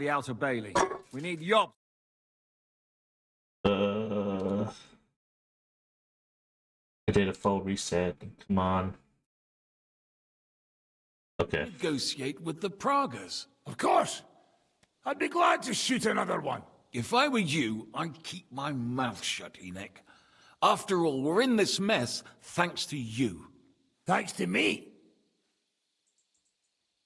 the Outer Bailey. We need Yob. I did a full reset. Come on. Okay. Negotiate with the Pragas. Of course. I'd be glad to shoot another one. If I were you, I'd keep my mouth shut, Enoch. After all, we're in this mess thanks to you. Thanks to me.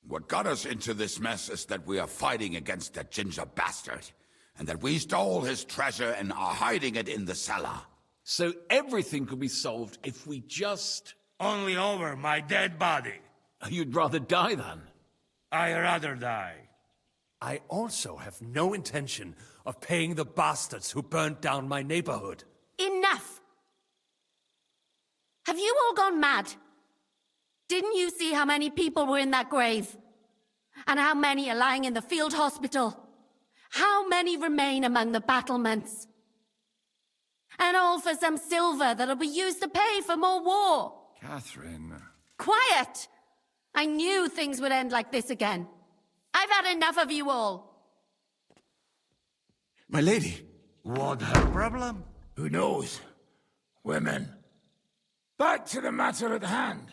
What got us into this mess is that we are fighting against that ginger bastard, and that we stole his treasure and are hiding it in the cellar. So everything could be solved if we just... Only over my dead body. You'd rather die then? I'd rather die. I also have no intention of paying the bastards who burnt down my neighborhood. Enough! Have you all gone mad? Didn't you see how many people were in that grave? And how many are lying in the field hospital? How many remain among the battlements? And all for some silver that'll be used to pay for more war. Catherine... Quiet! I knew things would end like this again. I've had enough of you all. My lady. What her problem? Who knows? Women. Back to the matter at hand.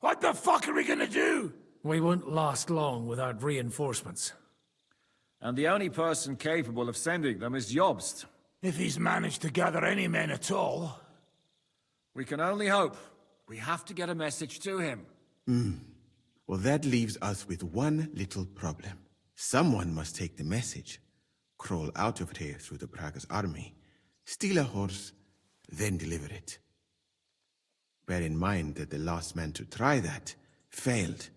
What the fuck are we gonna do? We won't last long without reinforcements. And the only person capable of sending them is Jobst. If he's managed to gather any men at all. We can only hope. We have to get a message to him. Well, that leaves us with one little problem. Someone must take the message, crawl out of here through the Prague's army, steal a horse, then deliver it. Bear in mind that the last man to try that failed,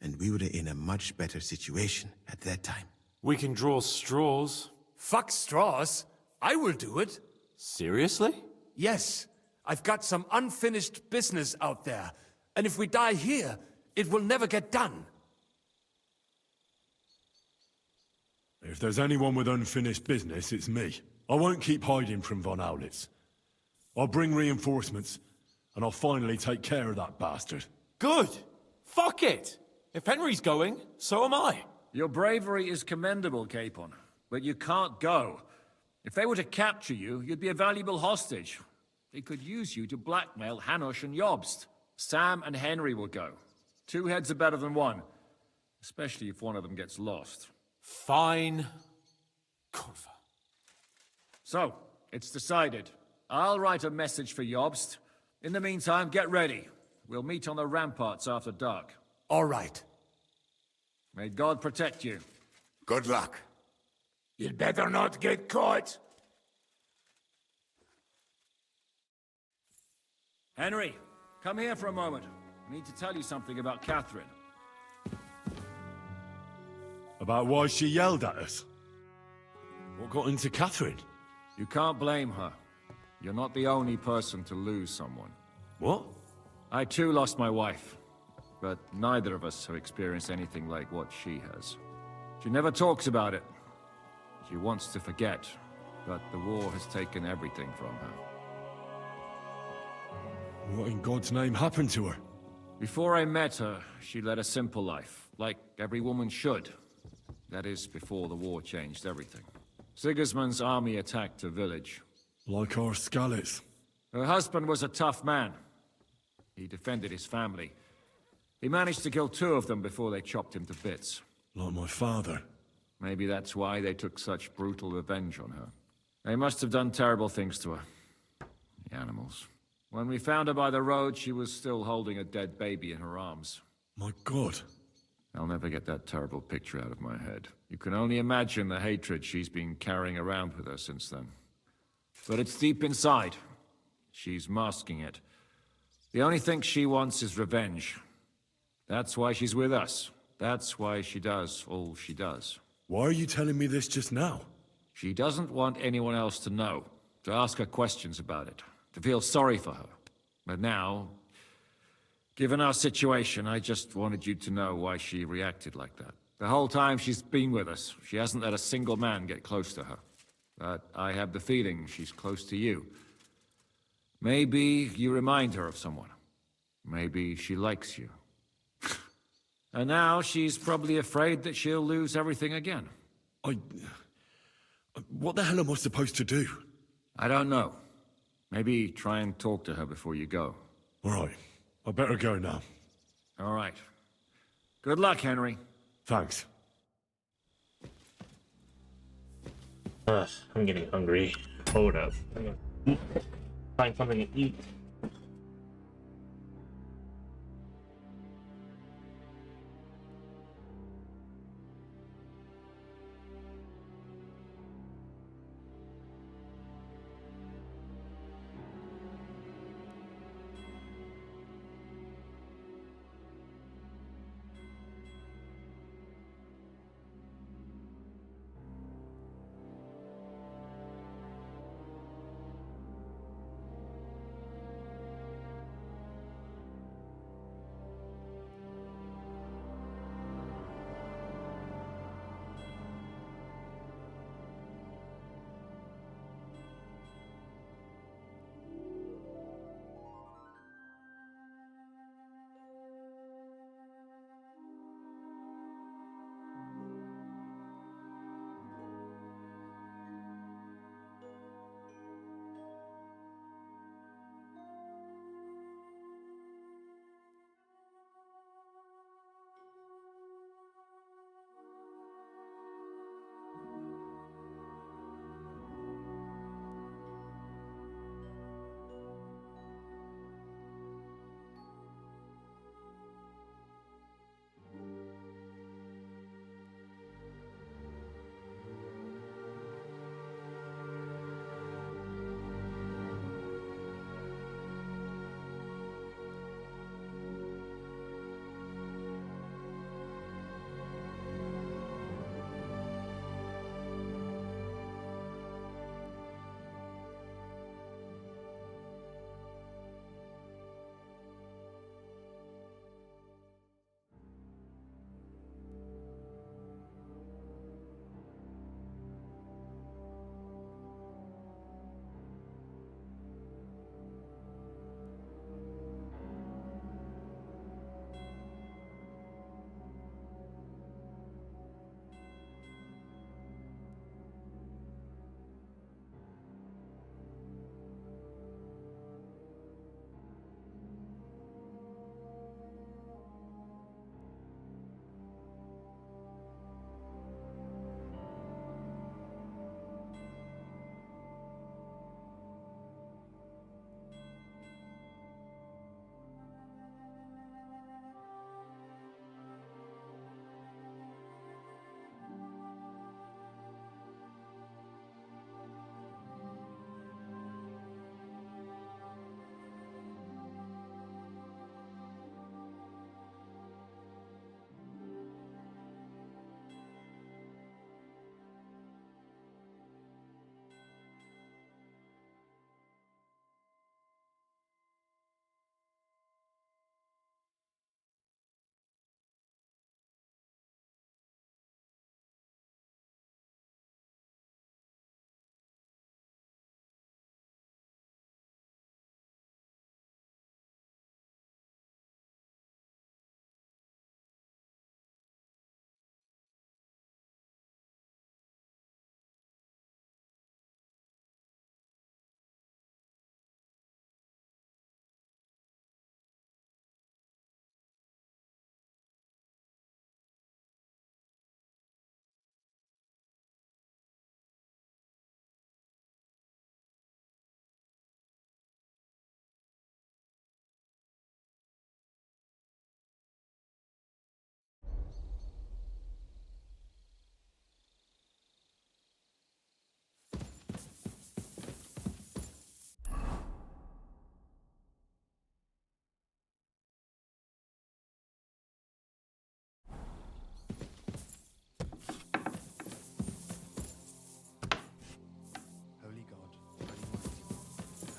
and we were in a much better situation at that time. We can draw straws. Fuck straws. I will do it. Seriously? Yes. I've got some unfinished business out there, and if we die here, it will never get done. If there's anyone with unfinished business, it's me. I won't keep hiding from Von Aulitz. I'll bring reinforcements, and I'll finally take care of that bastard. Good. Fuck it. If Henry's going, so am I. Your bravery is commendable, Capon, but you can't go. If they were to capture you, you'd be a valuable hostage. They could use you to blackmail Hanush and Jobst. Sam and Henry will go. 2 heads are better than 1, especially if one of them gets lost. Fine. Kurva. So, it's decided. I'll write a message for Jobst. In the meantime, get ready. We'll meet on the ramparts after dark. All right. May God protect you. Good luck. You'd better not get caught. Henry, come here for a moment. I need to tell you something about Catherine. About why she yelled at us? What got into Catherine? You can't blame her. You're not the only person to lose someone. What? I too lost my wife, but neither of us have experienced anything like what she has. She never talks about it. She wants to forget, but the war has taken everything from her. What in God's name happened to her? Before I met her, she led a simple life, like every woman should. That is, before the war changed everything. Sigismund's army attacked her village. Like our Skalitz. Her husband was a tough man. He defended his family. He managed to kill 2 of them before they chopped him to bits. Like my father. Maybe that's why they took such brutal revenge on her. They must have done terrible things to her. The animals. When we found her by the road, she was still holding a dead baby in her arms. My God. I'll never get that terrible picture out of my head. You can only imagine the hatred she's been carrying around with her since then. But it's deep inside. She's masking it. The only thing she wants is revenge. That's why she's with us. That's why she does all she does. Why are you telling me this just now? She doesn't want anyone else to know, to ask her questions about it, to feel sorry for her. But now, given our situation, I just wanted you to know why she reacted like that. The whole time she's been with us, she hasn't let a single man get close to her. But I have the feeling she's close to you. Maybe you remind her of someone. Maybe she likes you. And now she's probably afraid that she'll lose everything again. What the hell am I supposed to do? I don't know. Maybe try and talk to her before you go. All right. I better go now. All right. Good luck, Henry. Thanks. I'm getting hungry. Hold up. I'm gonna find something to eat.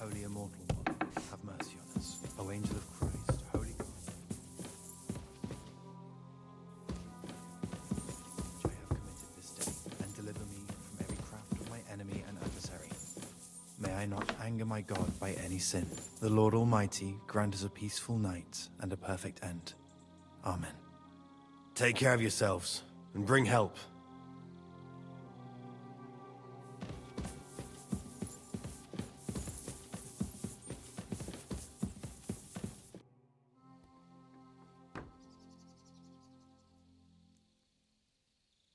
Holy immortal one, have mercy on us. O angel of Christ, holy God, which I have committed this day, and deliver me from every craft of my enemy and adversary. May I not anger my God by any sin. The Lord Almighty grant us a peaceful night and a perfect end. Amen. Take care of yourselves, and bring help.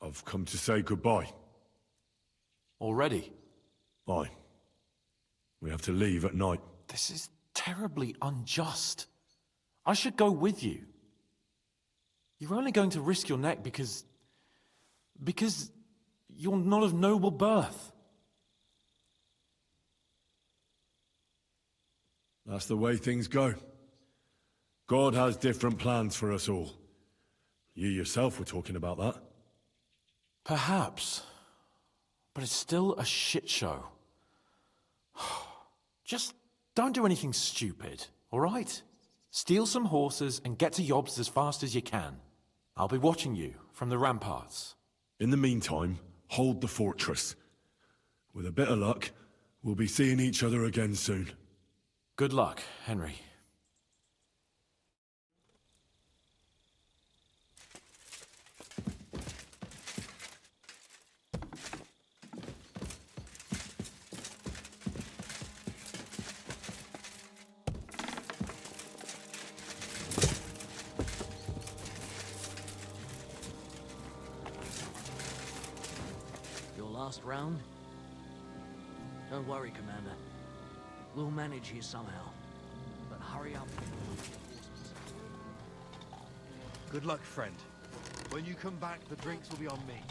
I've come to say goodbye. Already? Aye. We have to leave at night. This is terribly unjust. I should go with you. You're only going to risk your neck because you're not of noble birth. That's the way things go. God has different plans for us all. You yourself were talking about that. Perhaps. But it's still a shit show. Just don't do anything stupid, all right? Steal some horses and get to Yobs as fast as you can. I'll be watching you from the ramparts. In the meantime, hold the fortress. With a bit of luck, we'll be seeing each other again soon. Good luck, Henry. Last round? Don't worry, Commander. We'll manage here somehow. But hurry up. Good luck, friend. When you come back, the drinks will be on me.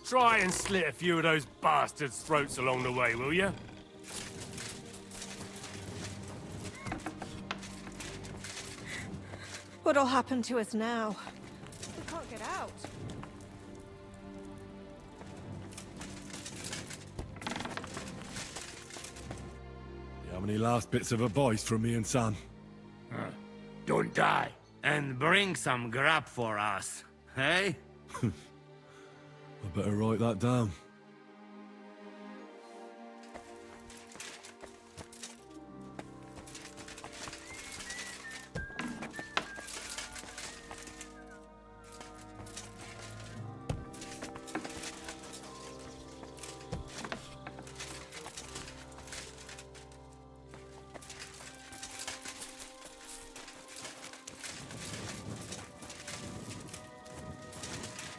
Try and slit a few of those bastards' throats along the way, will you? What'll happen to us now? We can't get out. You have any last bits of advice from me and Sam? Don't die. And bring some grub for us, hey? I better write that down.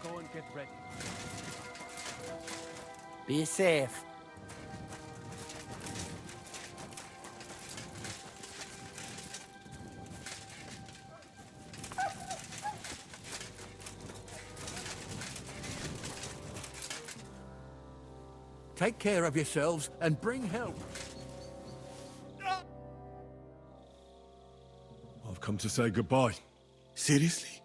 Go and get ready. Be safe. Take care of yourselves and bring help. I've come to say goodbye. Seriously?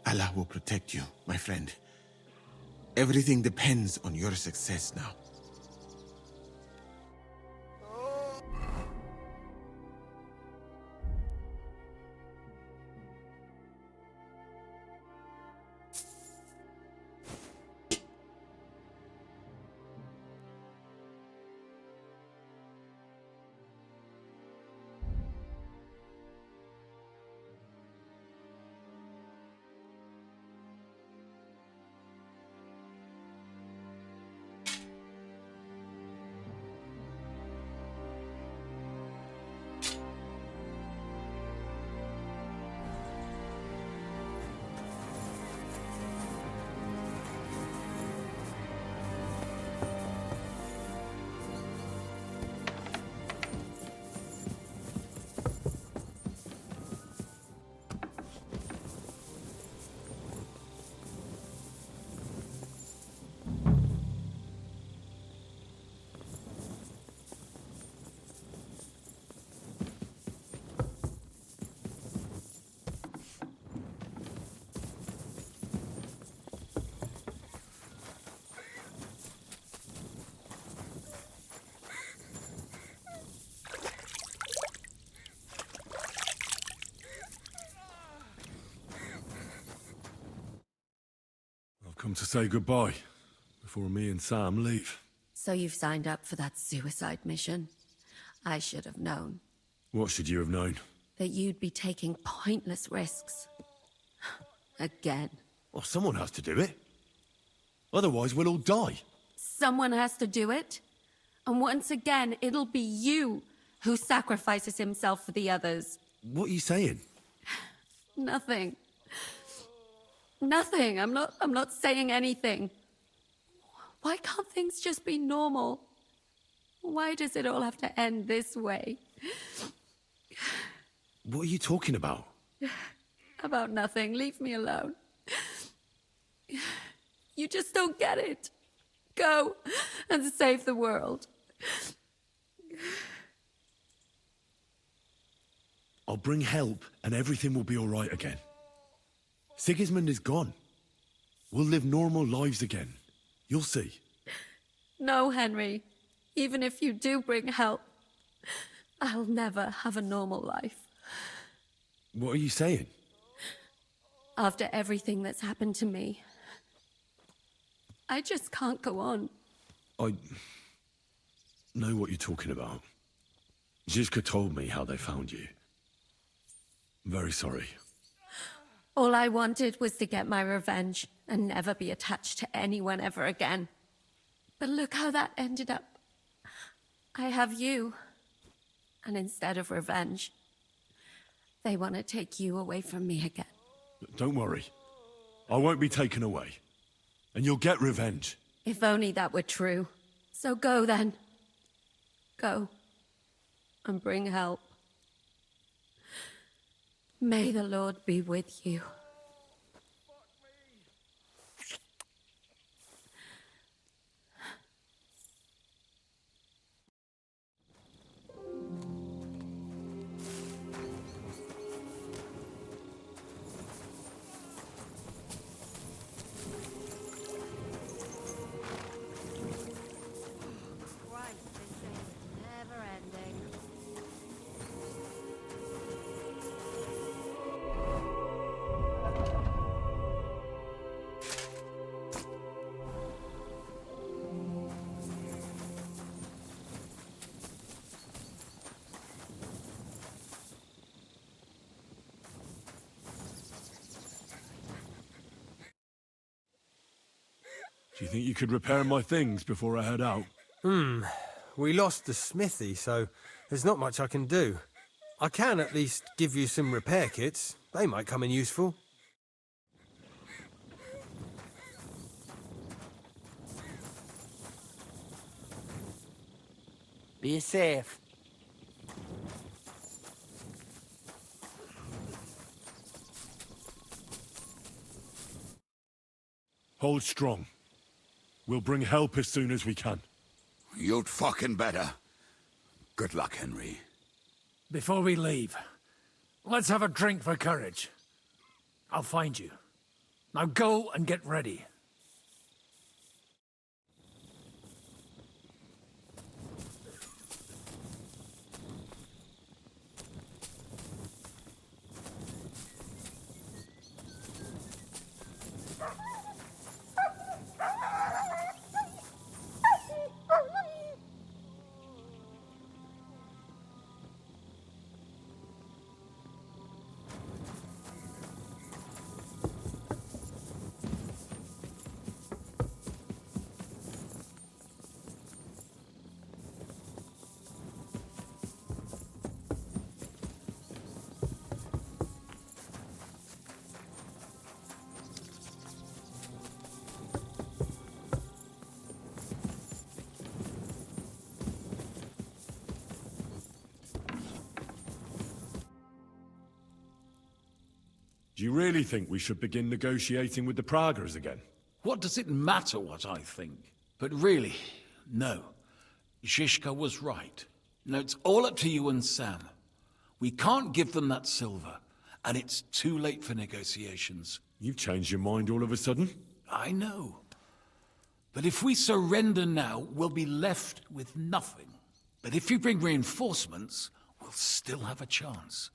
Allah will protect you, my friend. Everything depends on your success now. Come to say goodbye before me and Sam leave. So you've signed up for that suicide mission? I should have known. What should you have known? That you'd be taking pointless risks. Again. Well, someone has to do it. Otherwise, we'll all die. Someone has to do it. And once again, it'll be you who sacrifices himself for the others. What are you saying? Nothing. Nothing. I'm not saying anything. Why can't things just be normal? Why does it all have to end this way? What are you talking about? About nothing. Leave me alone. You just don't get it. Go and save the world. I'll bring help and everything will be all right again. Sigismund is gone. We'll live normal lives again. You'll see. No, Henry. Even if you do bring help, I'll never have a normal life. What are you saying? After everything that's happened to me, I just can't go on. I know what you're talking about. Zizka told me how they found you. I'm very sorry. All I wanted was to get my revenge and never be attached to anyone ever again. But look how that ended up. I have you. And instead of revenge, they want to take you away from me again. Don't worry. I won't be taken away. And you'll get revenge. If only that were true. So go then. Go. And bring help. May the Lord be with you. Do you think you could repair my things before I head out? We lost the smithy, so there's not much I can do. I can at least give you some repair kits. They might come in useful. Be safe. Hold strong. We'll bring help as soon as we can. You'd fucking better. Good luck, Henry. Before we leave, let's have a drink for courage. I'll find you. Now go and get ready. Do you really think we should begin negotiating with the Pragas again? What does it matter what I think? But really, no. Zizka was right. No, it's all up to you and Sam. We can't give them that silver, and it's too late for negotiations. You've changed your mind all of a sudden? I know. But if we surrender now, we'll be left with nothing. But if you bring reinforcements, we'll still have a chance.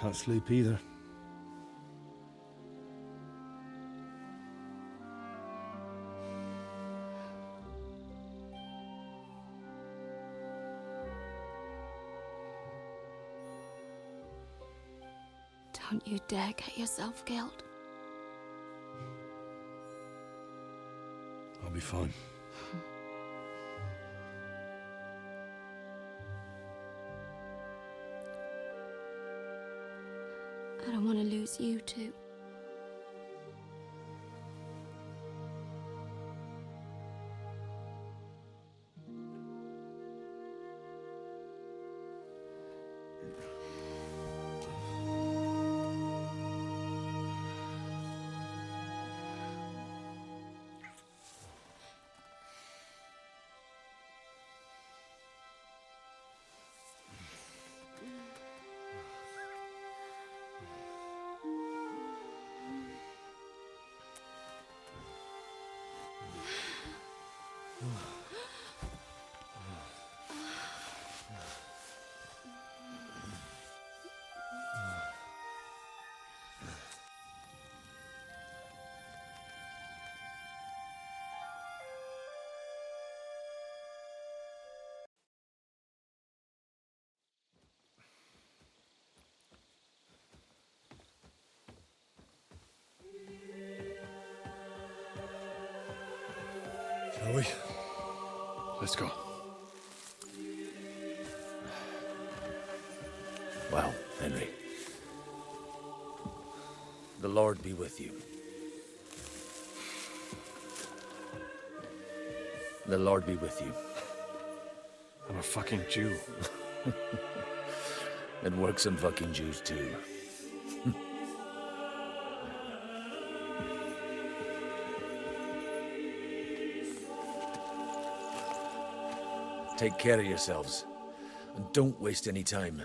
can't sleep either. Don't you dare get yourself killed. I'll be fine. I don't want to lose you too. Shall we? Let's go. Well, Henry. The Lord be with you. The Lord be with you. I'm a fucking Jew. It works on fucking Jews too. Take care of yourselves, and don't waste any time.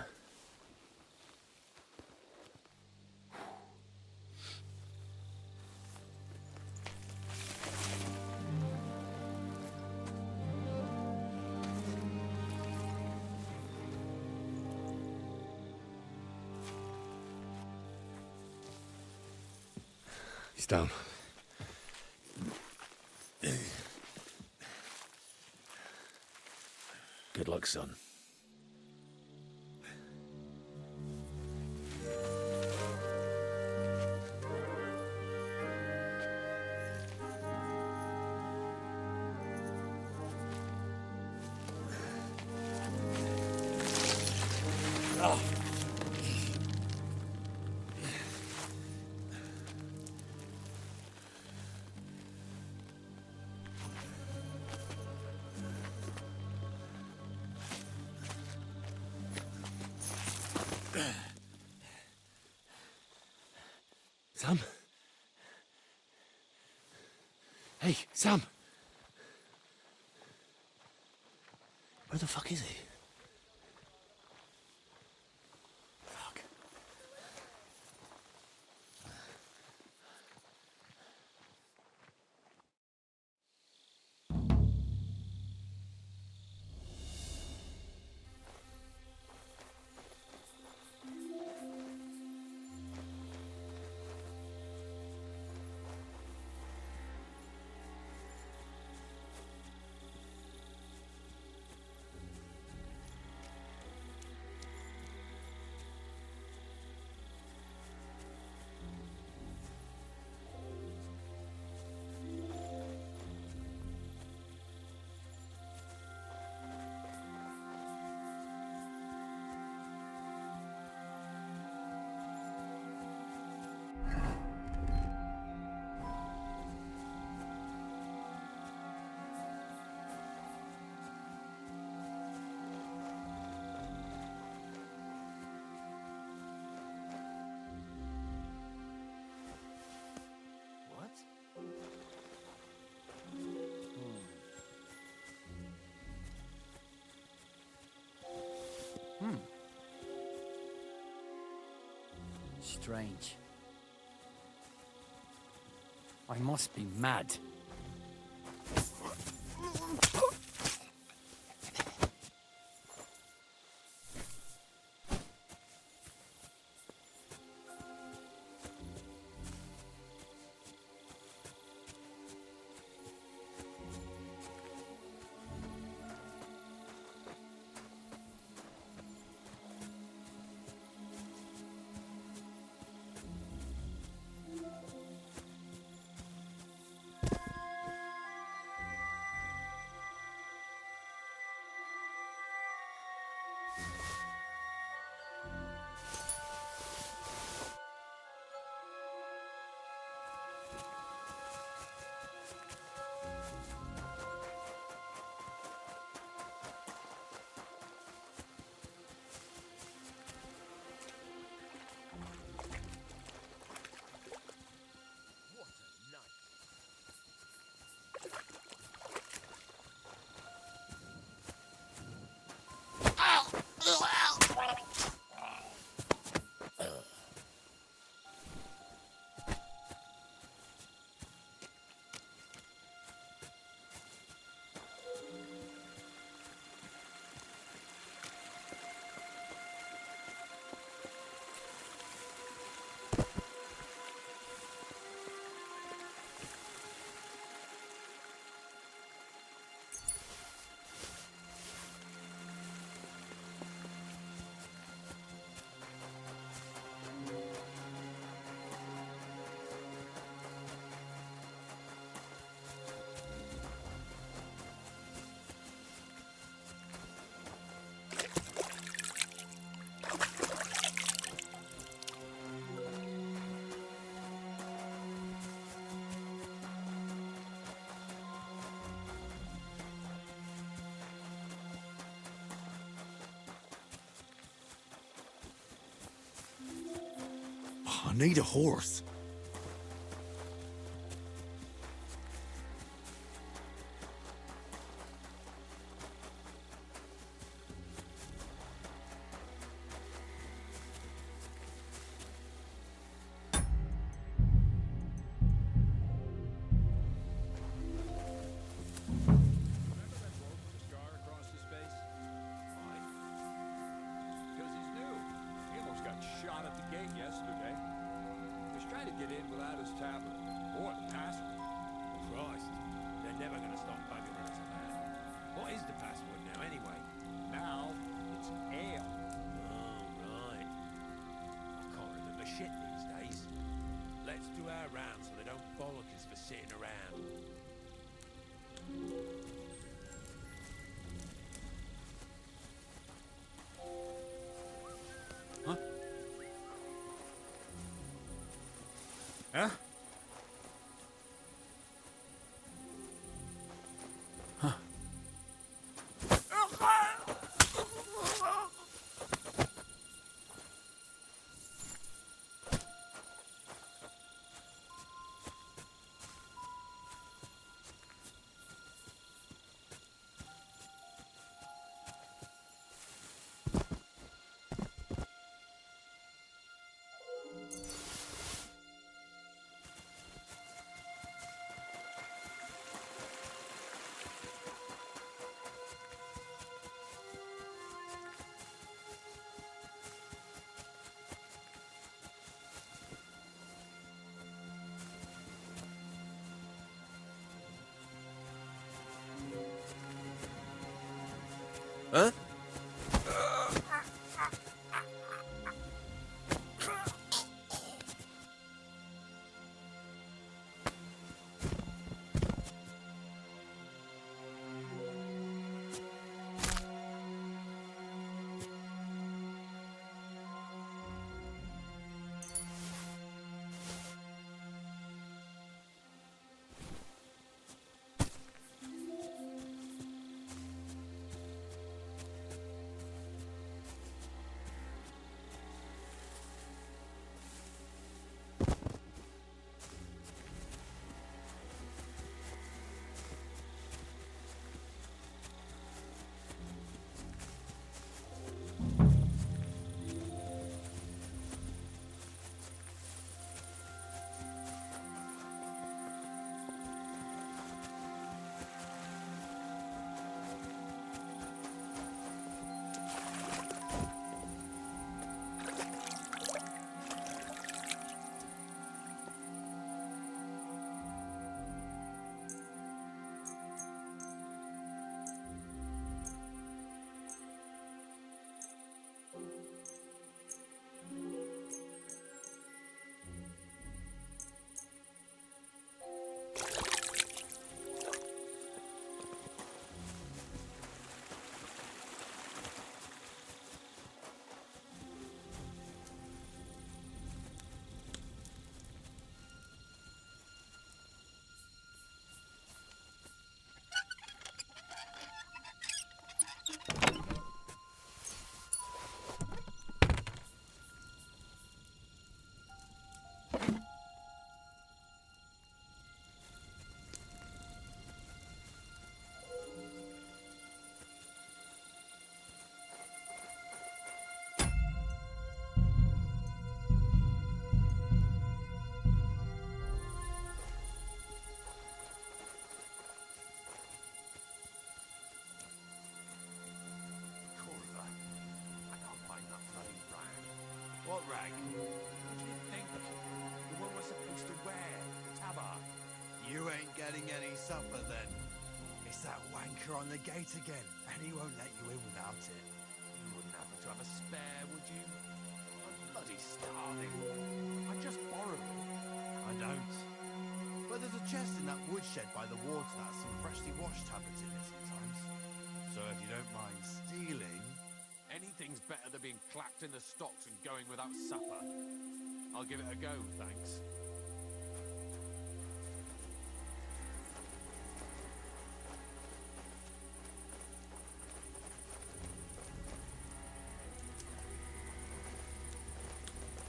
He's down. Good luck, son. Oh. Sam? Hey, Sam! Where the fuck is he? Fuck. Strange. I must be mad. I need a horse. Because he's new. He almost got shot at the gate yesterday. He's trying to get in without his tablet. Or the password. Christ. They're never going to stop bugging him as a man. What is the password now, anyway? Now, it's ale. Oh, right. I can't remember shit these days. Let's do our round so they don't bollock us for sitting around. Huh? Huh? Huh? What rag? What do you think? The one we're supposed to wear. The tabard. You ain't getting any supper then. It's that wanker on the gate again, and he won't let you in without it. You wouldn't happen to have a spare, would you? I'm bloody starving. I just borrowed it. I don't. But there's a chest in that woodshed by the water that has some freshly washed tablets in it sometimes. So if you don't mind stealing... Anything's better than being clapped in the stocks and going without supper. I'll give it a go, thanks.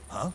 Huh?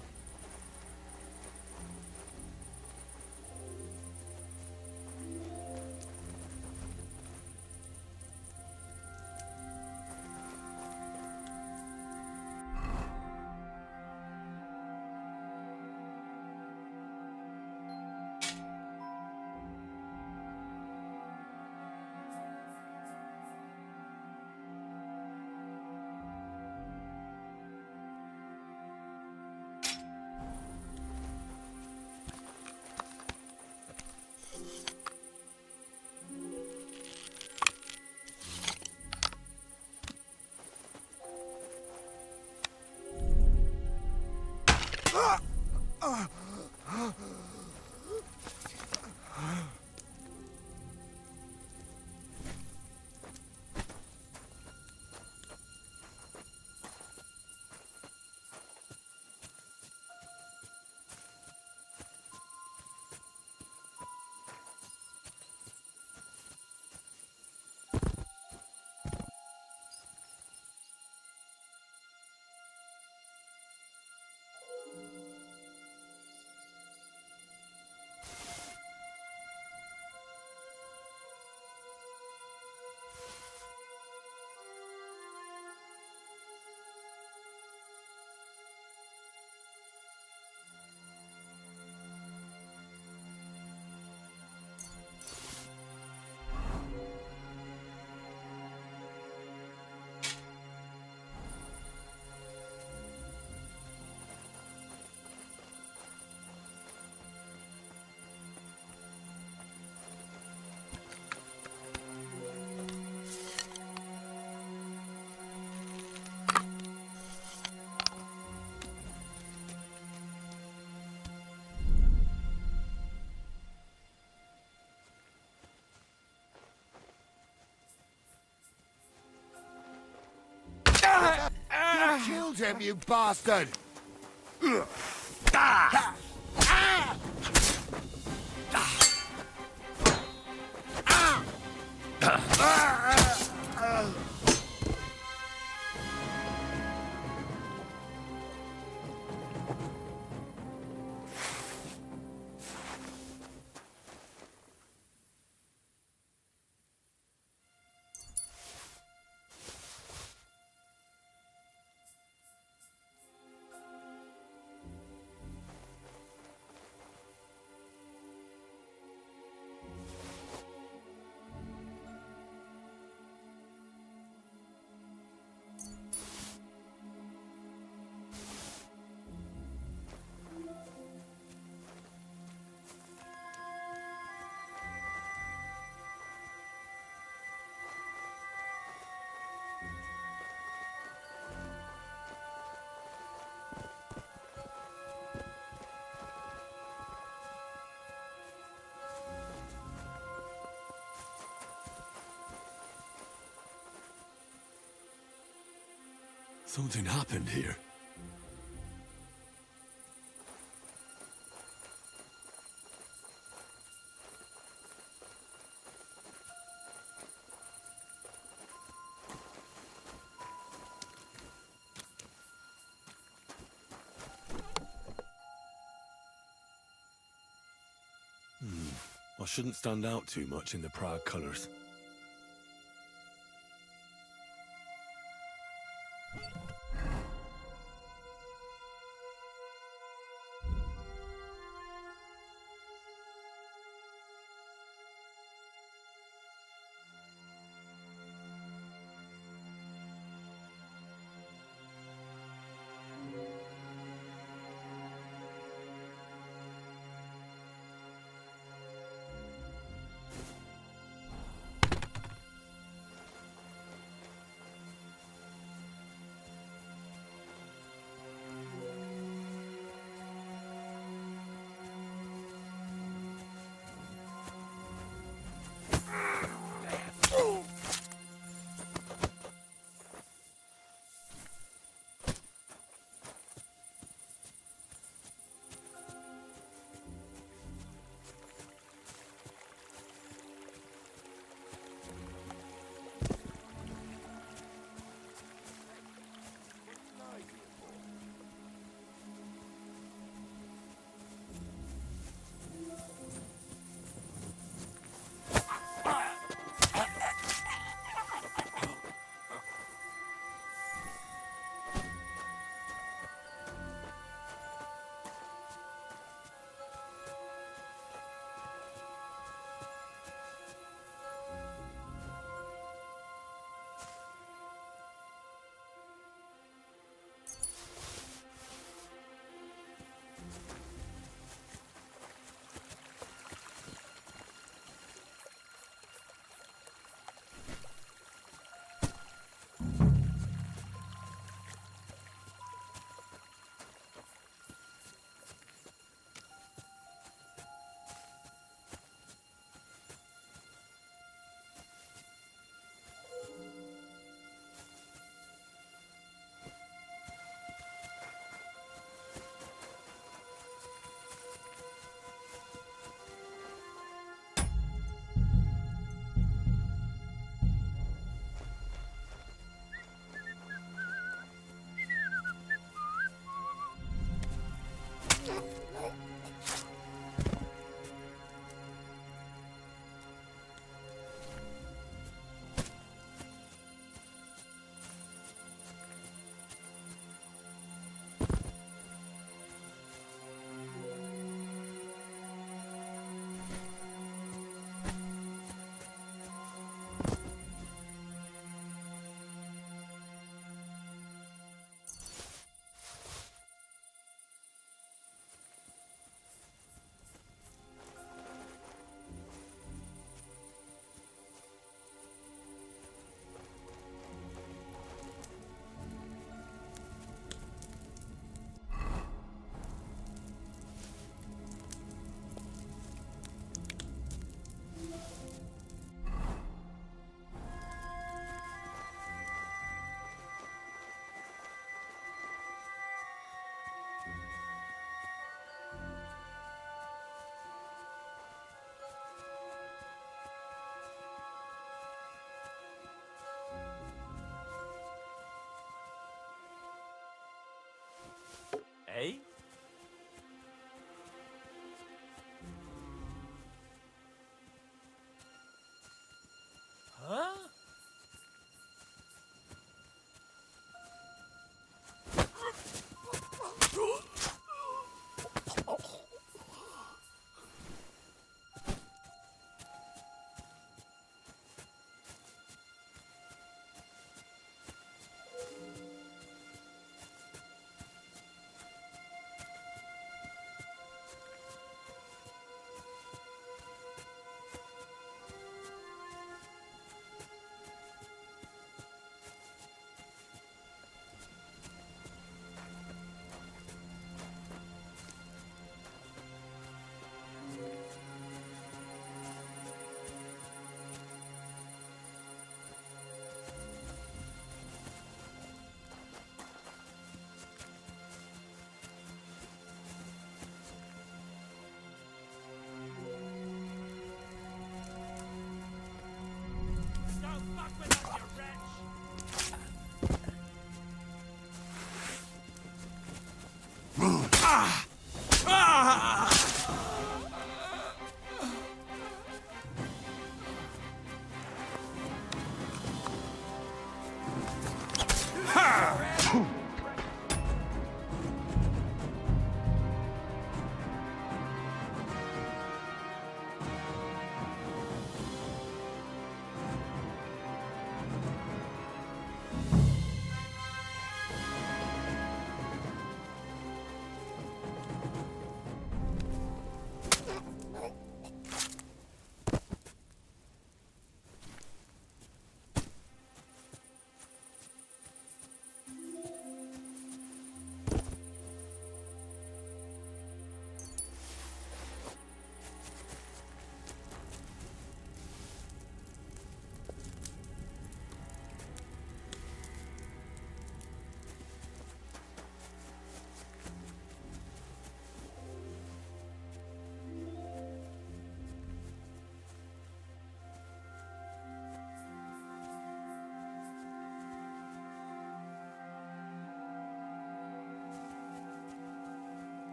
killed him, you bastard! Something happened here. I shouldn't stand out too much in the Prague colours. Eh? Huh?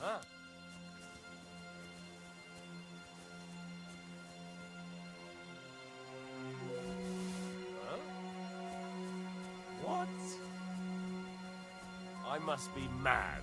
Huh? Huh? What? I must be mad.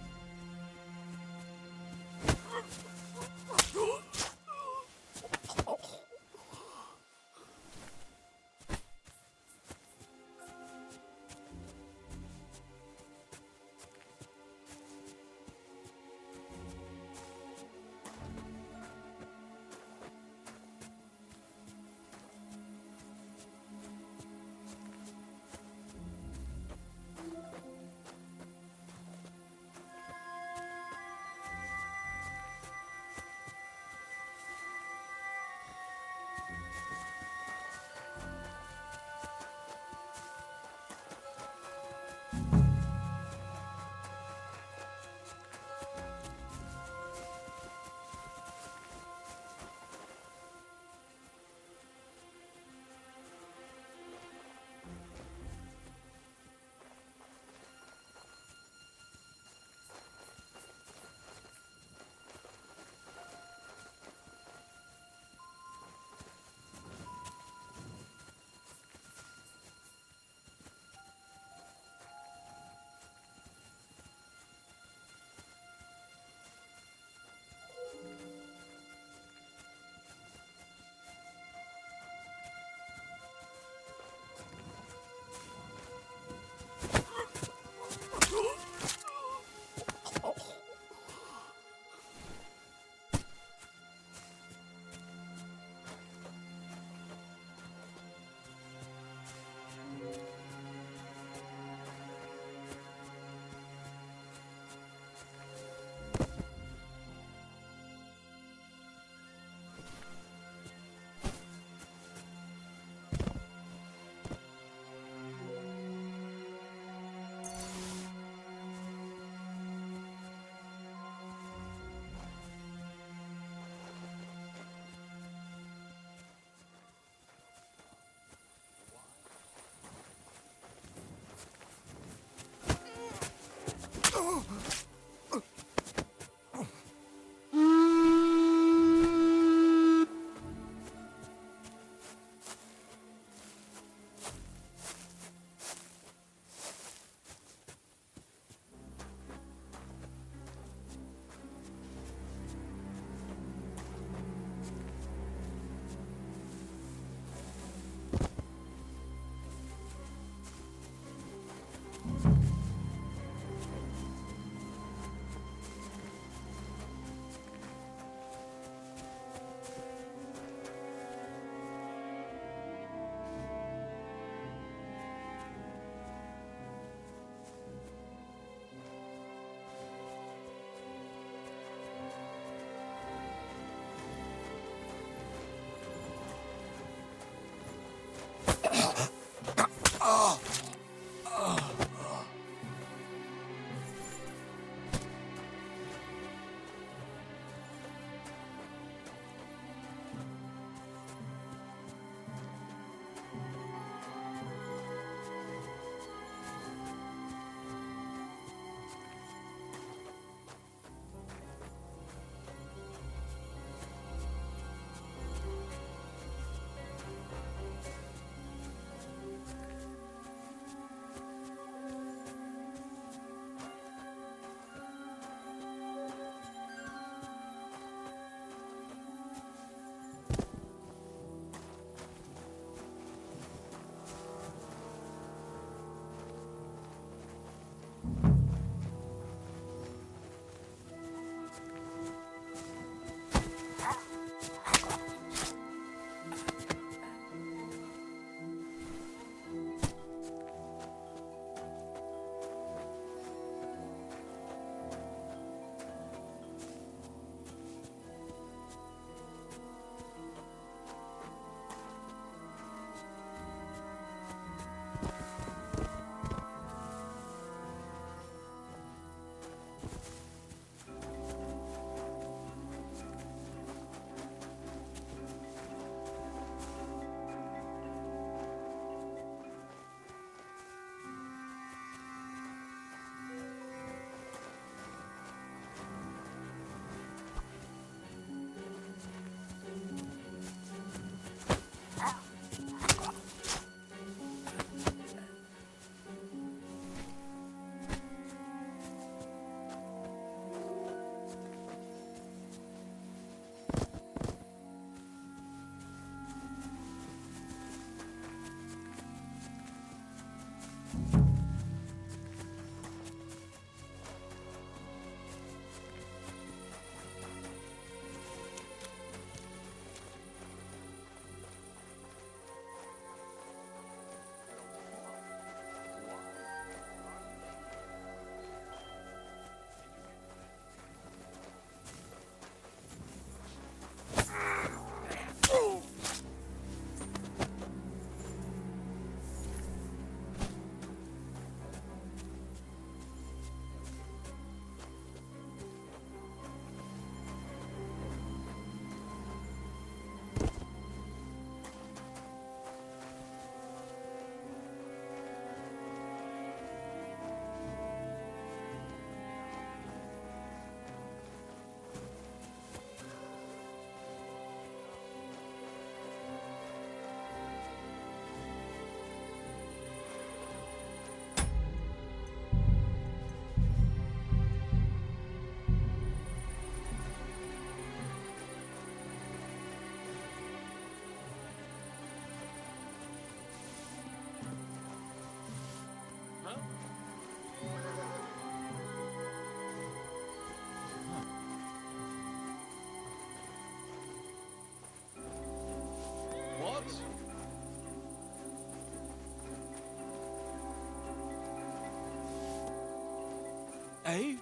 eh?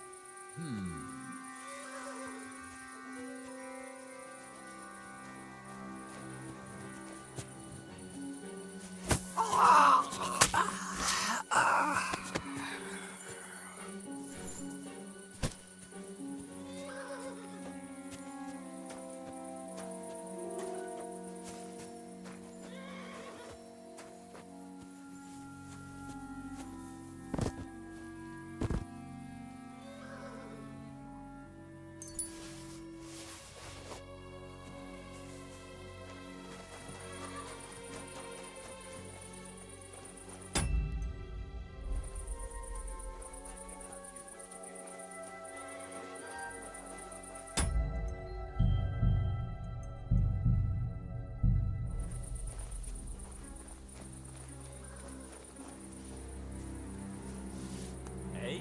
Eh?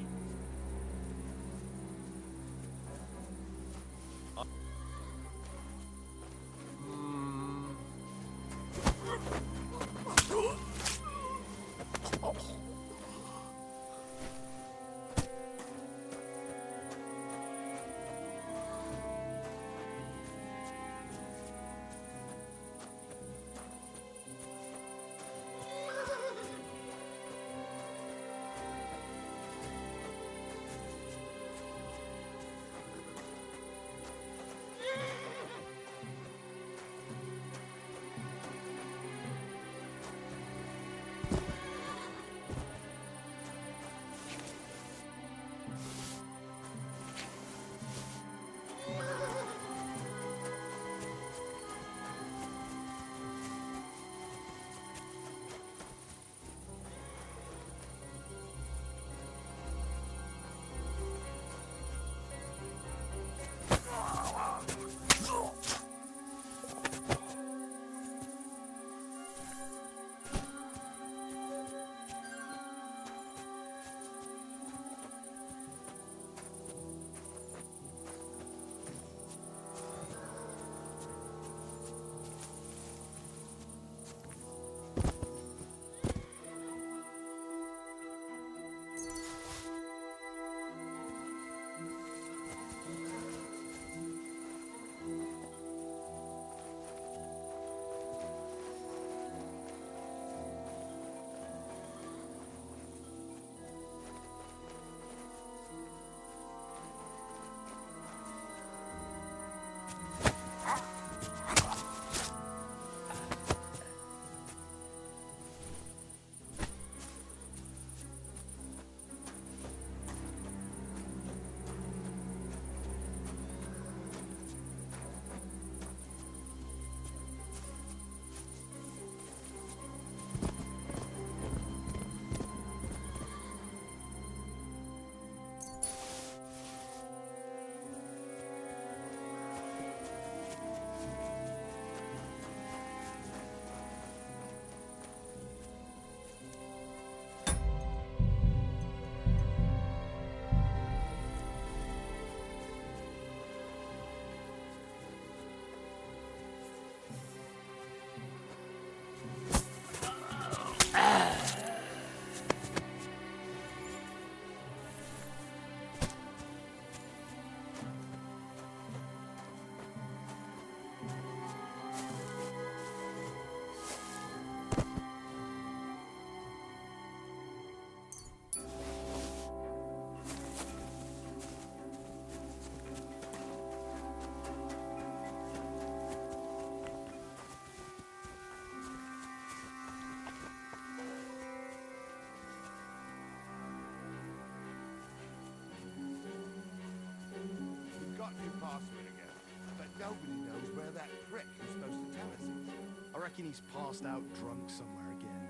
password again, but nobody knows where that prick who's supposed to tell us is. I reckon he's passed out drunk somewhere again.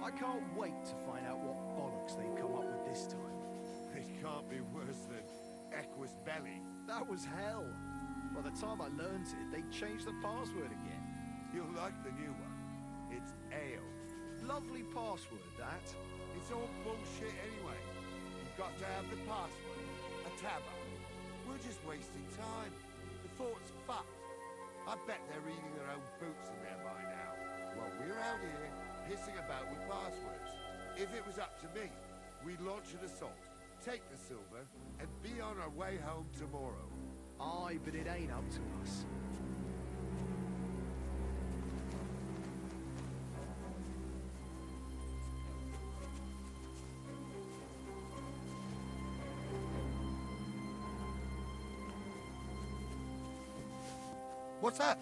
I can't wait to find out what bollocks they've come up with this time. It can't be worse than Equus Belly. That was hell. By the time I learned it, they changed the password again. You'll like the new one. It's ale. Lovely password, that. It's all bullshit anyway. You've got to have the password. A tabber. We're just wasting time. The fort's fucked. I bet they're reading their own boots in there by now. While we're out here, pissing about with passwords. If it was up to me, we'd launch an assault. take the silver, and be on our way home tomorrow. Aye, but it ain't up to us. What's that?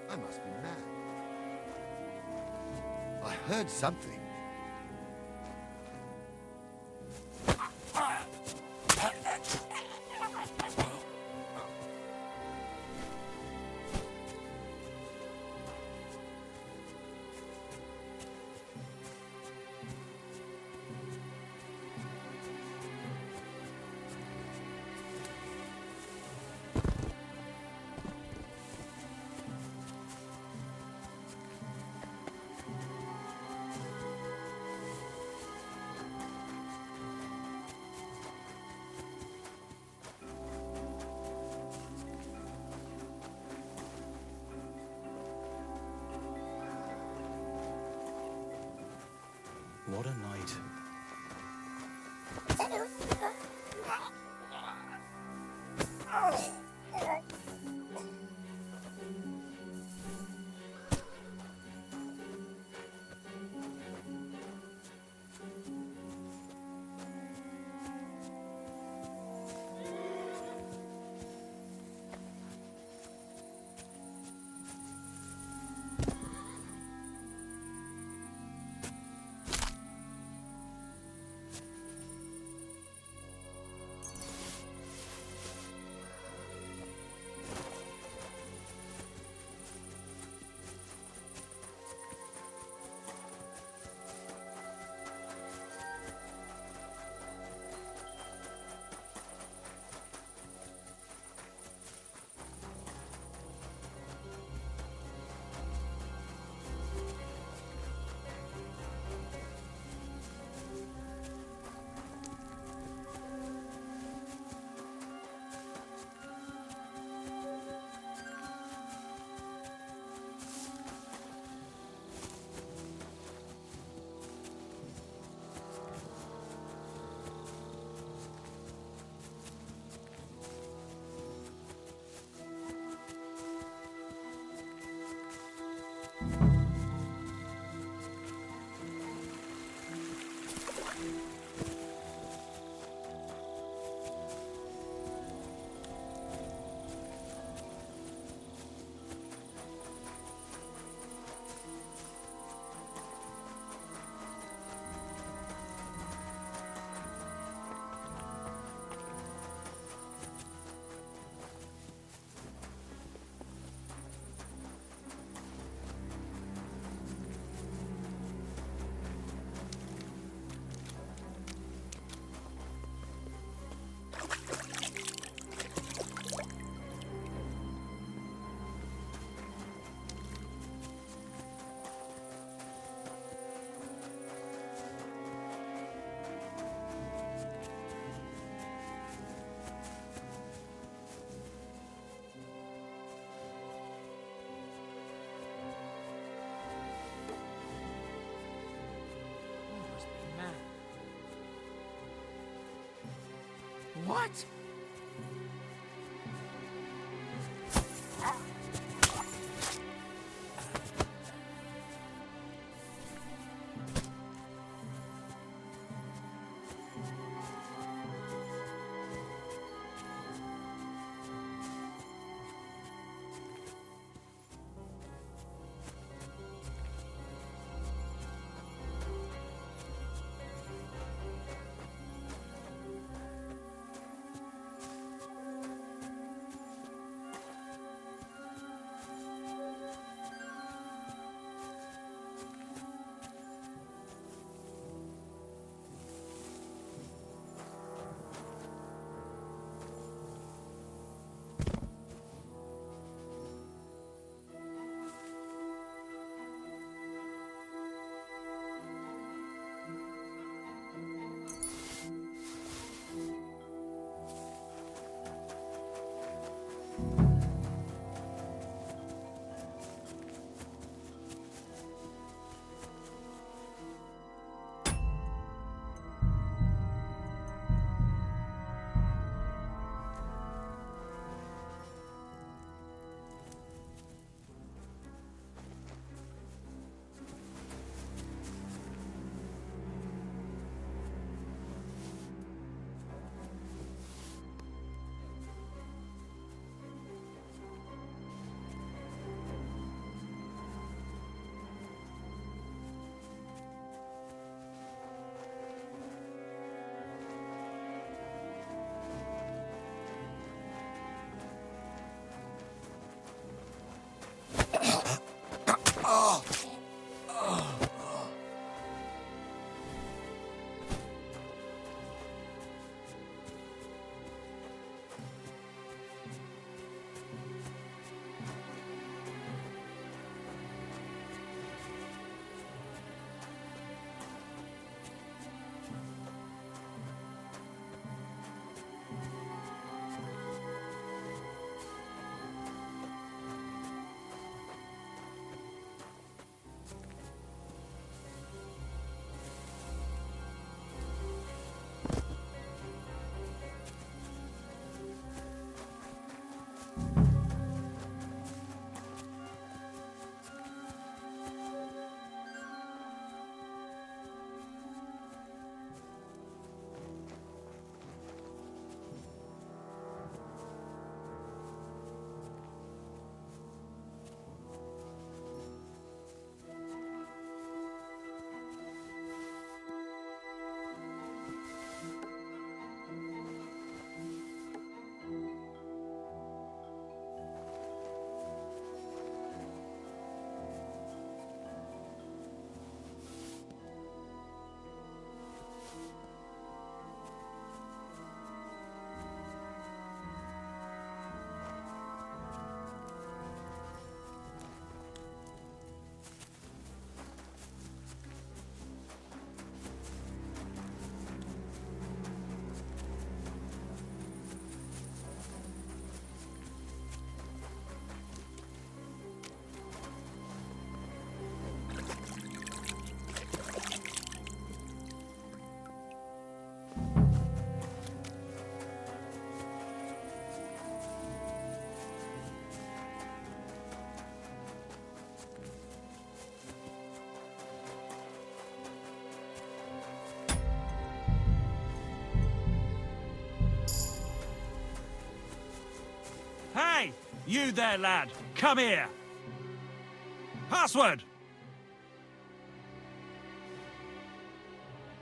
I must be mad. I heard something. What a night. What? You there, lad. Come here. Password!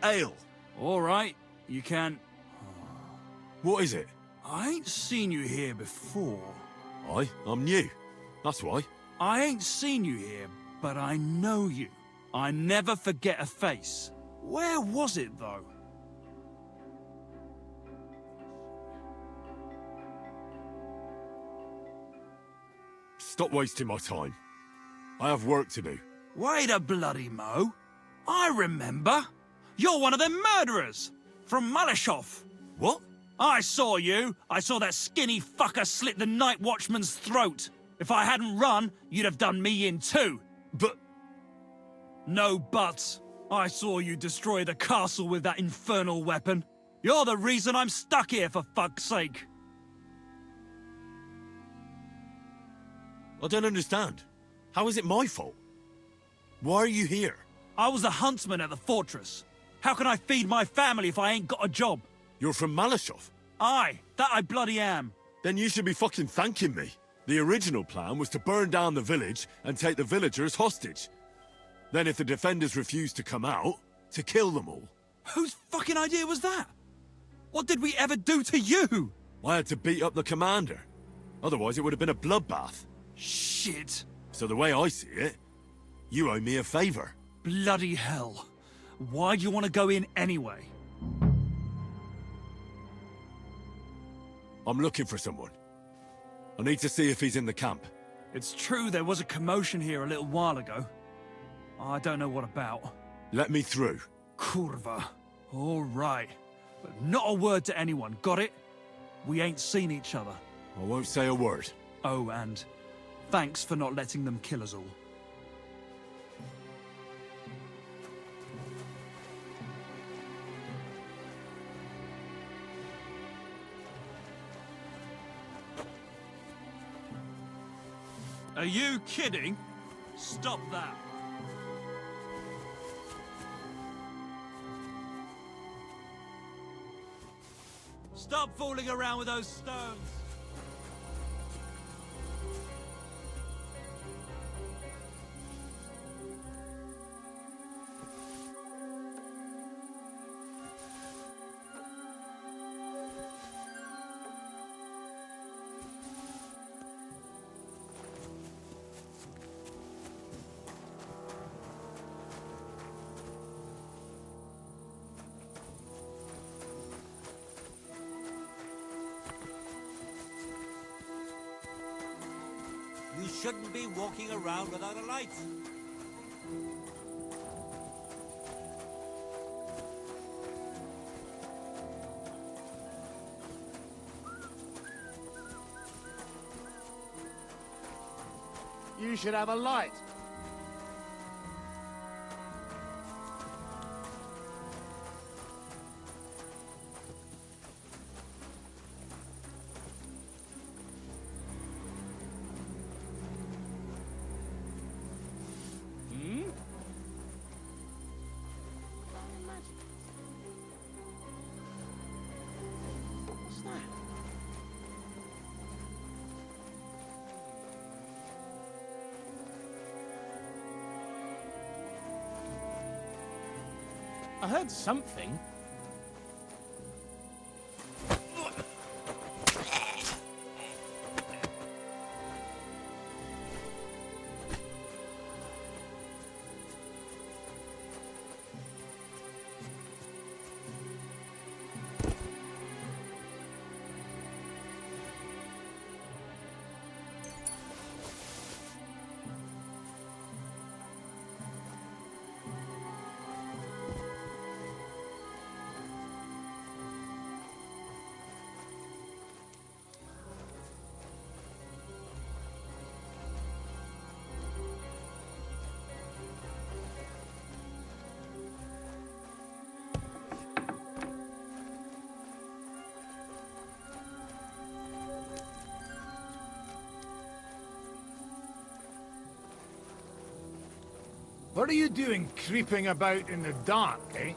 Ale. All right, you can... What is it? I ain't seen you here before. I'm new. That's why. I ain't seen you here, but I know you. I never forget a face. Where was it, though? Stop wasting my time. I have work to do. Wait a bloody mo. I remember. You're one of them murderers. From Malashov. What? I saw you. I saw that skinny fucker slit the night watchman's throat. If I hadn't run, you'd have done me in too. But... No buts. I saw you destroy the castle with that infernal weapon. You're the reason I'm stuck here, for fuck's sake. I don't understand. How is it my fault? Why are you here? I was a huntsman at the fortress. How can I feed my family if I ain't got a job? You're from Malashov? Aye, that I bloody am. Then you should be fucking thanking me. The original plan was to burn down the village and take the villagers hostage. Then if the defenders refused to come out, to kill them all. Whose fucking idea was that? What did we ever do to you? I had to beat up the commander. Otherwise it would have been a bloodbath. Shit. So the way I see it, you owe me a favor. Bloody hell. Why do you want to go in anyway? I'm looking for someone. I need to see if he's in the camp. It's true there was a commotion here a little while ago. I don't know what about. Let me through. Kurva. All right. But not a word to anyone, got it? We ain't seen each other. I won't say a word. Oh, and thanks for not letting them kill us all. Are you kidding? Stop that. Stop fooling around with those stones. You shouldn't be walking around without a light. You should have a light. I heard something. What are you doing creeping about in the dark, eh?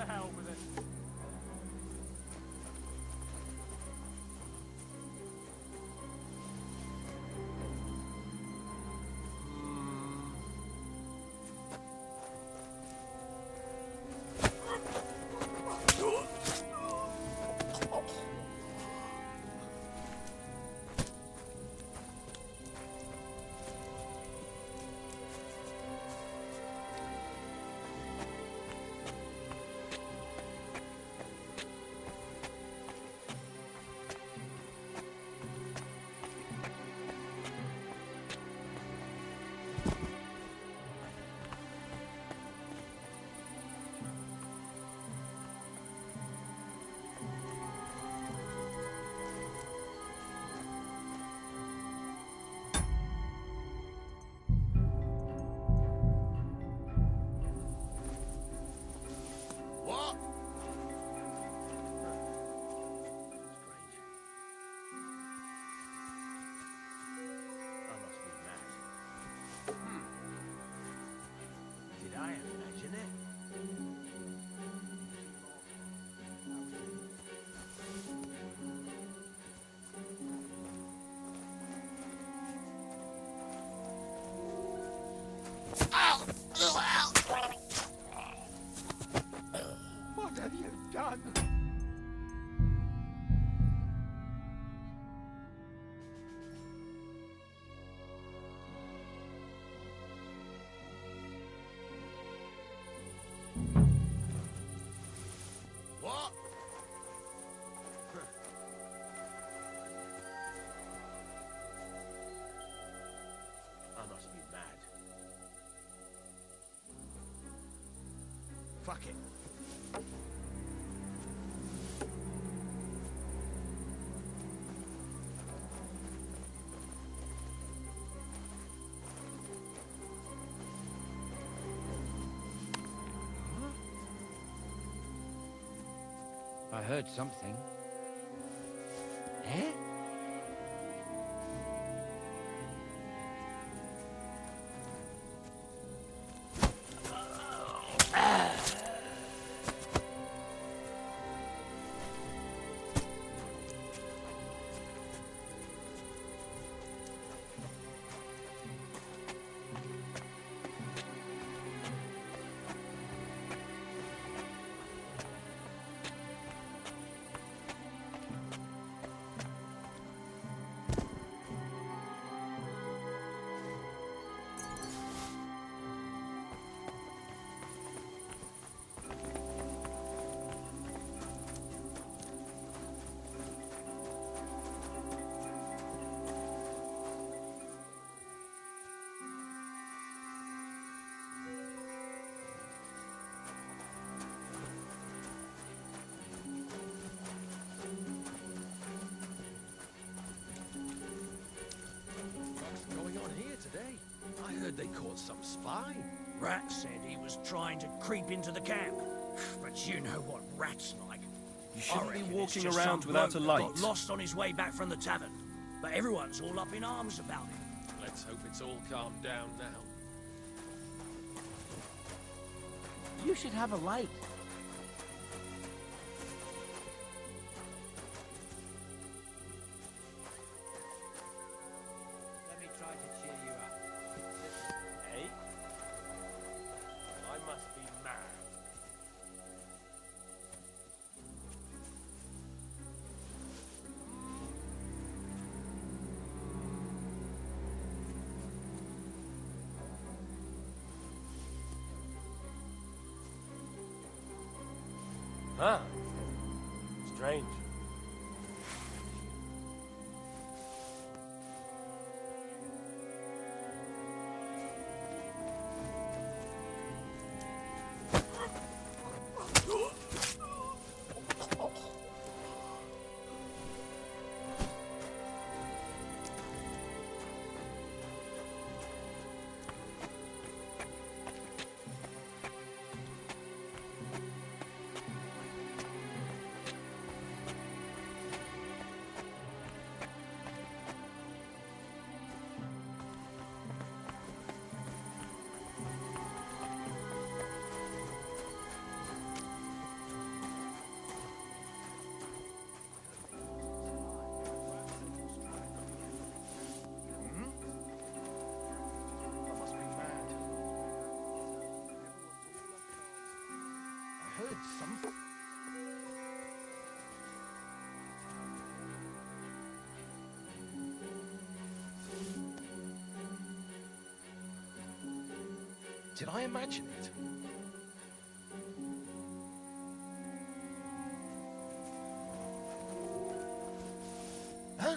hell with it. What? I must be mad. Did I imagine it? What have you done? What? I must be mad. Fuck it. I heard something. Eh? What's going on here today? I heard they caught some spy. Rat said he was trying to creep into the camp. But you know what rats like. You shouldn't be I reckon walking it's just around some without bloke a that light. Got lost on his way back from the tavern. But everyone's all up in arms about it. Let's hope it's all calmed down now. You should have a light. Let me try to cheer you up. Hey? I must be mad. Huh. Strange. heard something. Did I imagine it? Huh?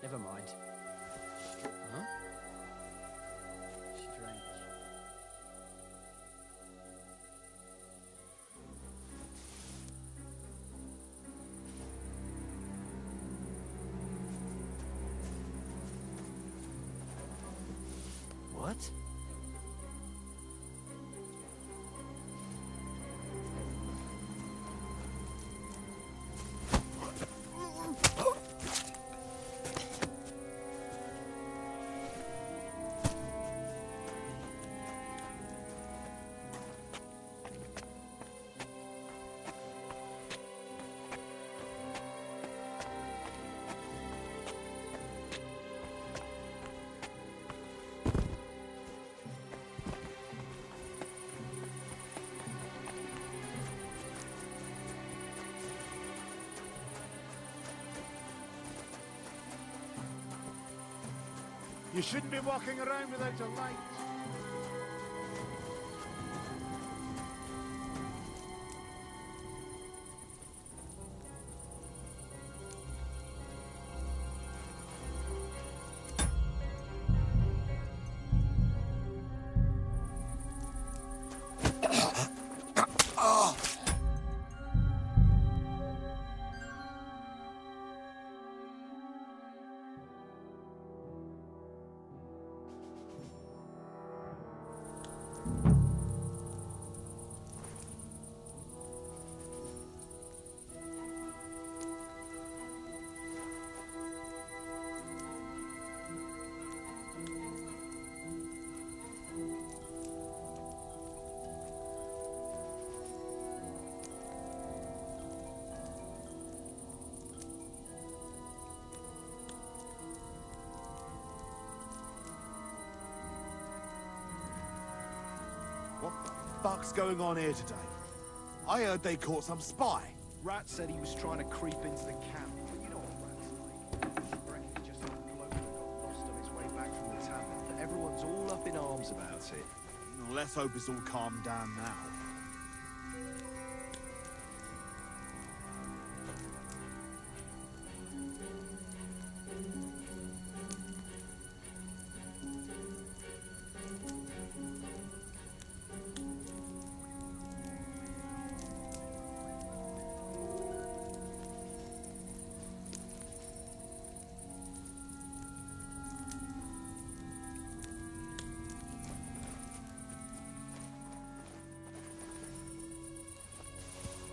Never mind. Huh? Strange. What? You shouldn't be walking around without a light. What the fuck's going on here today? I heard they caught some spy. Rat said he was trying to creep into the camp, but you know what rats like. I reckon he just got close in arms about it. Well, let's hope it's all calmed down now.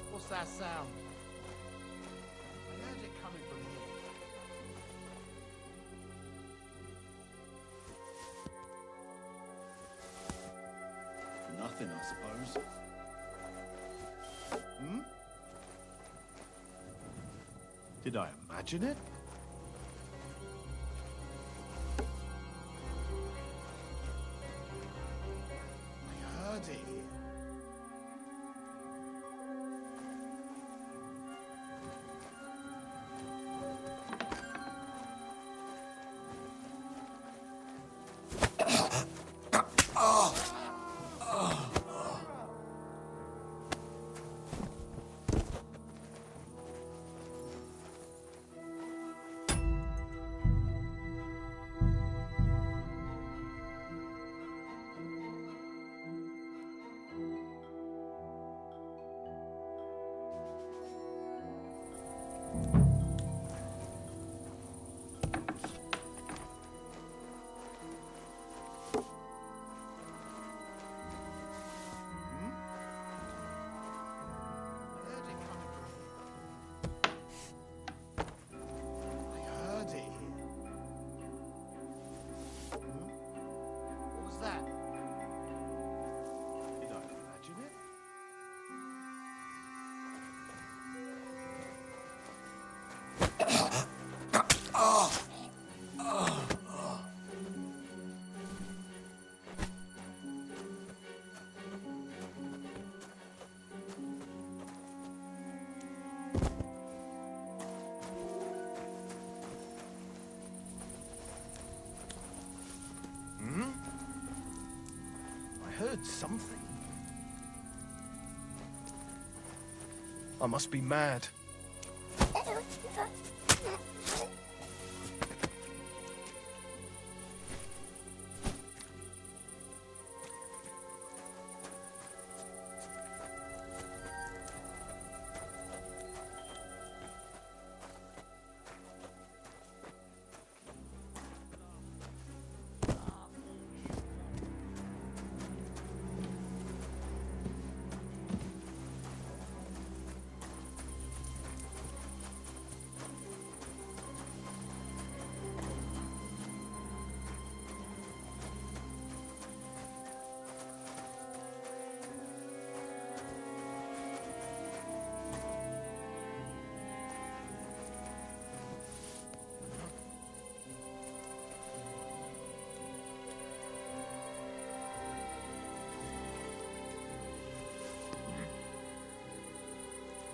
What's that sound? I heard it coming from here. Nothing, I suppose. Hmm? Did I imagine it? I heard it. Heard something. I must be mad.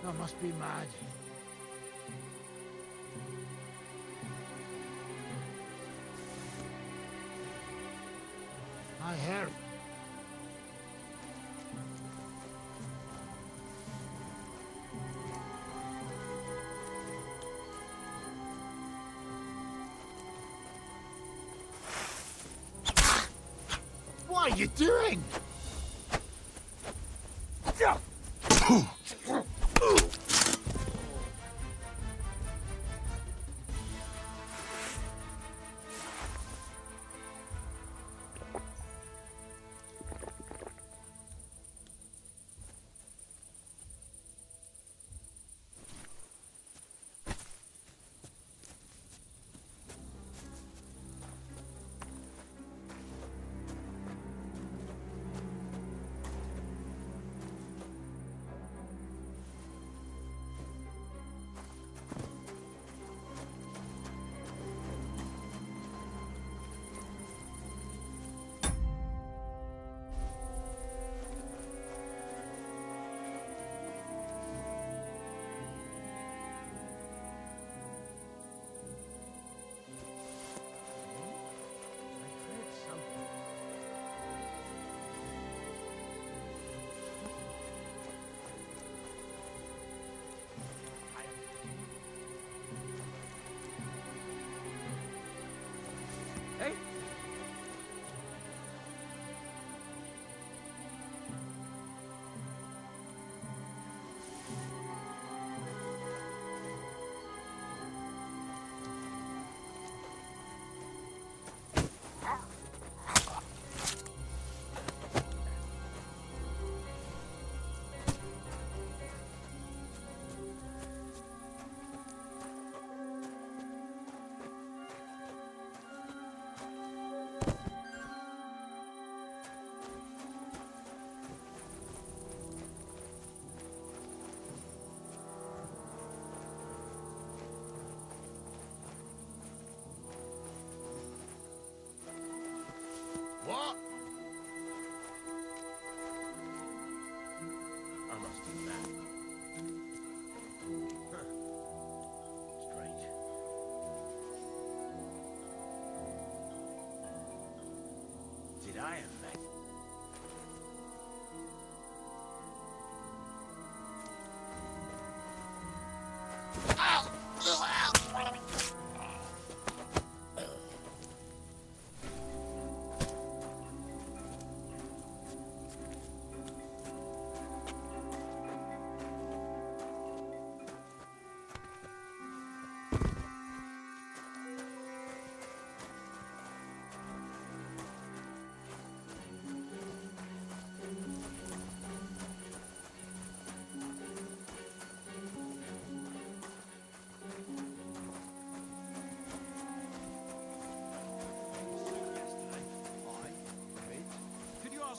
I must be mad. I hear it. What are you doing?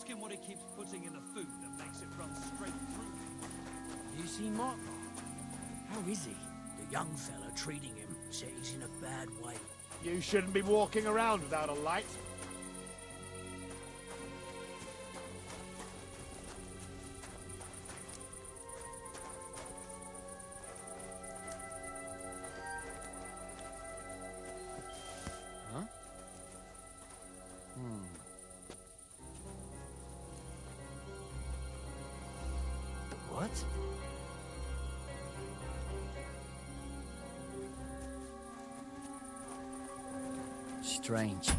Ask him what he keeps putting in the food that makes it run straight through him. You see Mark? How is he? The young fella treating him said he's in a bad way. You shouldn't be walking around without a light. Huh? What? Strange.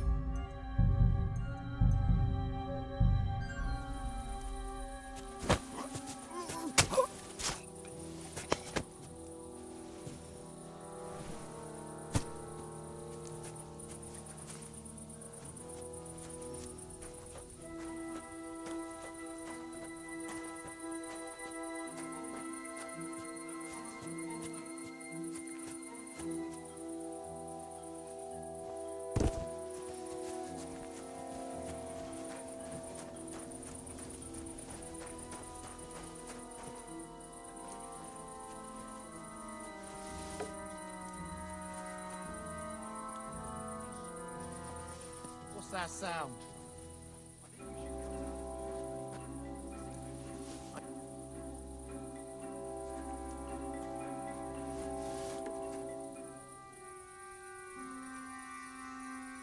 What's that sound?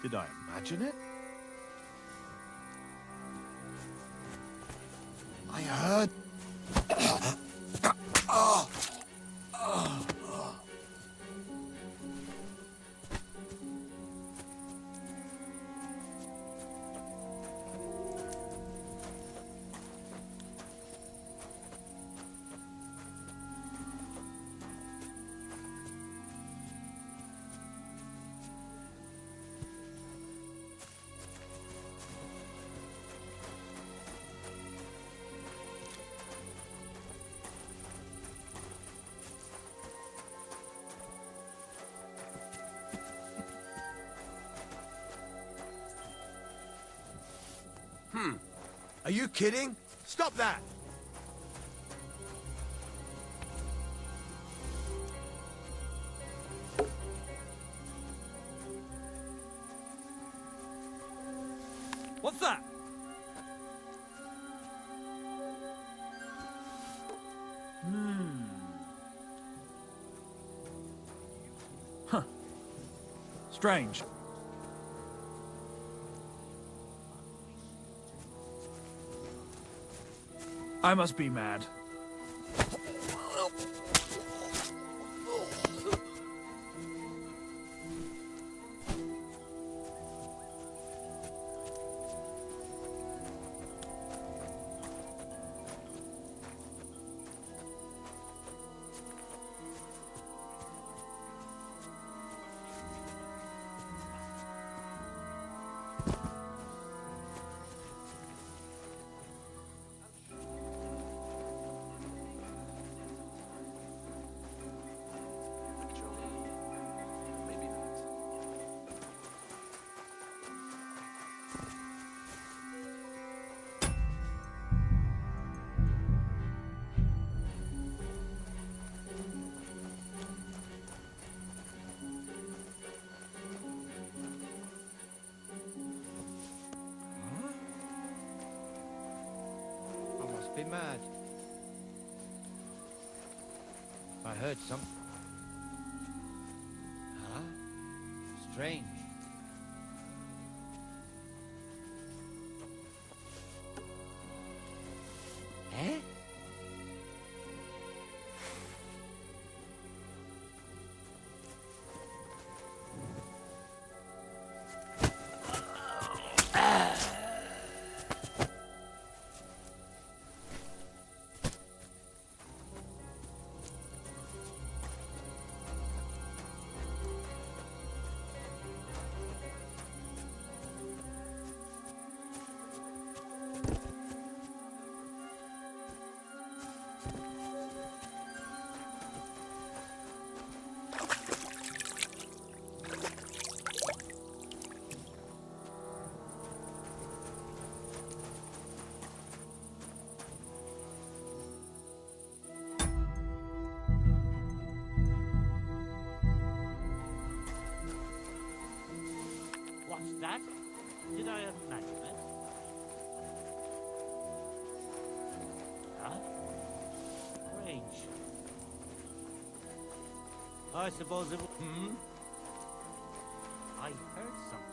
Did I imagine it? I heard. Are you kidding? Stop that! What's that? Huh. Strange. I must be mad. Be mad. I heard something. Huh? Strange. Eh? Did I imagine it? Huh? Strange. I suppose it was... Hmm? I heard something.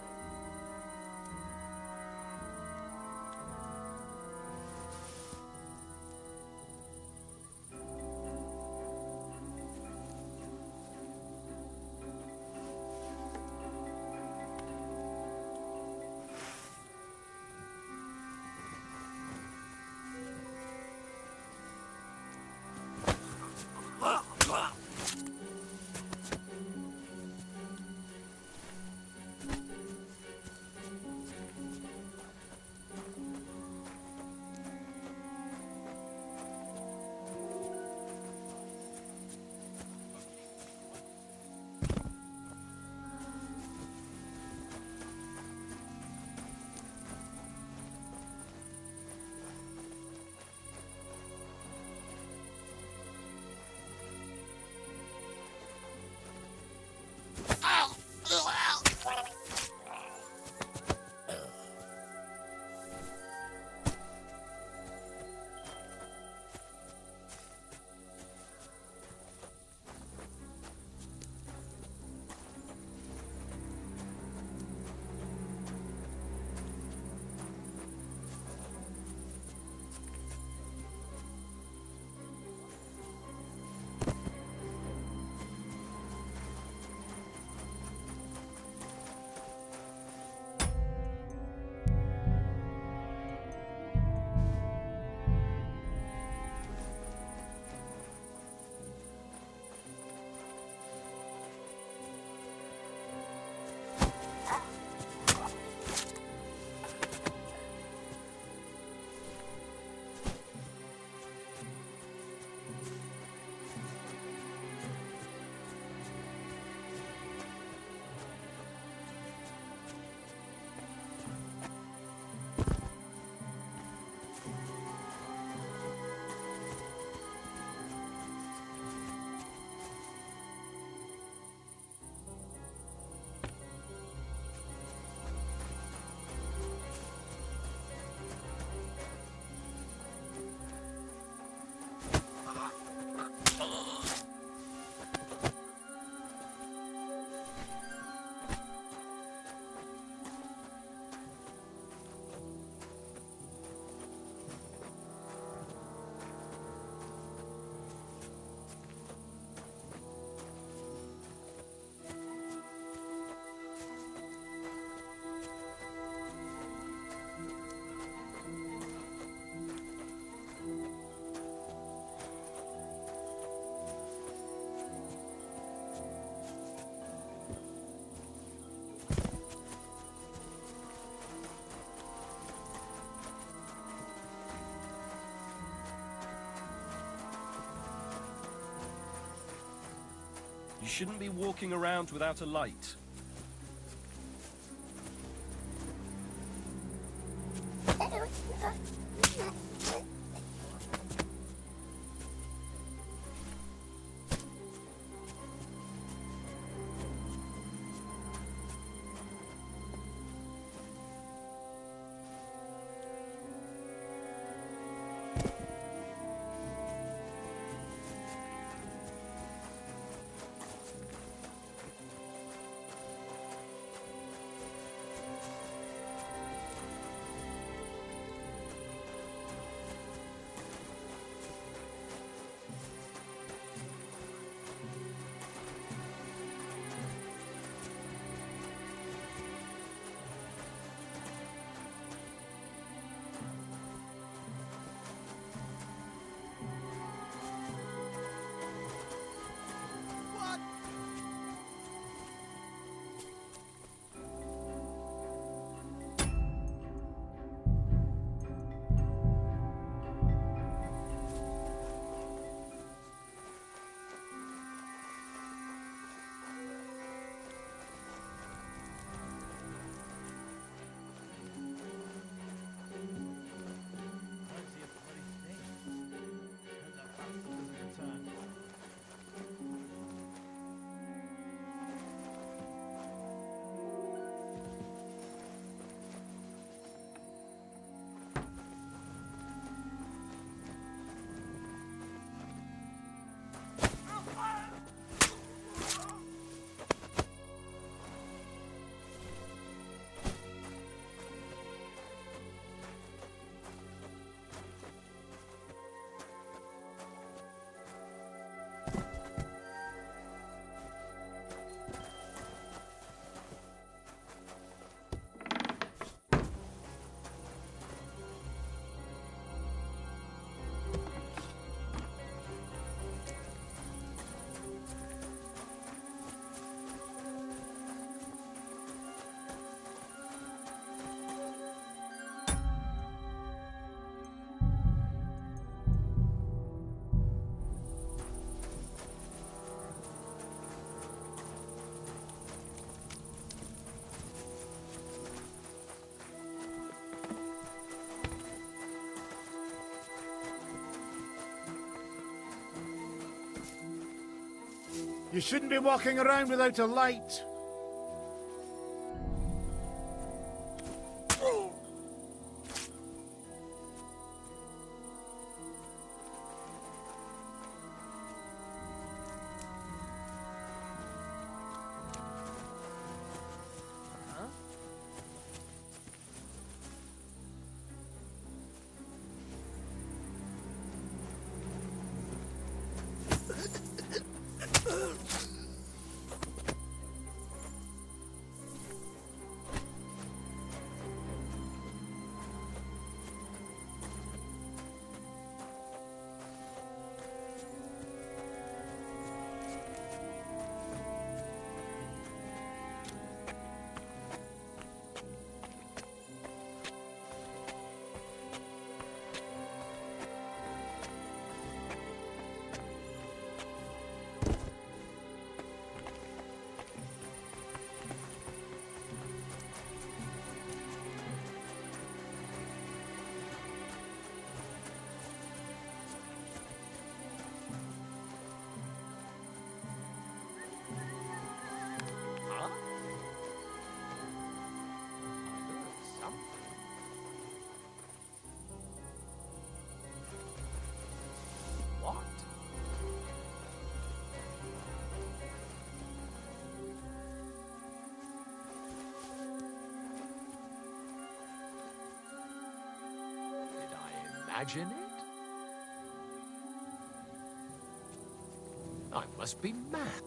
You shouldn't be walking around without a light. You shouldn't be walking around without a light. Imagine it? I must be mad.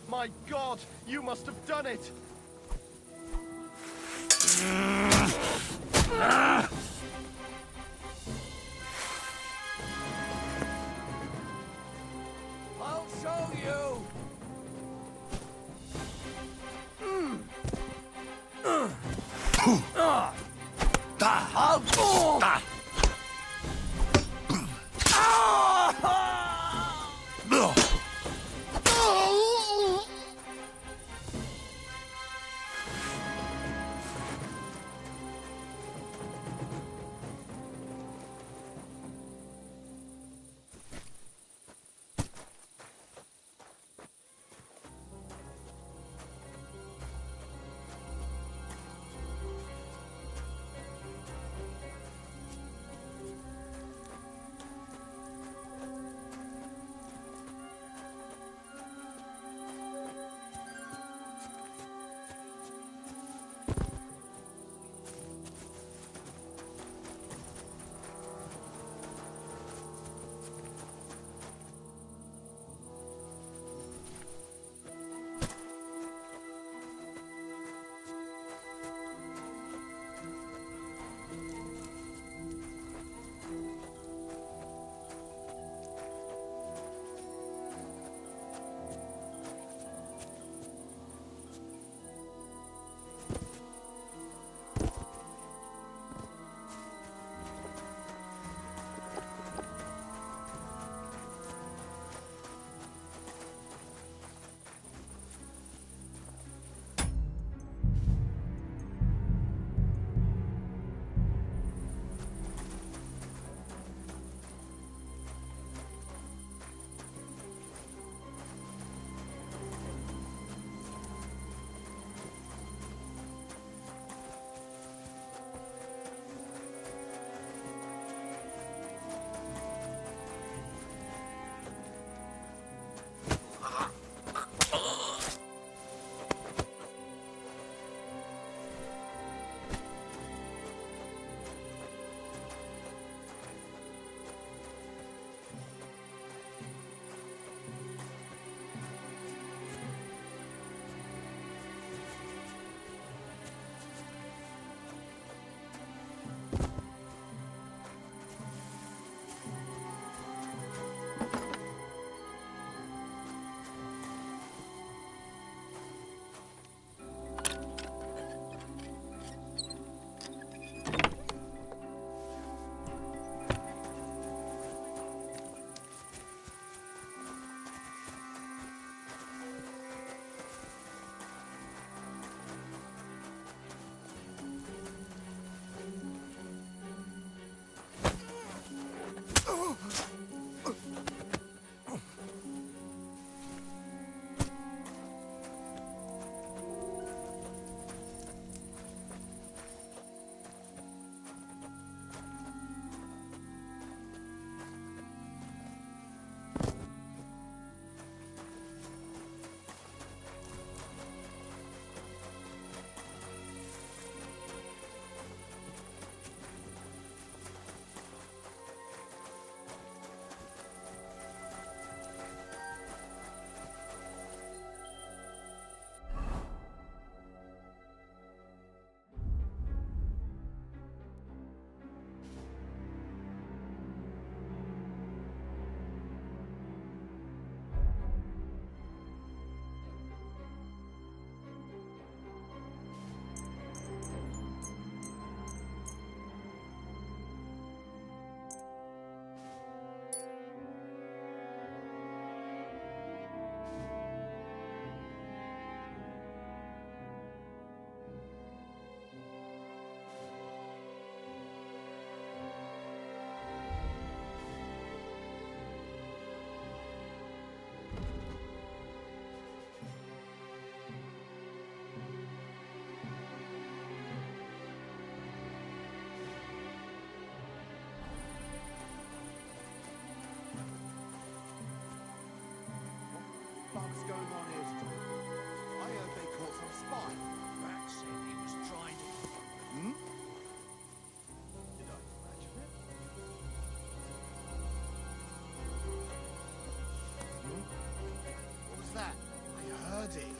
My God, you must have done it! I'll show you! spy? Rat said he was trying to... Hmm? Did I imagine it? What was that? I heard it here.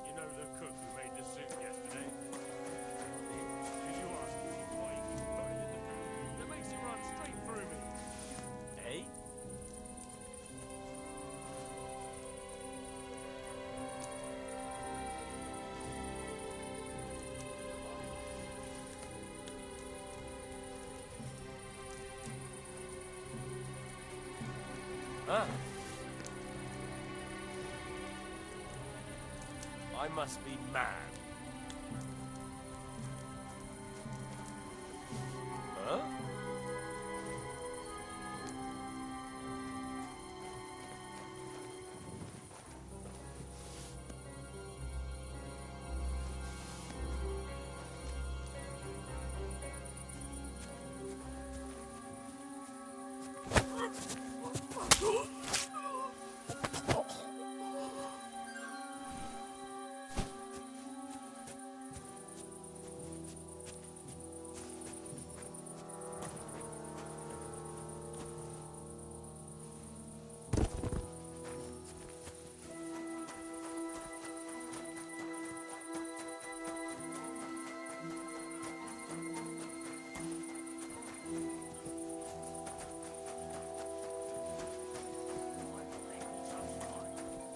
You know the cook who made the soup yesterday? Did you ask him why he keeps putting in the food that makes it run straight through me? Eh? Huh? I must be mad. Huh?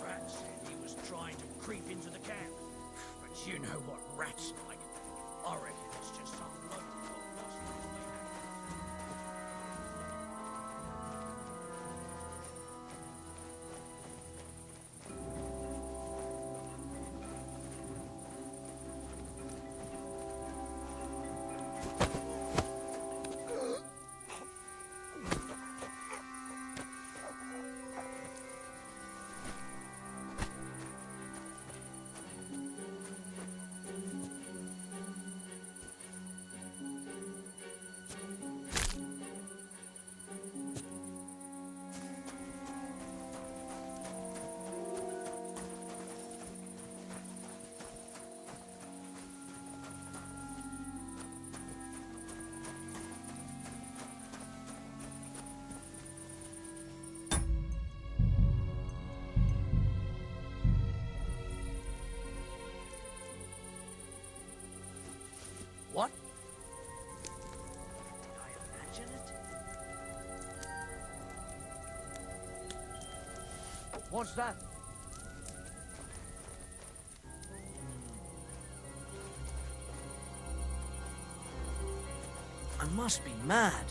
Rat said he was trying to creep into the camp. But you know what rats like. I reckon it's just some bloke who got lost on his way back. What? Did I imagine it? What's that? I must be mad.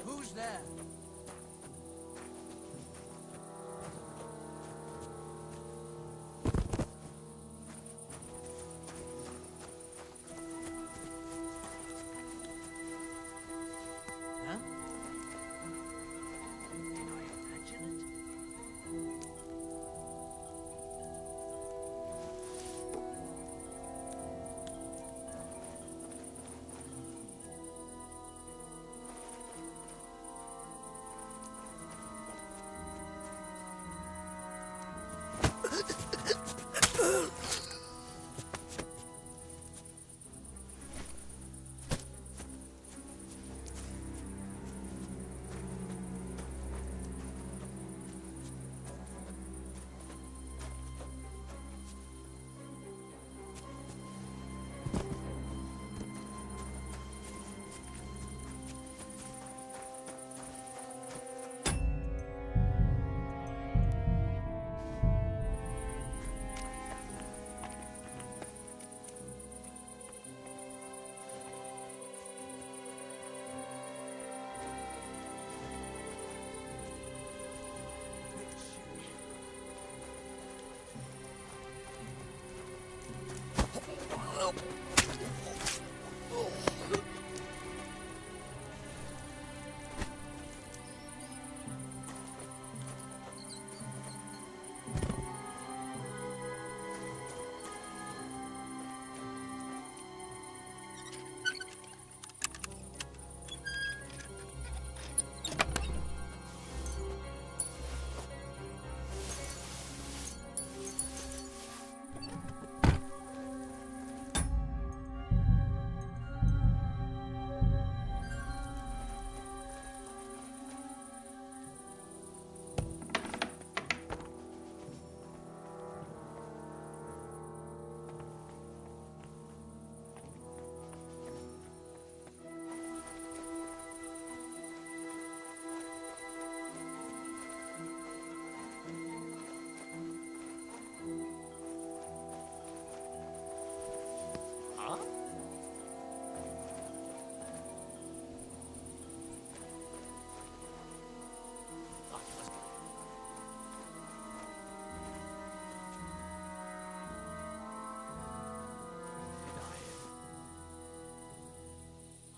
Who's there? Huh?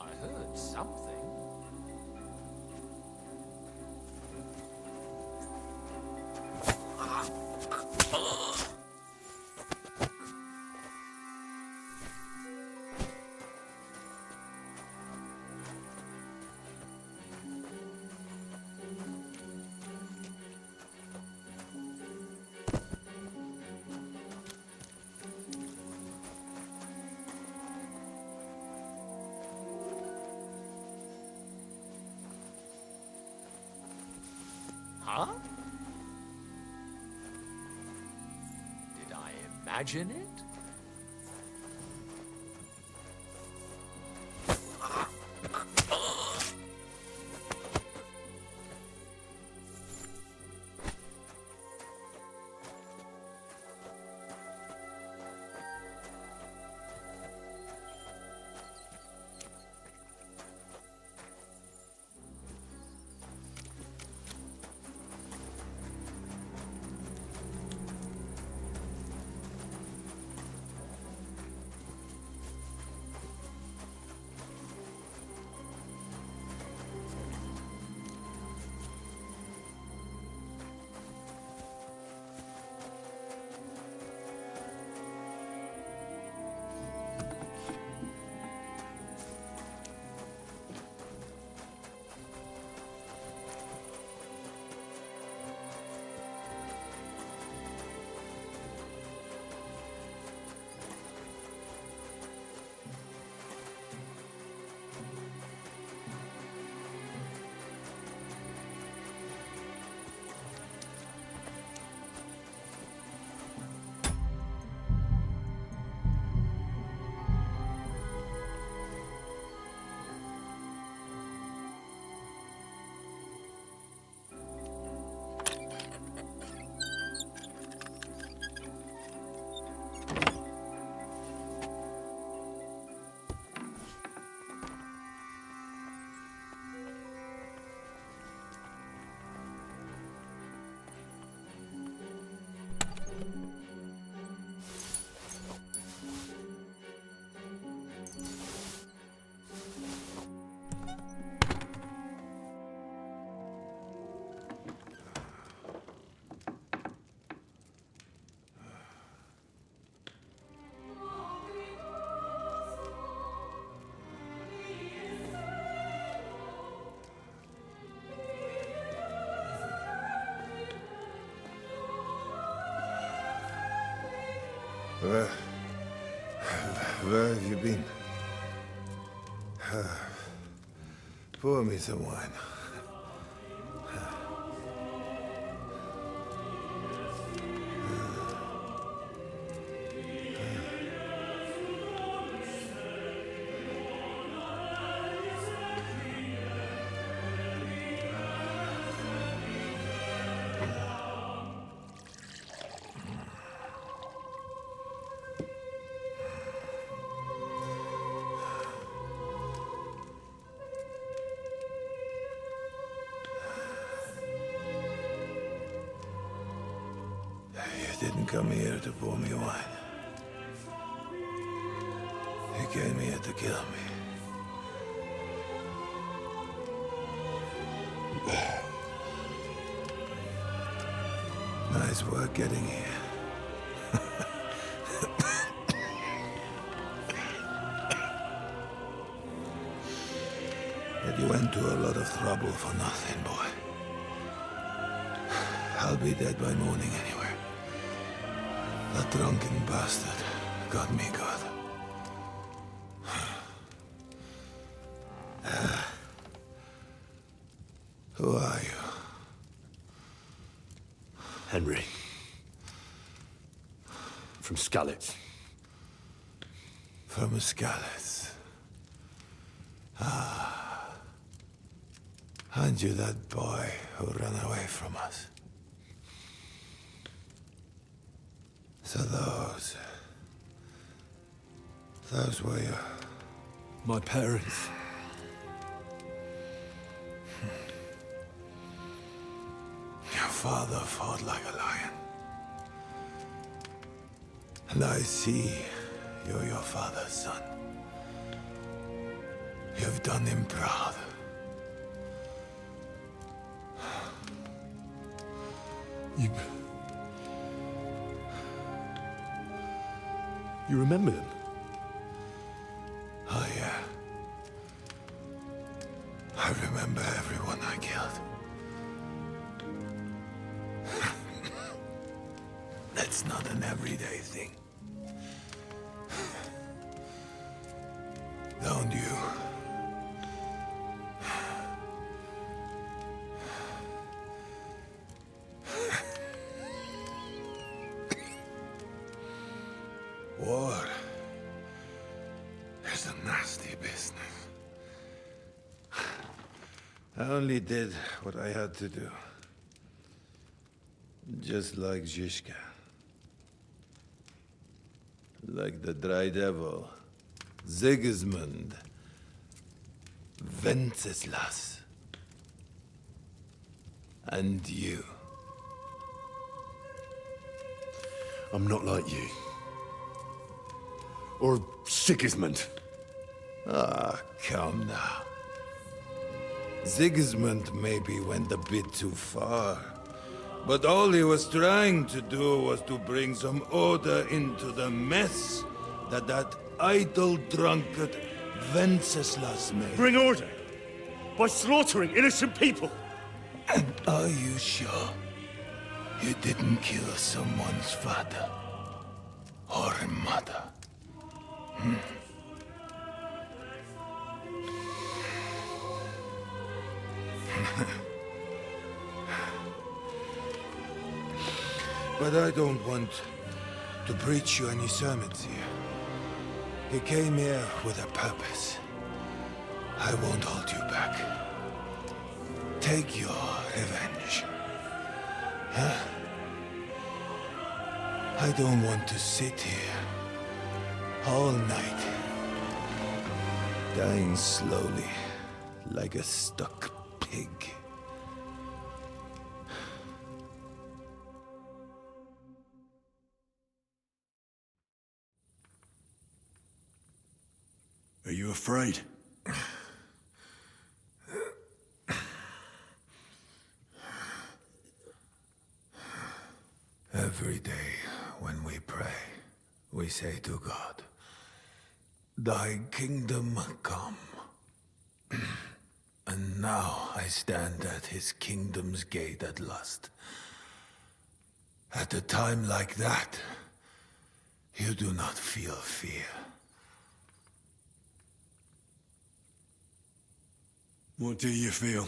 I heard something. Huh? Did I imagine it? Where have you been? Pour me some wine. You didn't come here to pour me wine. He came here to kill me. Nice work getting here. But you went to a lot of trouble for nothing, boy. I'll be dead by morning anyway. That drunken bastard got me good. Who are you? Henry. From Skalitz. From Skalitz. Ah. Aren't you that boy who ran away from us? So those were your... My parents. Your father fought like a lion. And I see you're your father's son. You've done him proud. You remember them? Oh, yeah. I remember everyone I killed. That's not an everyday thing. Don't you? War is a nasty business. I only did what I had to do. Just like Zizka. Like the Dry Devil. Sigismund. Wenceslas. And you. I'm not like you. Or Sigismund. Ah, come now. Sigismund maybe went a bit too far. But all he was trying to do was to bring some order into the mess that idle drunkard Wenceslas made. Bring order? By slaughtering innocent people? And are you sure you didn't kill someone's father or mother? But I don't want to preach you any sermons here. You came here with a purpose. I won't hold you back. Take your revenge. Huh? I don't want to sit here all night, dying slowly like a stuck pig. Are you afraid? Every day when we pray, we say to God, "Thy kingdom come." And now I stand at his kingdom's gate at last. At a time like that, you do not feel fear. What do you feel?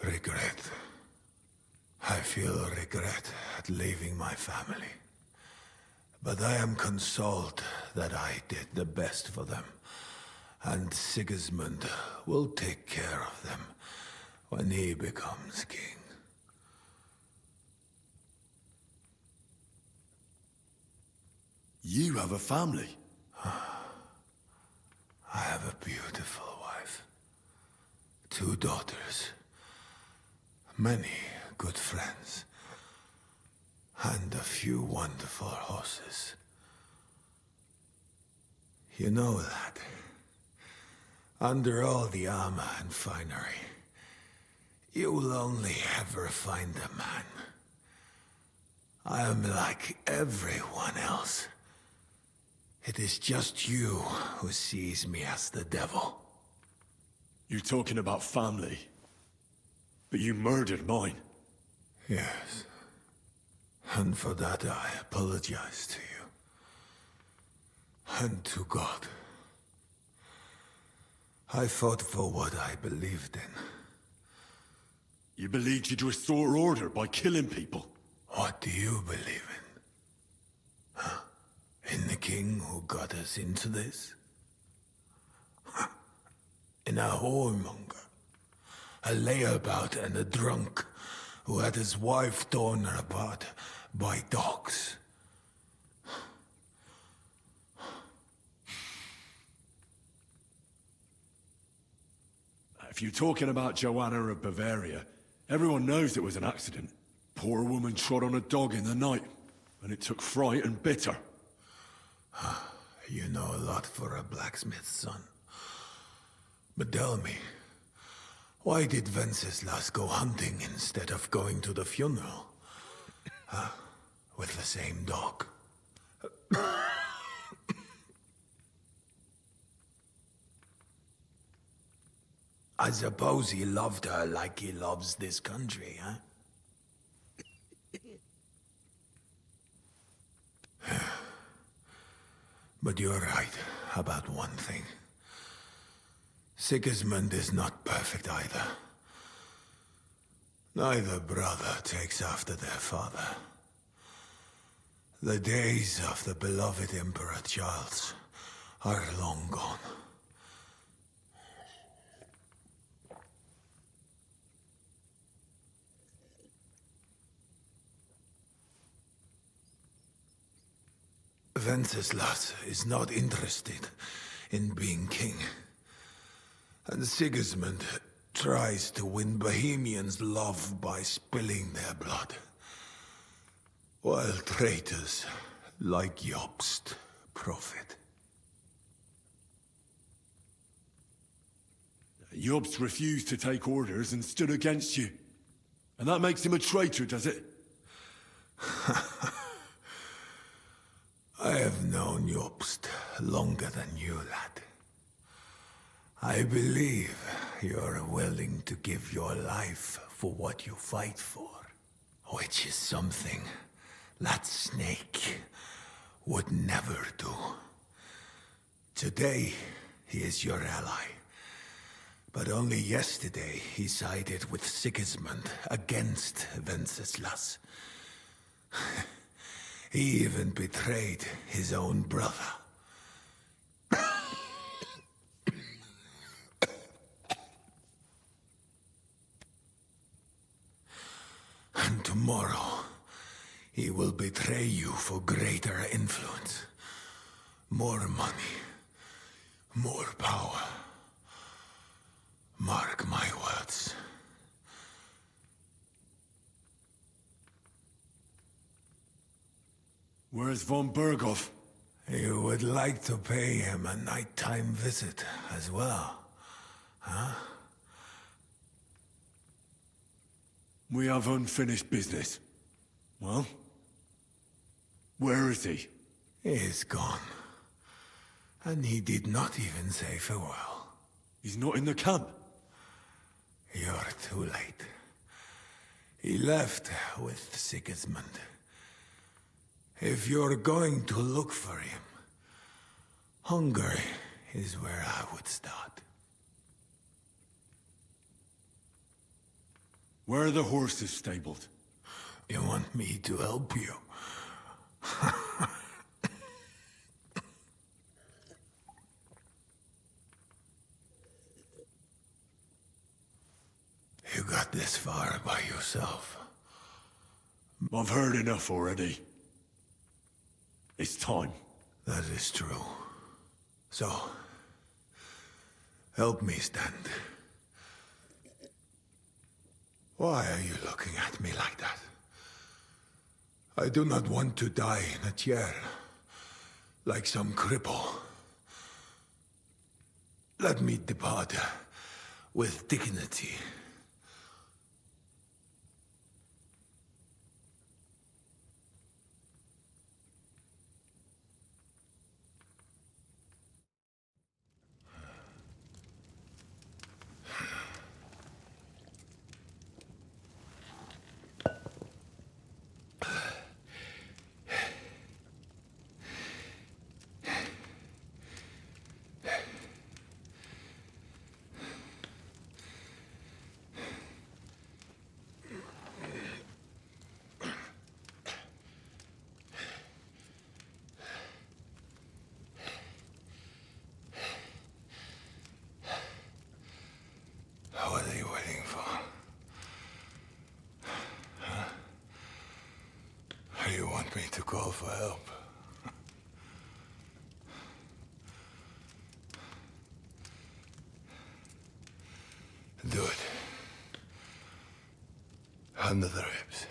Regret. I feel regret at leaving my family. But I am consoled that I did the best for them. And Sigismund will take care of them when he becomes king. You have a family. I have a beautiful wife. 2 daughters. Many good friends. And a few wonderful horses. You know, lad, under all the armor and finery, you'll only ever find a man. I am like everyone else. It is just you who sees me as the devil. You're talking about family. But you murdered mine. Yes. And for that I apologize to you. And to God. I fought for what I believed in. You believed you'd restore order by killing people? What do you believe in? Huh? In the king who got us into this? Huh? In a whoremonger? A layabout and a drunk who had his wife torn apart by dogs? If you're talking about Joanna of Bavaria, everyone knows it was an accident. Poor woman trod on a dog in the night, and it took fright and bit her. You know a lot for a blacksmith's son. But tell me, why did Venceslas go hunting instead of going to the funeral? Huh? With the same dog? I suppose he loved her like he loves this country, huh? But you're right about one thing. Sigismund is not perfect either. Neither brother takes after their father. The days of the beloved Emperor Charles are long gone. Venceslas is not interested in being king. And Sigismund tries to win Bohemians' love by spilling their blood. While traitors like Jobst profit. Jobst refused to take orders and stood against you. And that makes him a traitor, does it? I have known Jobst longer than you, lad. I believe you're willing to give your life for what you fight for. Which is something that Snake would never do. Today, he is your ally. But only yesterday, he sided with Sigismund against Venceslas. He even betrayed his own brother. And tomorrow, he will betray you for greater influence. More money. More power. Mark my words. Where's von Berghoff? You would like to pay him a nighttime visit as well, huh? We have unfinished business. Well? Where is he? He is gone. And he did not even say farewell. He's not in the camp? You're too late. He left with Sigismund. If you're going to look for him, Hungary is where I would start. Where are the horses stabled? You want me to help you? You got this far by yourself. I've heard enough already. It's time. That is true. So, help me stand. Why are you looking at me like that? I do not want to die in a chair, like some cripple. let me depart with dignity. What are you waiting for? Huh? You want me to call for help? Do it. Under the ribs.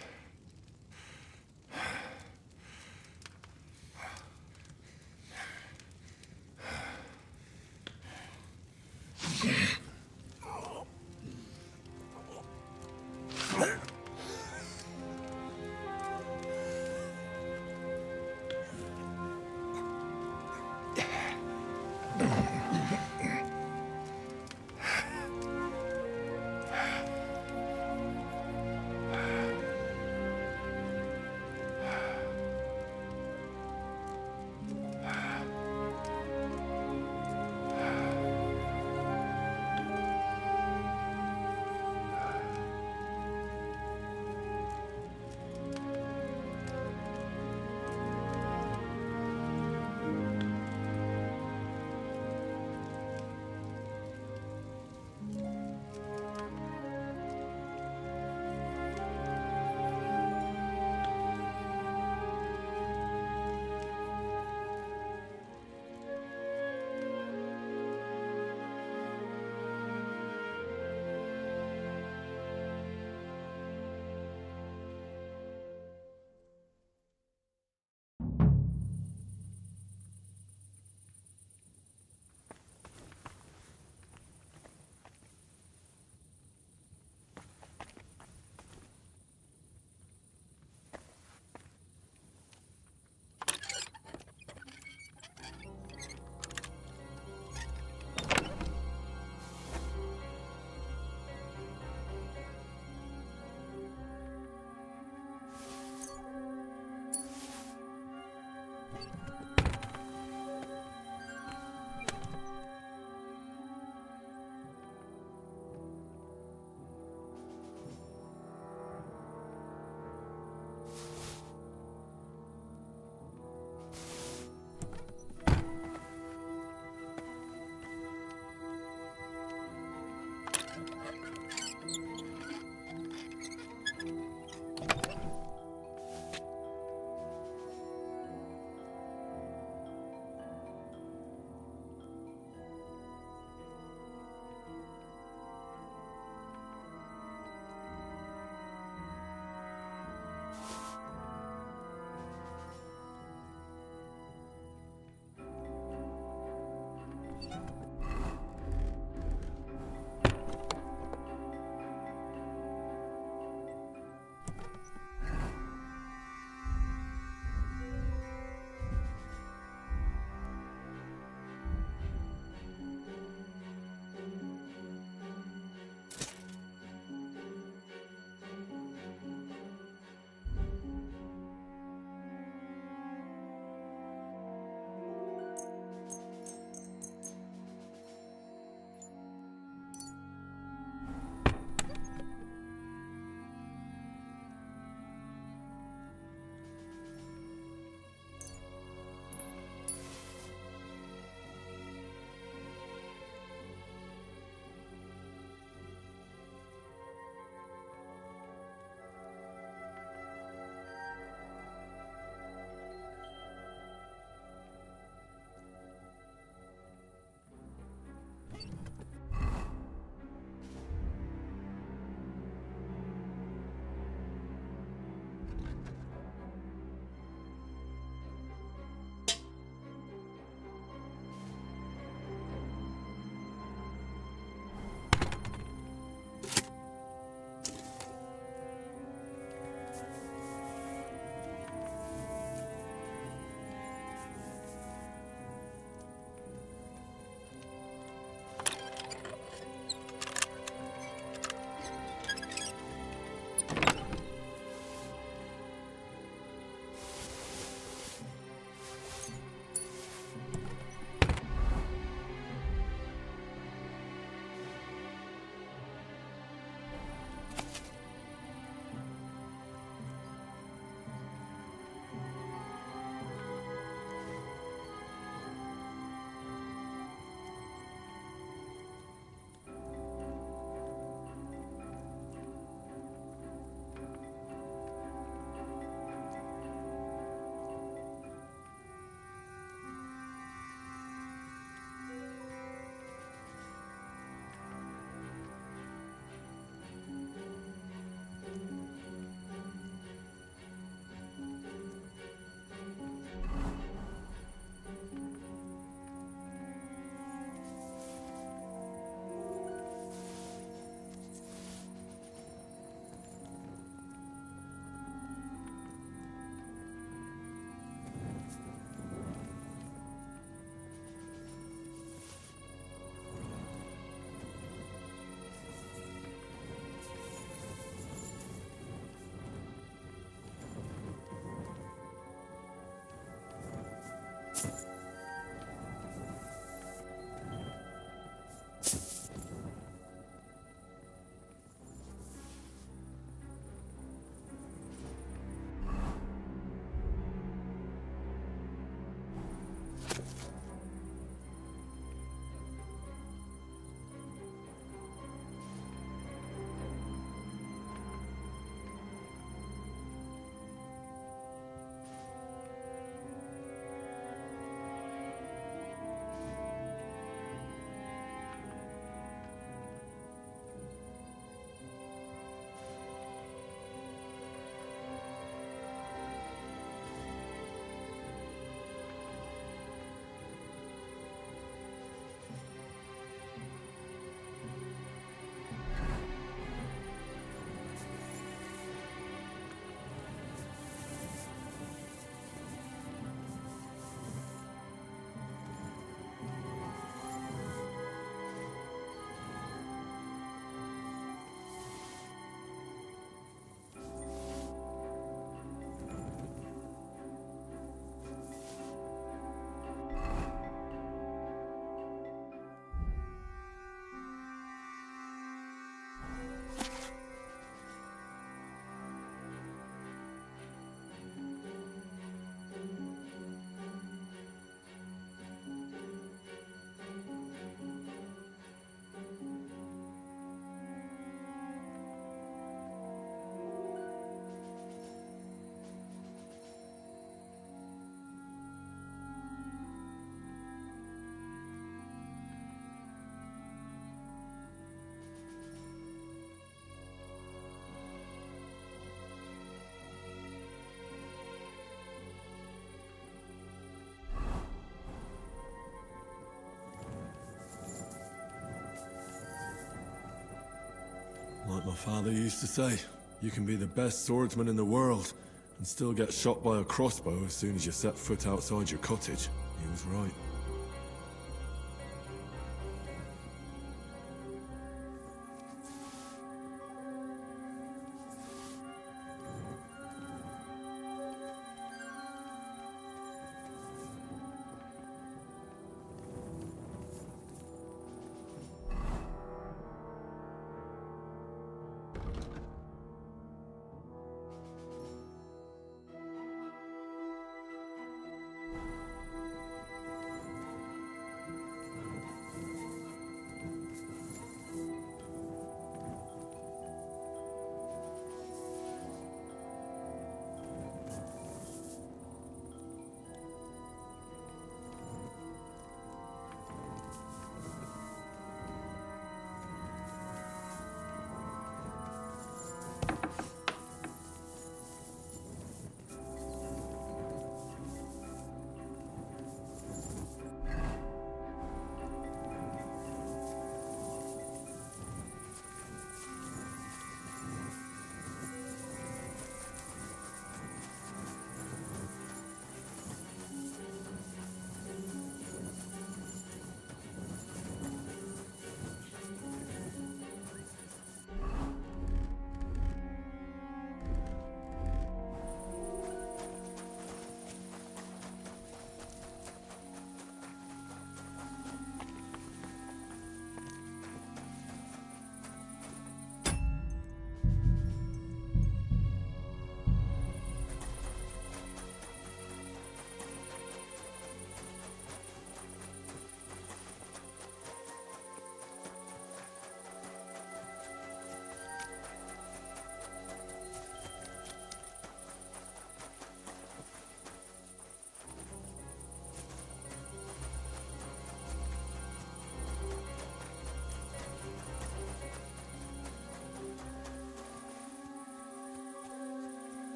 Like my father used to say, you can be the best swordsman in the world and still get shot by a crossbow as soon as you set foot outside your cottage. He was right.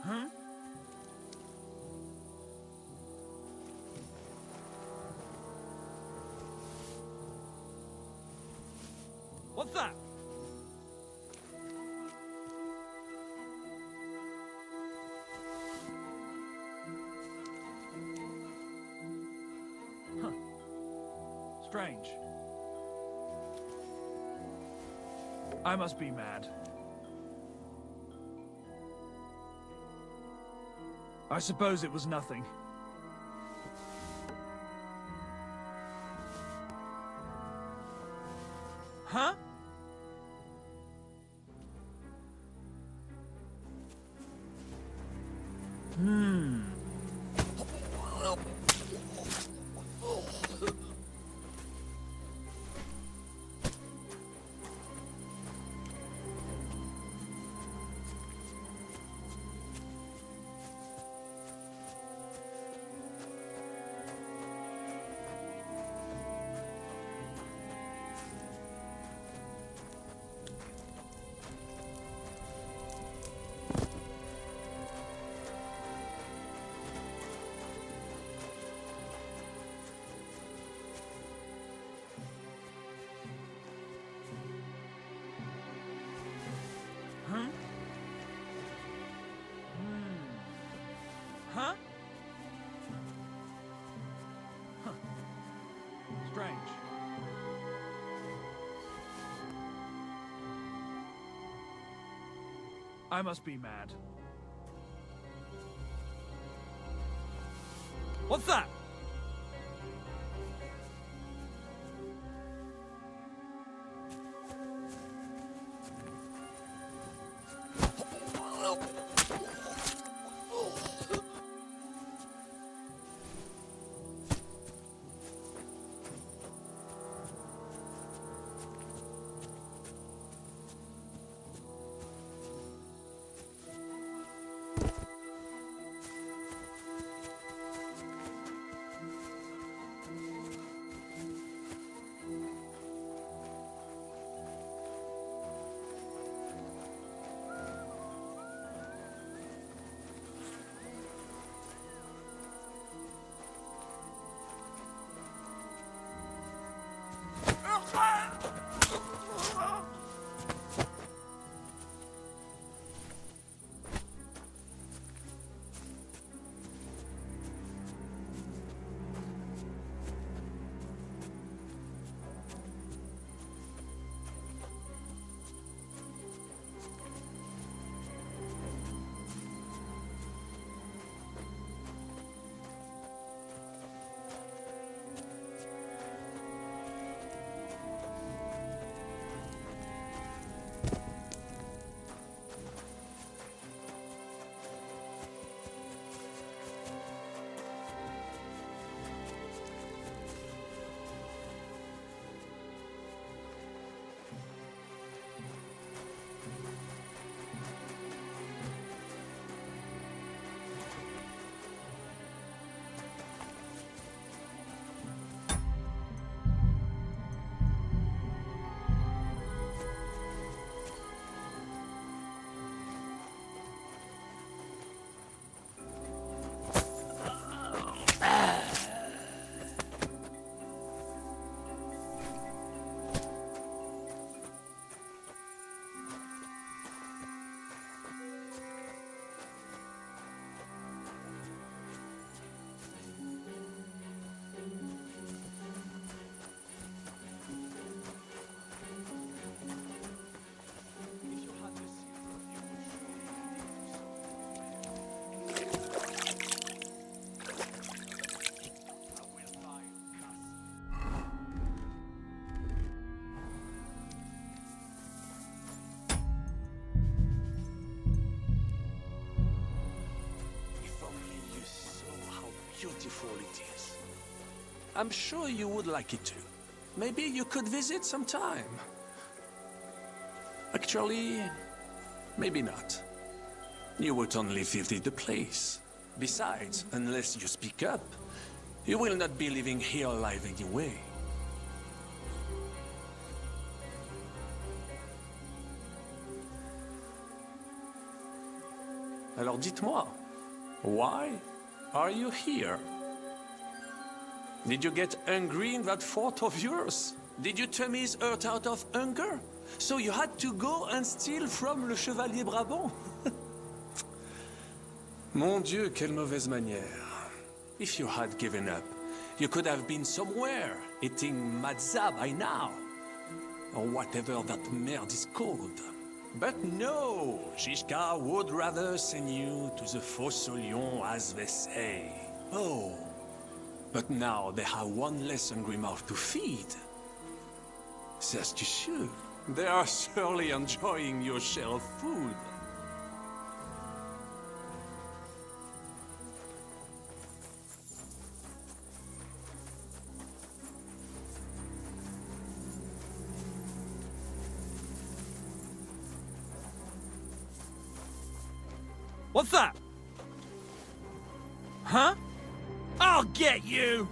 Huh? What's that? Huh. Strange. I must be mad. I suppose it was nothing. Huh? Huh? Huh. Strange. I must be mad. What's that? Beautiful it is. I'm sure you would like it too. Maybe you could visit sometime. Actually, maybe not. You would only visit the place. Besides, unless you speak up, you will not be living here alive anyway. Alors dites-moi, why are you here? Did you get hungry in that fort of yours? Did you Tamise hurt out of hunger? So you had to go and steal from le Chevalier Brabant? Mon Dieu, quelle mauvaise manière. If you had given up, you could have been somewhere, eating matzah by now. Or whatever that merde is called. But no, Shishka would rather send you to the Fosse aux Lions, as they say. Oh, but now they have one less hungry mouth to feed. Says tu should. They are surely enjoying your share of food. What's that? Huh? I'll get you!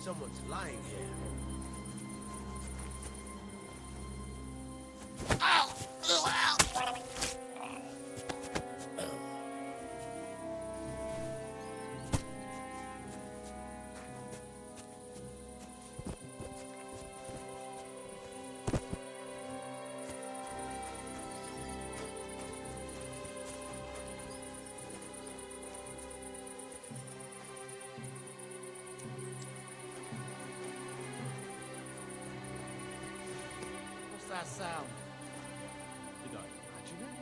Someone's lying here. What's that sound? Did I imagine it?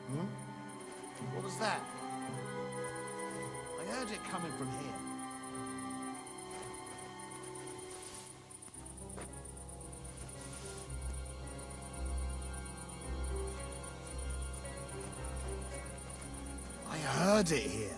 Hmm? What was that? I heard it coming from here. I heard it here.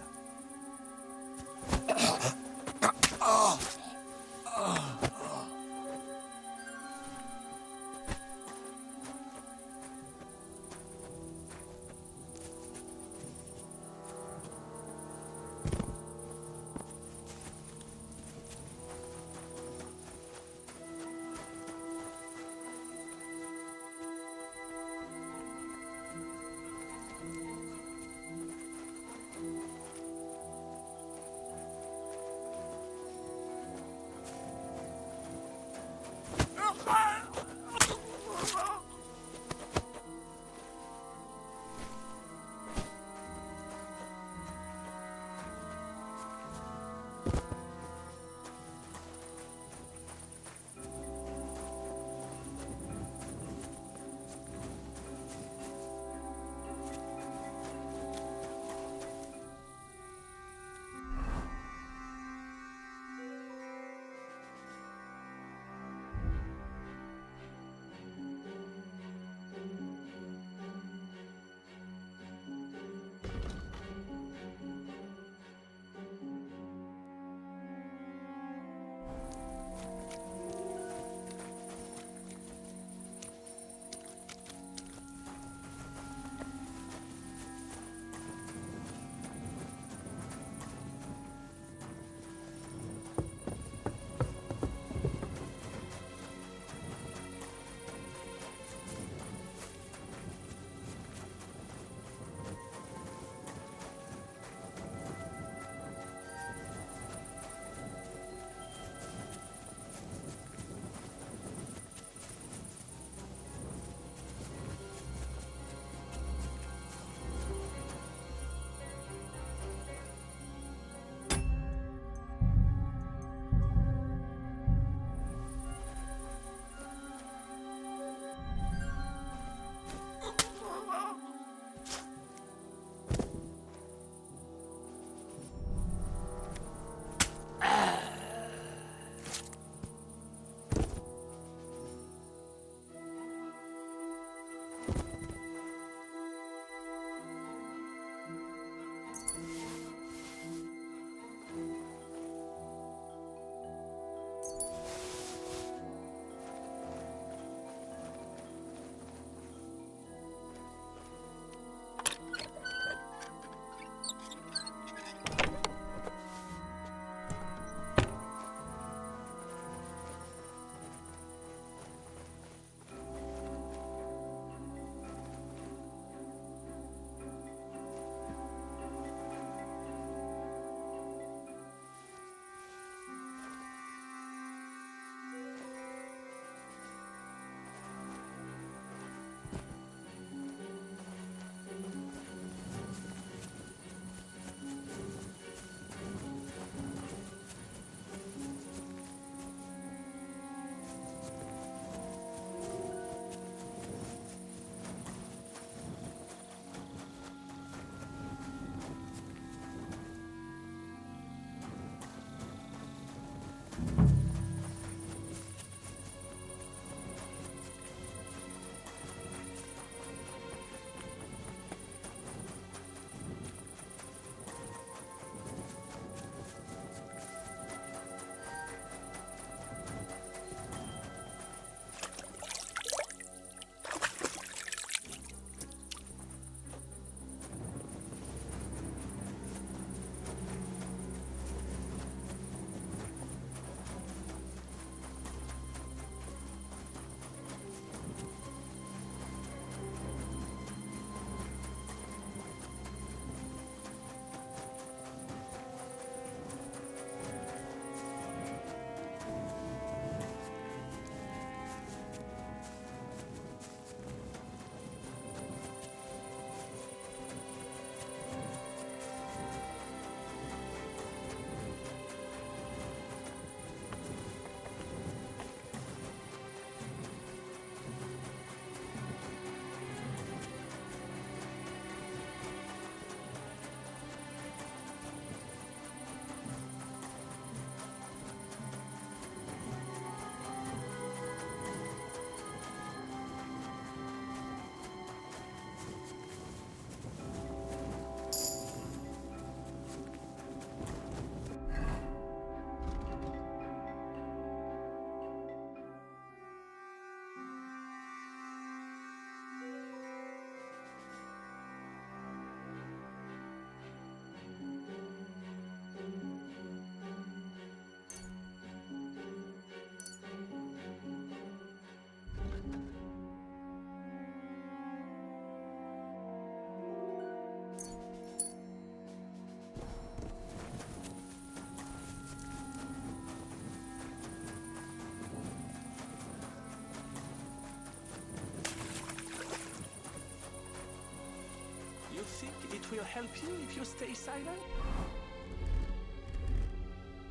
think it will help you if you stay silent?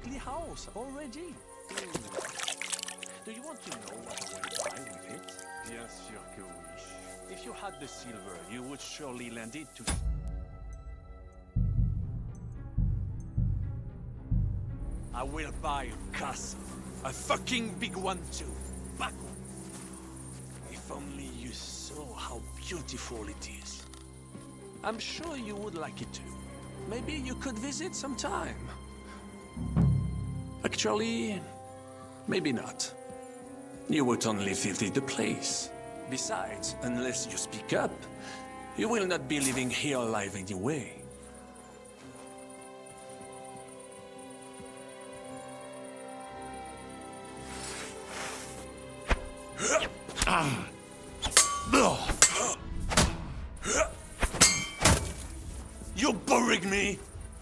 The house already. Do you want to know what I will buy with it? Bien sûr que oui. If you had the silver, you would surely lend it to... I will buy a castle. A fucking big one too. But if only you saw how beautiful it is. I'm sure you would like it too. Maybe you could visit sometime. Actually, maybe not. You would only visit the place. Besides, unless you speak up, you will not be living here alive anyway. You're boring me.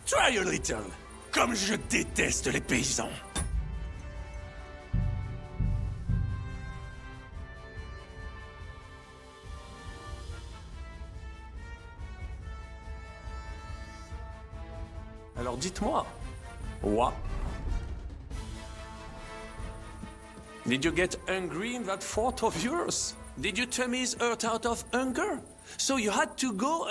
Try a little. Comme je déteste les paysans. Alors dites-moi, what? Did you get hungry in that fort of yours? Did your tummies hurt out of hunger? So you had to go...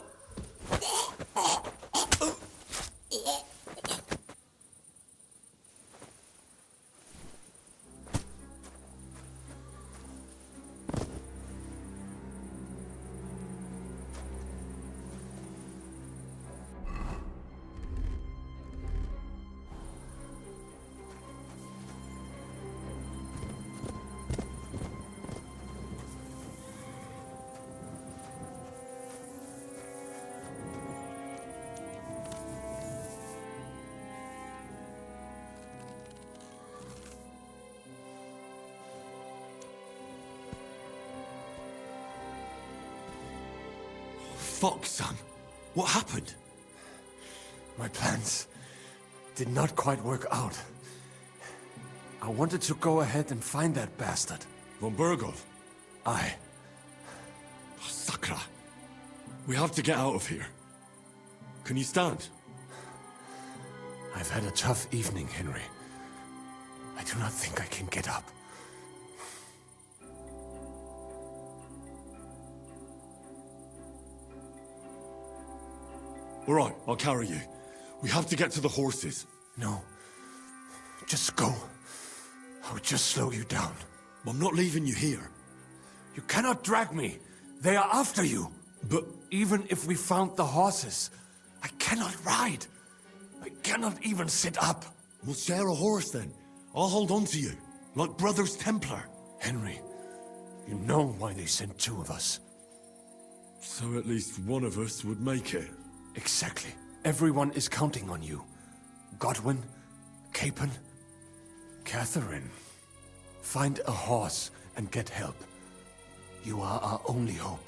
Fuck, son. What happened? My plans did not quite work out. I wanted to go ahead and find that bastard. Von Burgov? Aye. Oh, Sakra. We have to get out of here. Can you stand? I've had a tough evening, Henry. I do not think I can get up. All right, I'll carry you. We have to get to the horses. No. Just go. I would just slow you down. I'm not leaving you here. You cannot drag me. They are after you. But even if we found the horses, I cannot ride. I cannot even sit up. We'll share a horse then. I'll hold on to you, like Brothers Templar. Henry, you know why they sent two of us. So at least one of us would make it. Exactly. Everyone is counting on you. Godwin, Capon, Catherine. Find a horse and get help. You are our only hope.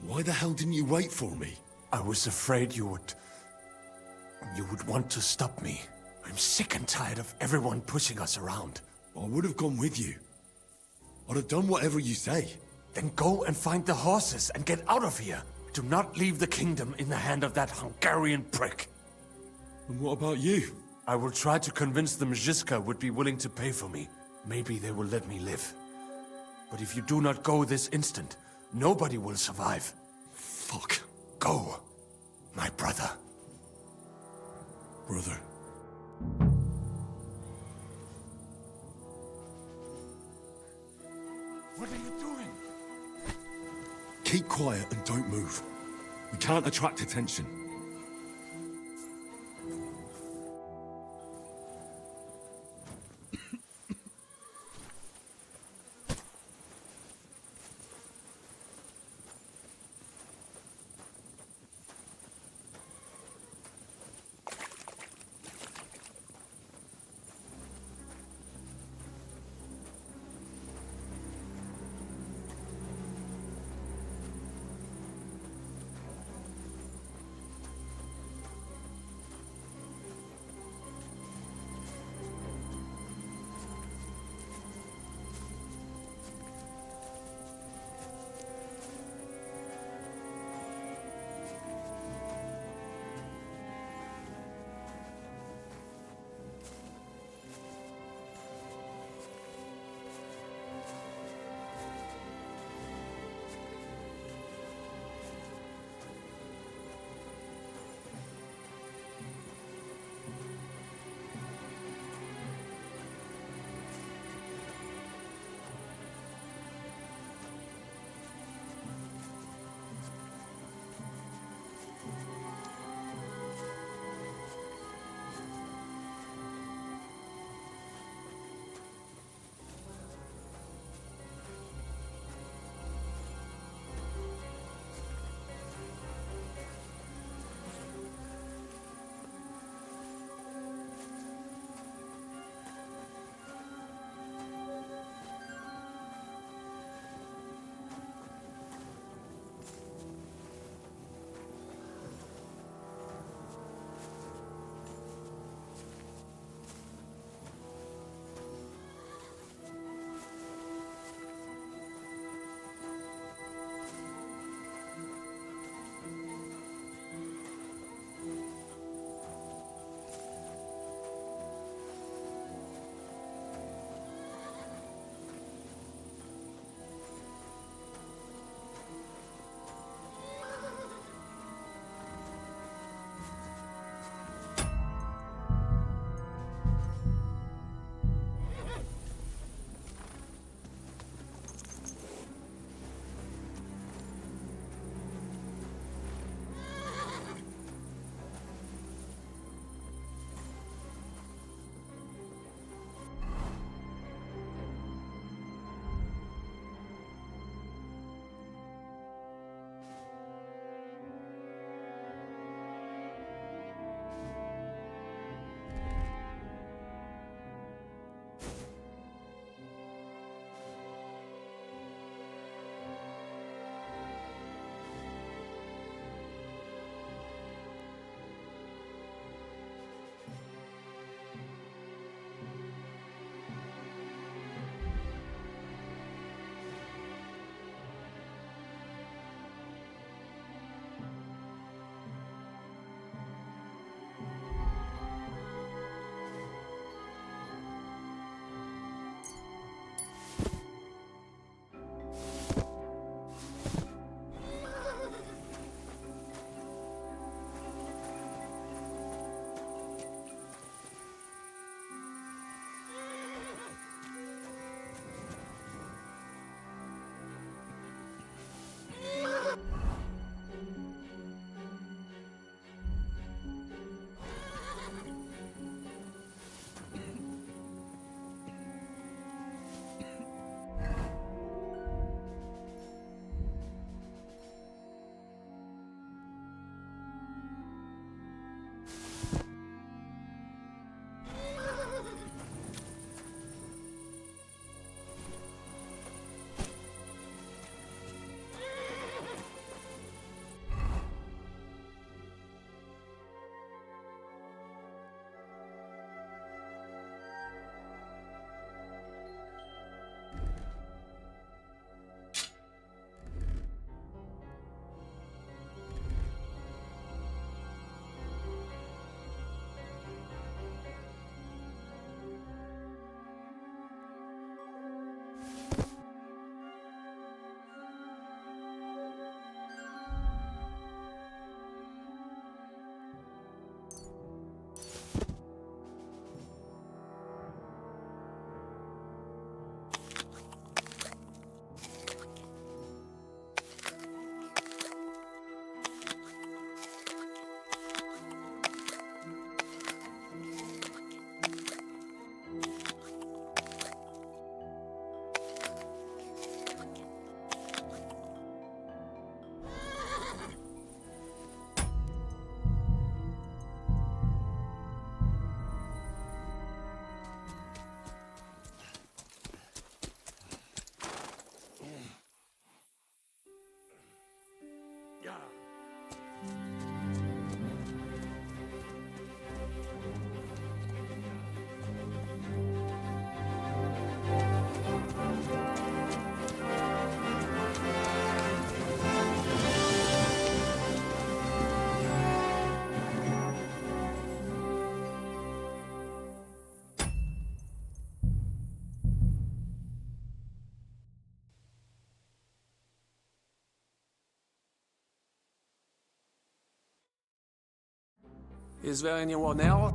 Why the hell didn't you wait for me? I was afraid you would want to stop me. I'm sick and tired of everyone pushing us around. I would have gone with you. I'd have done whatever you say. Then go and find the horses and get out of here. Do not leave the kingdom in the hand of that Hungarian prick. And what about you? I will try to convince the Mjiska would be willing to pay for me. Maybe they will let me live. But if you do not go this instant, nobody will survive. Fuck. Go, my brother. Brother. What are you doing? Keep quiet and don't move. We can't attract attention. Is there anyone else?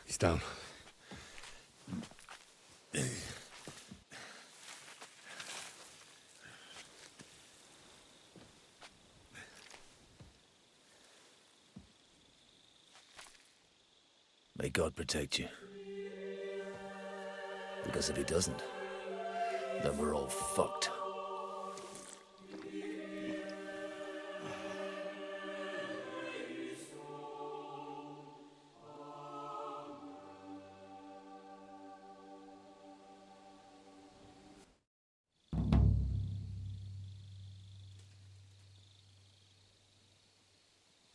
He's down. May God protect you. Because if he doesn't, then we're all fucked.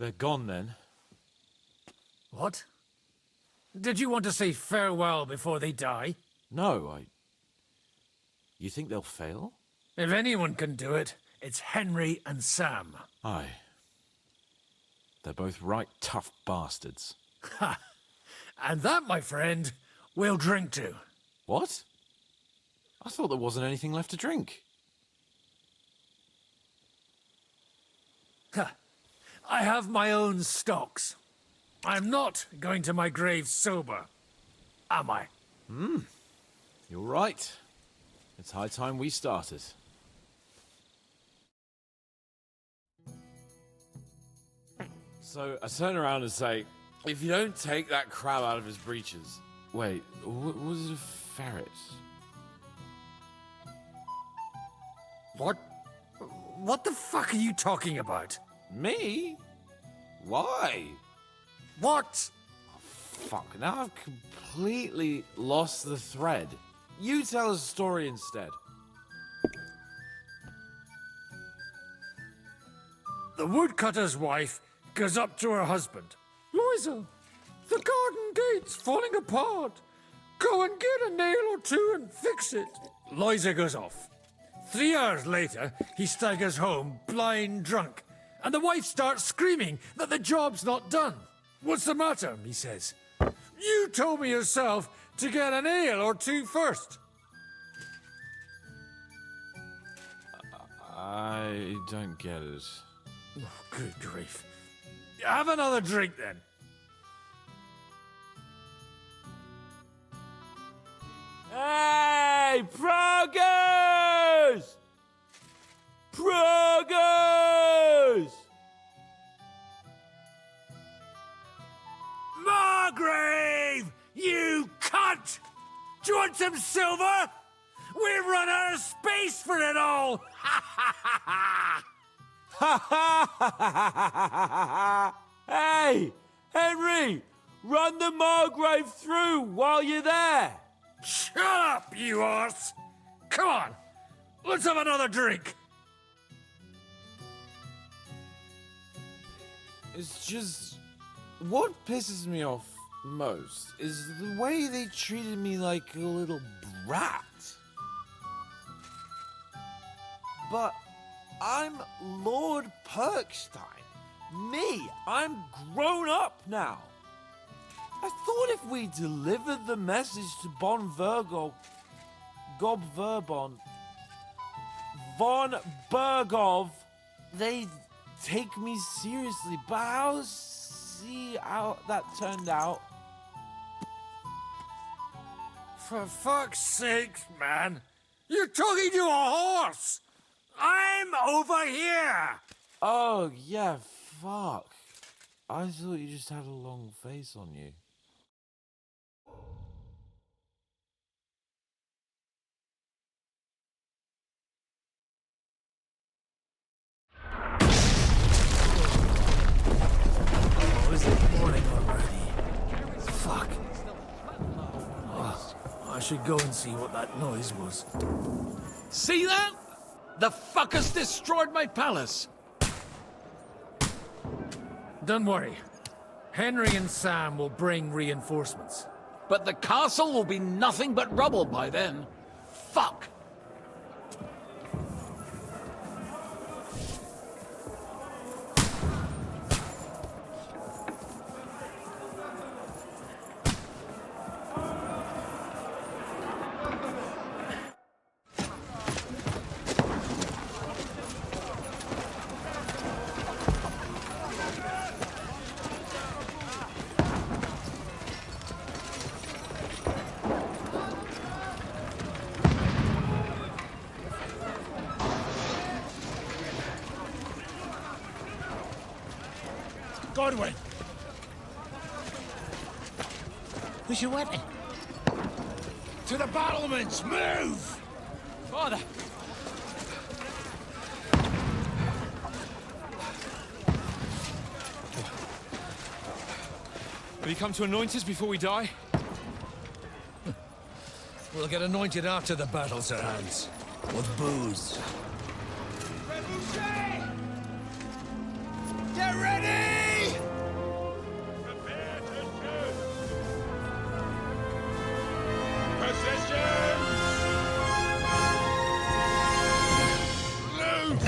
They're gone then. What? Did you want to say farewell before they die? No, You think they'll fail? If anyone can do it, it's Henry and Sam. Aye. They're both right tough bastards. Ha! And that, my friend, we'll drink to. What? I thought there wasn't anything left to drink. Ha! I have my own stocks. I'm not going to my grave sober, am I? You're right. It's high time we started. So I turn around and say, If you don't take that crab out of his breeches... Wait, was it a ferret? What? What the fuck are you talking about? Me? Why? What? Oh, fuck, now I've completely lost the thread. You tell a story instead. The woodcutter's wife goes up to her husband. Loiza, the garden gate's falling apart. Go and get a nail or two and fix it. Loiza goes off. 3 hours later, he staggers home, blind drunk, and the wife starts screaming that the job's not done. What's the matter? He says. You told me yourself to get a nail or two first. I don't get it. Oh, good grief. Have another drink then. Hey, progress! Progress! Margrave! You cunt! Do you want some silver? We've run out of space for it all! Hey, Henry! Run the Margrave through while you're there! Shut up, you arse! Come on, let's have another drink! It's just... What pisses me off most is the way they treated me like a little brat. But I'm Lord Perkstein. Me, I'm grown up now. I thought if we delivered the message to Von Vergov, Gob Verbon, Von Bergov, they'd take me seriously, but I'll see how that turned out. For fuck's sake, man! You're talking to a horse! I'm over here! Oh, yeah, fuck. I thought you just had a long face on you. Oh, is it morning already? Fuck. Oh, I should go and see what that noise was. See that? The fuckers destroyed my palace. Don't worry. Henry and Sam will bring reinforcements. But the castle will be nothing but rubble by then. Fuck! Godwin! Where's your weapon? To the battlements! Move! Father! Have you come to anoint us before we die? We'll get anointed after the battles are hands. With booze. Get ready! Prepare to shoot! Positions! Loose!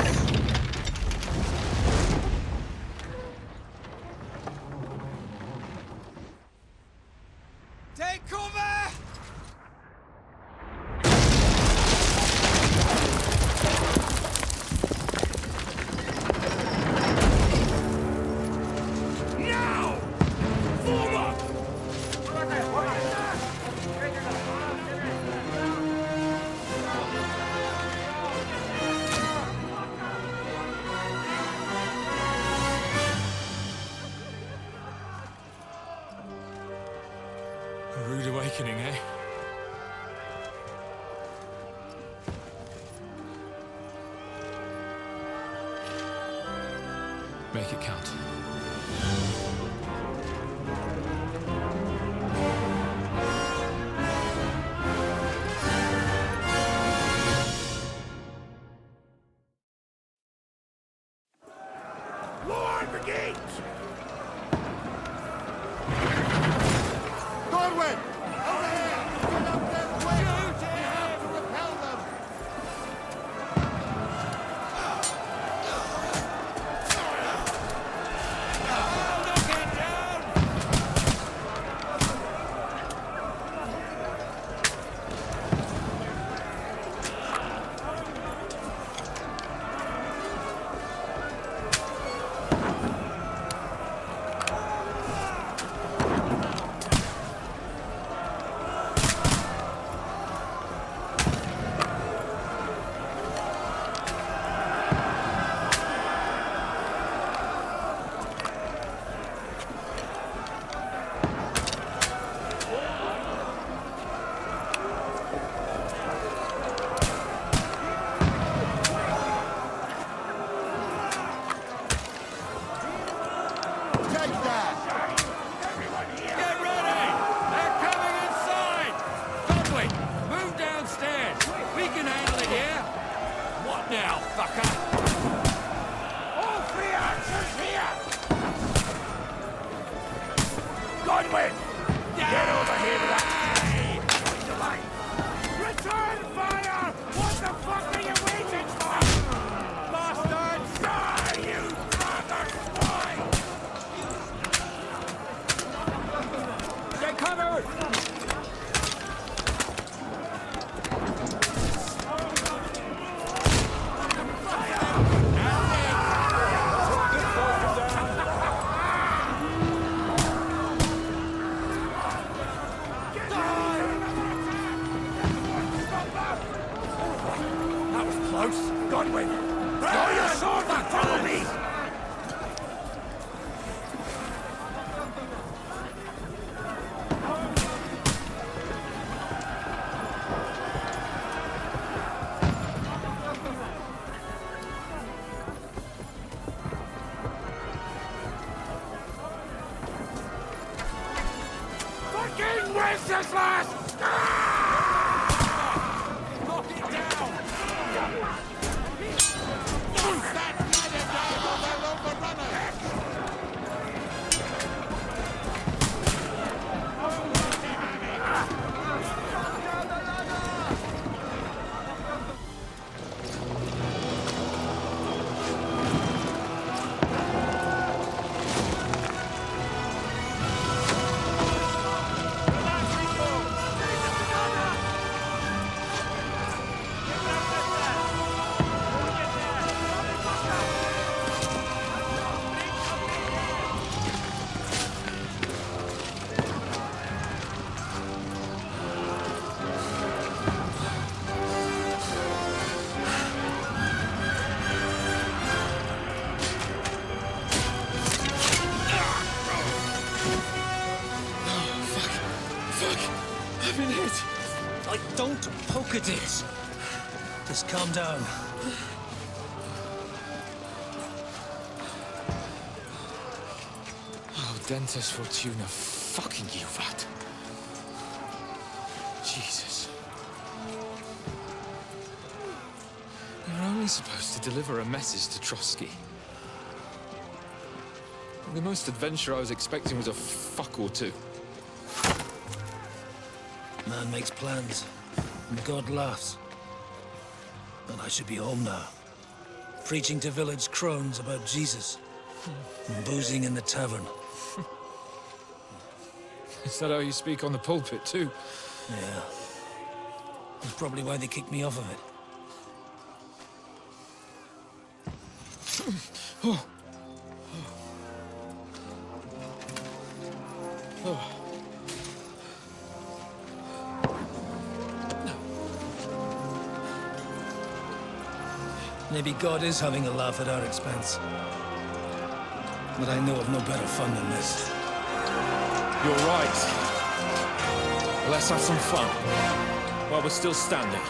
Take cover! Now! Form up! A rude awakening, eh? Make it count. Lord Brigade! Godwin! Over here! Get up there quick! We have to repel them! Godwin! Get over here to that! Return fire! What the fuck are you waiting for? Bastards! Die, you brother swine! Get covered! Godwin! Throw your sword and follow me! Fucking Wenceslas! Knock it down! I've been hit. Don't poke at it. Just calm down. Oh, Dentes Fortuna, fucking you, rat. Jesus. You're only supposed to deliver a message to Trotsky. The most adventure I was expecting was a fuck or two. Man makes plans, and God laughs. But I should be home now. Preaching to village crones about Jesus. And boozing in the tavern. Is that how you speak on the pulpit, too? Yeah. That's probably why they kicked me off of it. Oh. Oh. Maybe God is having a laugh at our expense. But I know of no better fun than this. You're right. Let's have some fun while we're still standing.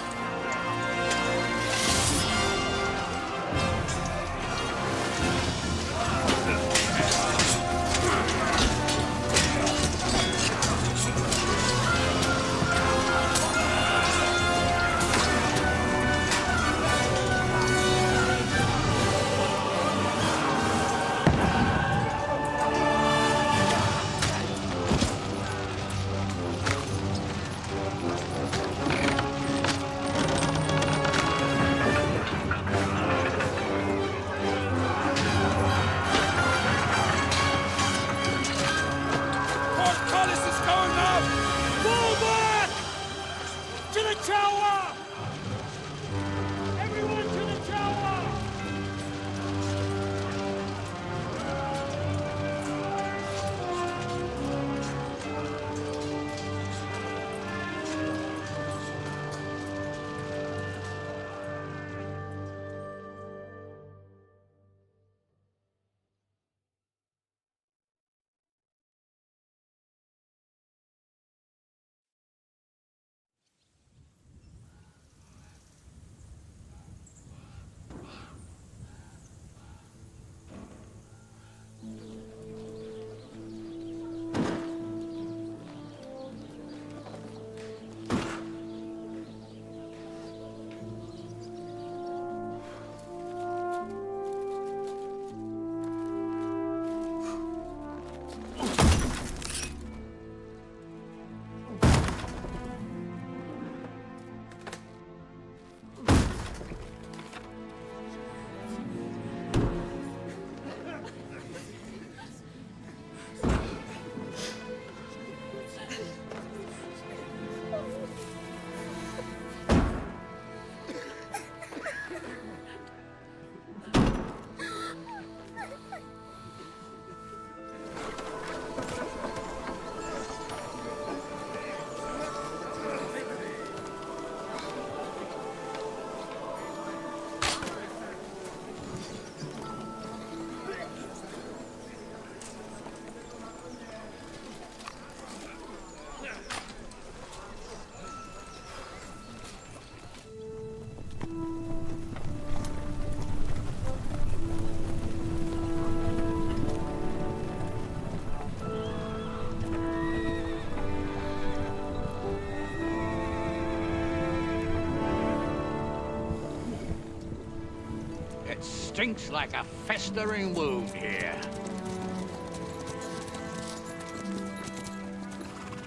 Stinks like a festering wound here.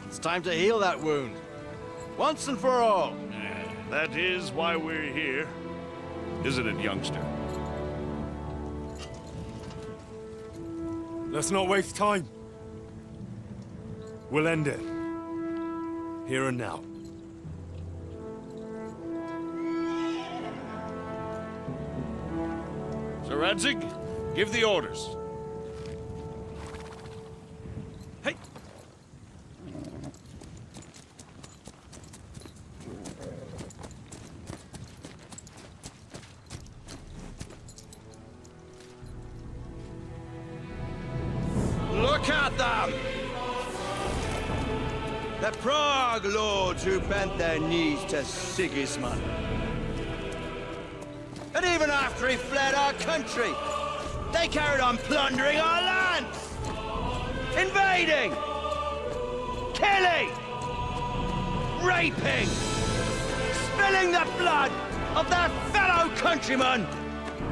It's time to heal that wound. Once and for all. That is why we're here. Isn't it, youngster? Let's not waste time. We'll end it. Here and now. Sir Radzig, give the orders. Hey! Look at them! The Prague lords who bent their knees to Sigismund. And even after he fled our country, they carried on plundering our lands! Invading! Killing! Raping! Spilling the blood of their fellow countrymen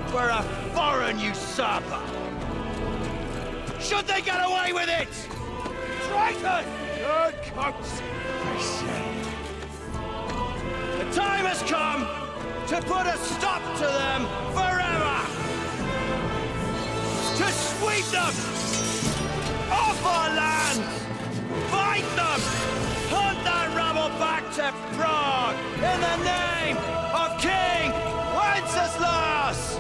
for a foreign usurper! Should they get away with it? Traitors! Good coats! The time has come to put a stop to them forever! To sweep them off our land! Fight them! Hunt that rabble back to Prague in the name of King Wenceslas!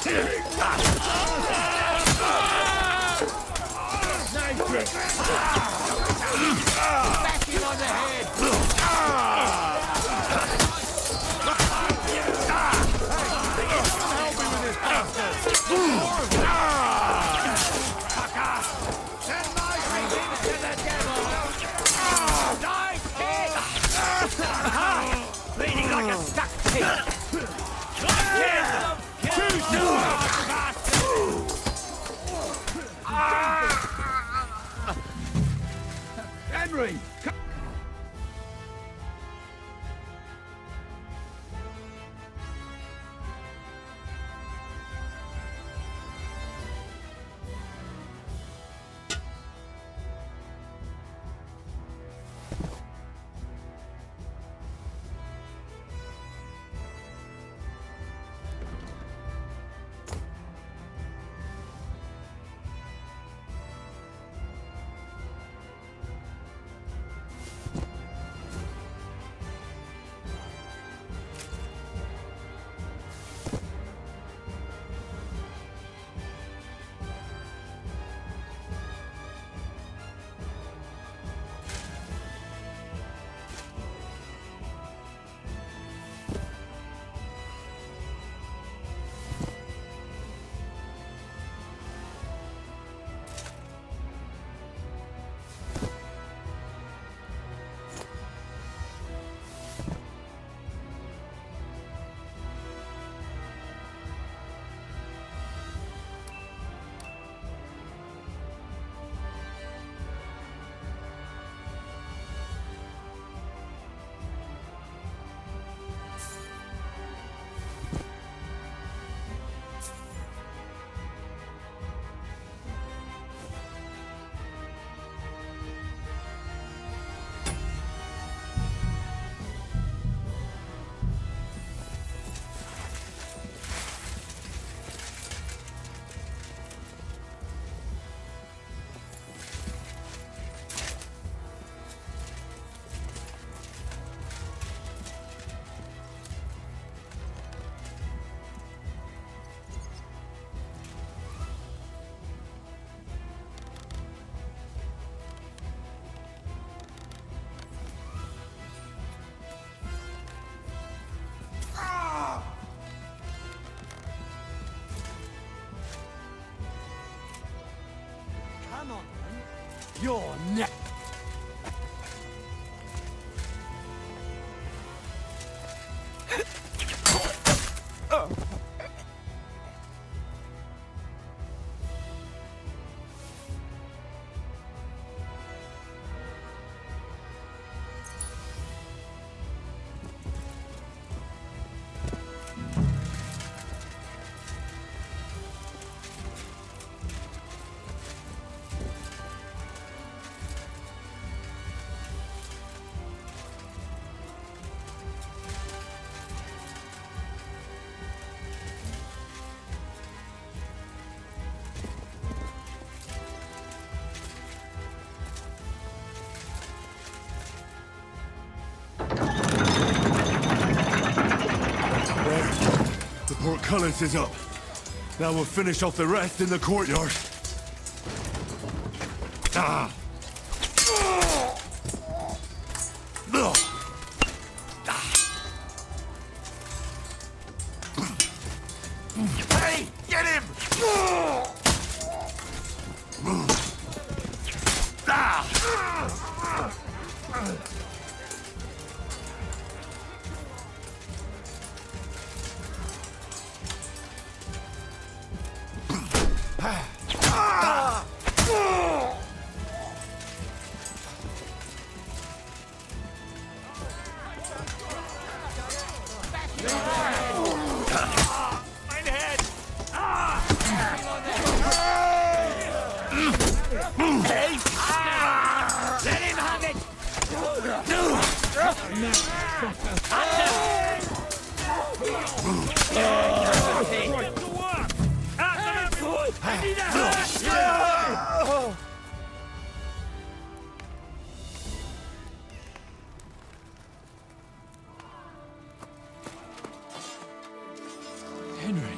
Backing on the head! Help me with this bastard! Send my greetings to the devil! Die, pig! Bleeding like a stuck pig! Henry! Come on, man. You're next. The portcullis is up. Now we'll finish off the rest in the courtyard. Ah! Hey, get him! Henry.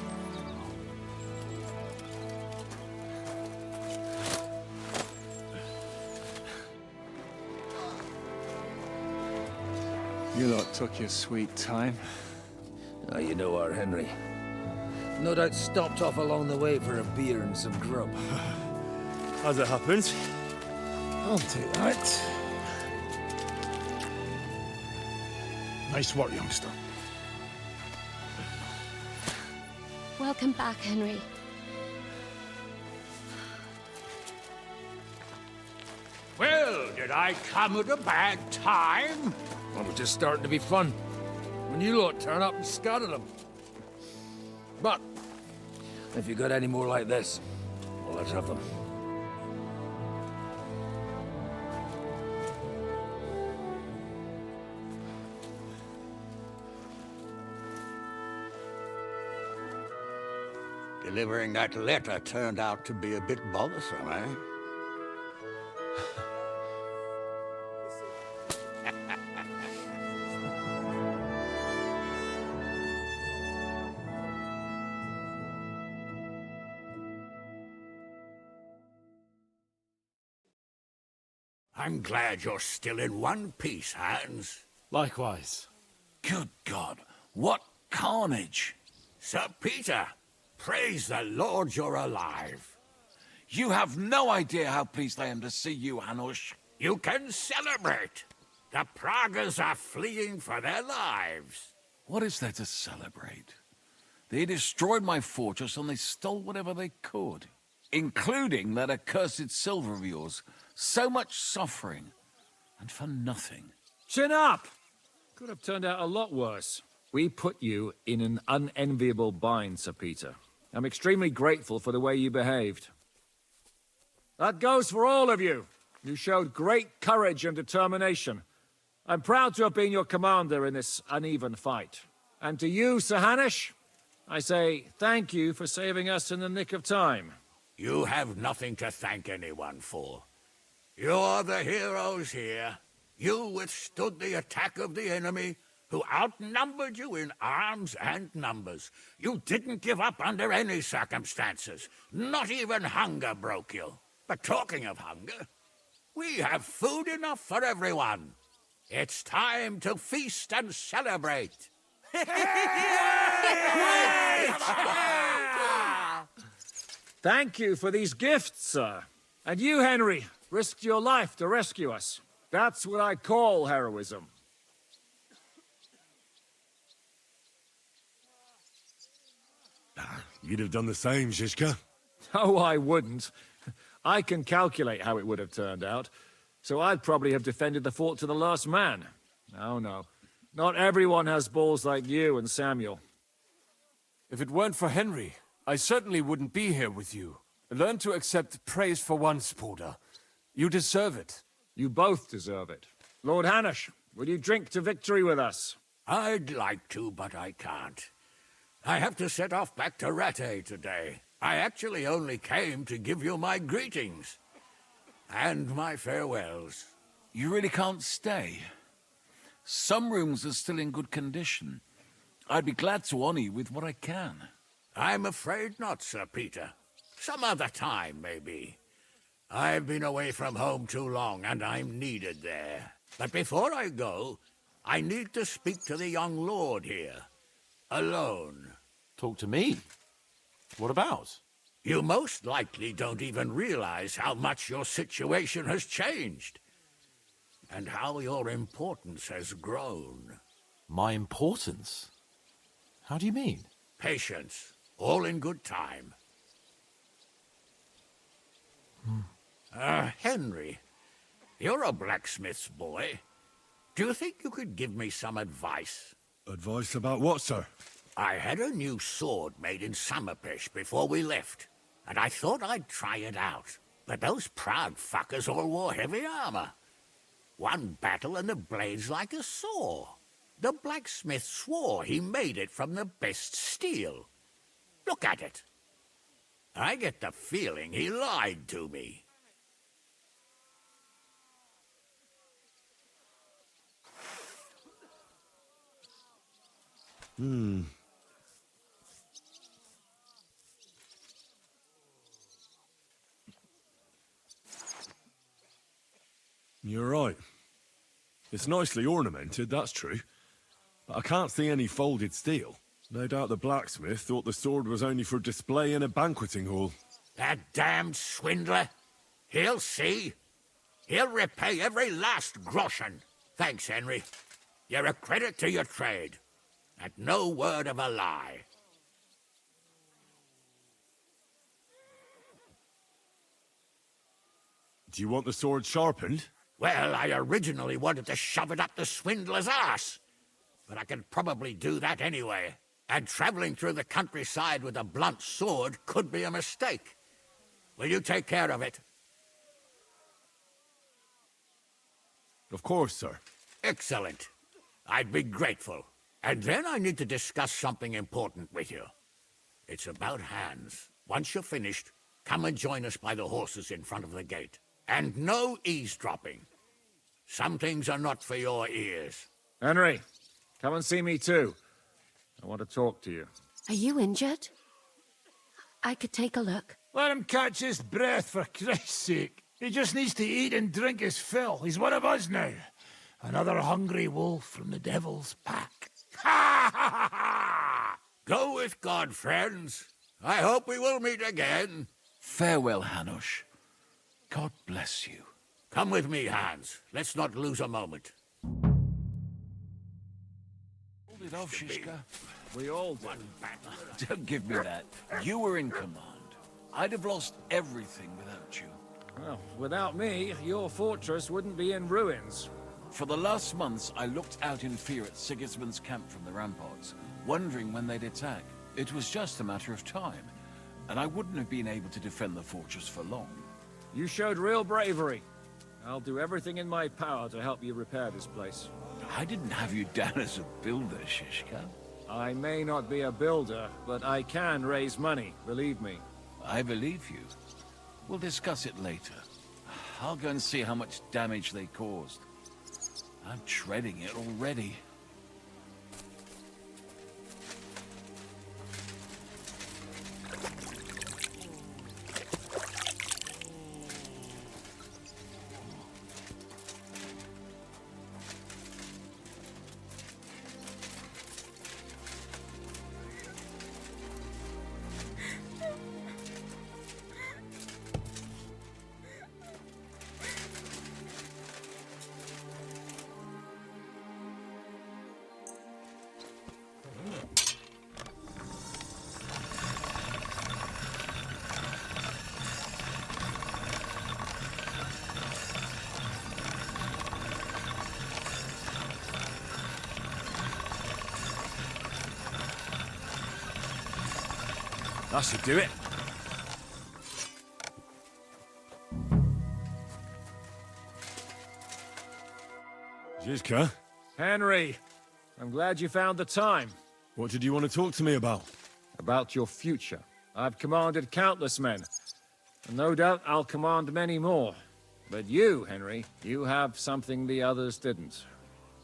You lot took your sweet time. Ah, you know our Henry. No doubt stopped off along the way for a beer and some grub. As it happens. I'll take that. Nice work, youngster. Welcome back, Henry. Well, did I come at a bad time? Well, it was just starting to be fun. When you lot turn up and scatter them. But, if you got any more like this, well, let's have them. Delivering that letter turned out to be a bit bothersome, eh? I'm glad you're still in one piece, Hans. Likewise. Good God, what carnage! Sir Peter, praise the Lord you're alive. You have no idea how pleased I am to see you, Hanush. You can celebrate. The Pragas are fleeing for their lives. What is there to celebrate? They destroyed my fortress and they stole whatever they could, including that accursed silver of yours. So much suffering, and for nothing. Chin up! Could have turned out a lot worse. We put you in an unenviable bind, Sir Peter. I'm extremely grateful for the way you behaved. That goes for all of you. You showed great courage and determination. I'm proud to have been your commander in this uneven fight. And to you, Sir Hanush, I say thank you for saving us in the nick of time. You have nothing to thank anyone for. You're the heroes here. You withstood the attack of the enemy, who outnumbered you in arms and numbers. You didn't give up under any circumstances. Not even hunger broke you. But talking of hunger, we have food enough for everyone. It's time to feast and celebrate. Thank you for these gifts, sir. And you, Henry, risked your life to rescue us. That's what I call heroism. You'd have done the same, Zizka. Oh, I wouldn't. I can calculate how it would have turned out. So I'd probably have defended the fort to the last man. Oh, no. Not everyone has balls like you and Samuel. If it weren't for Henry, I certainly wouldn't be here with you. Learn to accept praise for once, Porter. You deserve it. You both deserve it. Lord Hanush, will you drink to victory with us? I'd like to, but I can't. I have to set off back to Rattay today. I actually only came to give you my greetings. And my farewells. You really can't stay? Some rooms are still in good condition. I'd be glad to honor you with what I can. I'm afraid not, Sir Peter. Some other time, maybe. I've been away from home too long, and I'm needed there. But before I go, I need to speak to the young lord here. Alone. Talk to me? What about? You most likely don't even realize how much your situation has changed. And how your importance has grown. My importance? How do you mean? Patience. All in good time. Henry, you're a blacksmith's boy. Do you think you could give me some advice? Advice about what, sir? I had a new sword made in Summerpish before we left, and I thought I'd try it out. But those proud fuckers all wore heavy armor. One battle and the blade's like a saw. The blacksmith swore he made it from the best steel. Look at it. I get the feeling he lied to me. You're right. It's nicely ornamented, that's true. but I can't see any folded steel. No doubt the blacksmith thought the sword was only for display in a banqueting hall. That damned swindler. He'll see. He'll repay every last groschen. Thanks, Henry. You're a credit to your trade. And no word of a lie. Do you want the sword sharpened? Well, I originally wanted to shove it up the swindler's ass. But I can probably do that anyway. And traveling through the countryside with a blunt sword could be a mistake. Will you take care of it? Of course, sir. Excellent. I'd be grateful. And then I need to discuss something important with you. It's about Hans. Once you're finished, come and join us by the horses in front of the gate. And no eavesdropping. Some things are not for your ears. Henry, come and see me too. I want to talk to you. Are you injured? I could take a look. Let him catch his breath, for Christ's sake. He just needs to eat and drink his fill. He's one of us now. Another hungry wolf from the devil's pack. Ha ha ha! Go with God, friends. I hope we will meet again. Farewell, Hanush. God bless you. Come with me, Hans. Let's not lose a moment. Hold it off, Shishka. We all do. Don't give me that. You were in command. I'd have lost everything without you. Well, without me, your fortress wouldn't be in ruins. For the last months, I looked out in fear at Sigismund's camp from the ramparts, wondering when they'd attack. It was just a matter of time, and I wouldn't have been able to defend the fortress for long. You showed real bravery. I'll do everything in my power to help you repair this place. I didn't have you down as a builder, Shishka. I may not be a builder, but I can raise money, believe me. I believe you. We'll discuss it later. I'll go and see how much damage they caused. I'm dreading it already. That should do it. Zizka? Henry, I'm glad you found the time. What did you want to talk to me about? About your future. I've commanded countless men, and no doubt I'll command many more. But you, Henry, you have something the others didn't.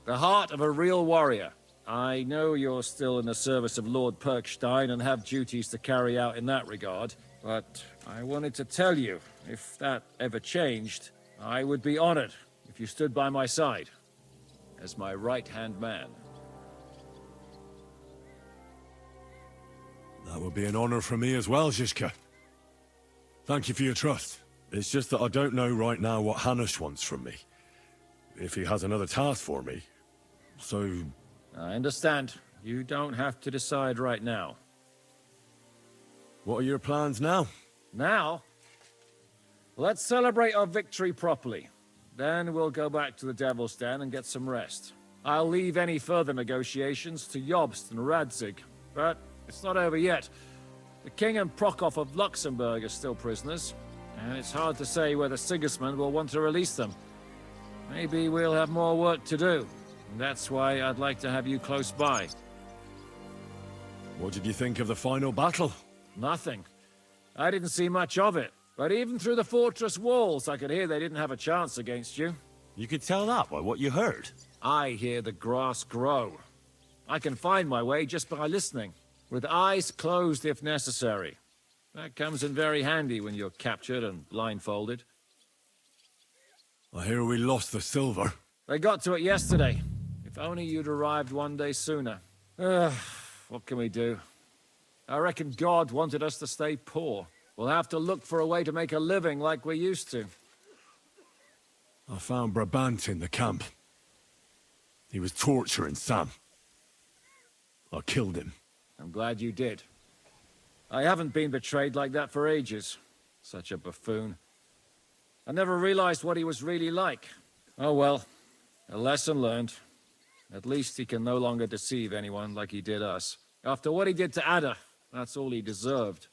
The heart of a real warrior. I know you're still in the service of Lord Perkstein and have duties to carry out in that regard, but I wanted to tell you, if that ever changed, I would be honored if you stood by my side as my right-hand man. That would be an honor for me as well, Zizka. Thank you for your trust. It's just that I don't know right now what Hanush wants from me. If he has another task for me. So... I understand. You don't have to decide right now. What are your plans now? Now? Let's celebrate our victory properly. Then we'll go back to the Devil's Den and get some rest. I'll leave any further negotiations to Jobst and Radzig. But it's not over yet. The King and Prokop of Luxembourg are still prisoners, and it's hard to say whether Sigismund will want to release them. Maybe we'll have more work to do. And that's why I'd like to have you close by. What did you think of the final battle? Nothing. I didn't see much of it. But even through the fortress walls, I could hear they didn't have a chance against you. You could tell that by what you heard. I hear the grass grow. I can find my way just by listening, with eyes closed if necessary. That comes in very handy when you're captured and blindfolded. I hear we lost the silver. They got to it yesterday. If If only you'd arrived one day sooner. What can we do? I reckon God wanted us to stay poor. We'll have to look for a way to make a living like we used to. I found Brabant in the camp. He was torturing Sam. I killed him. I'm glad you did. I haven't been betrayed like that for ages. Such a buffoon. I never realized what he was really like. Oh well, a lesson learned. At least he can no longer deceive anyone like he did us. After what he did to Ada, that's all he deserved.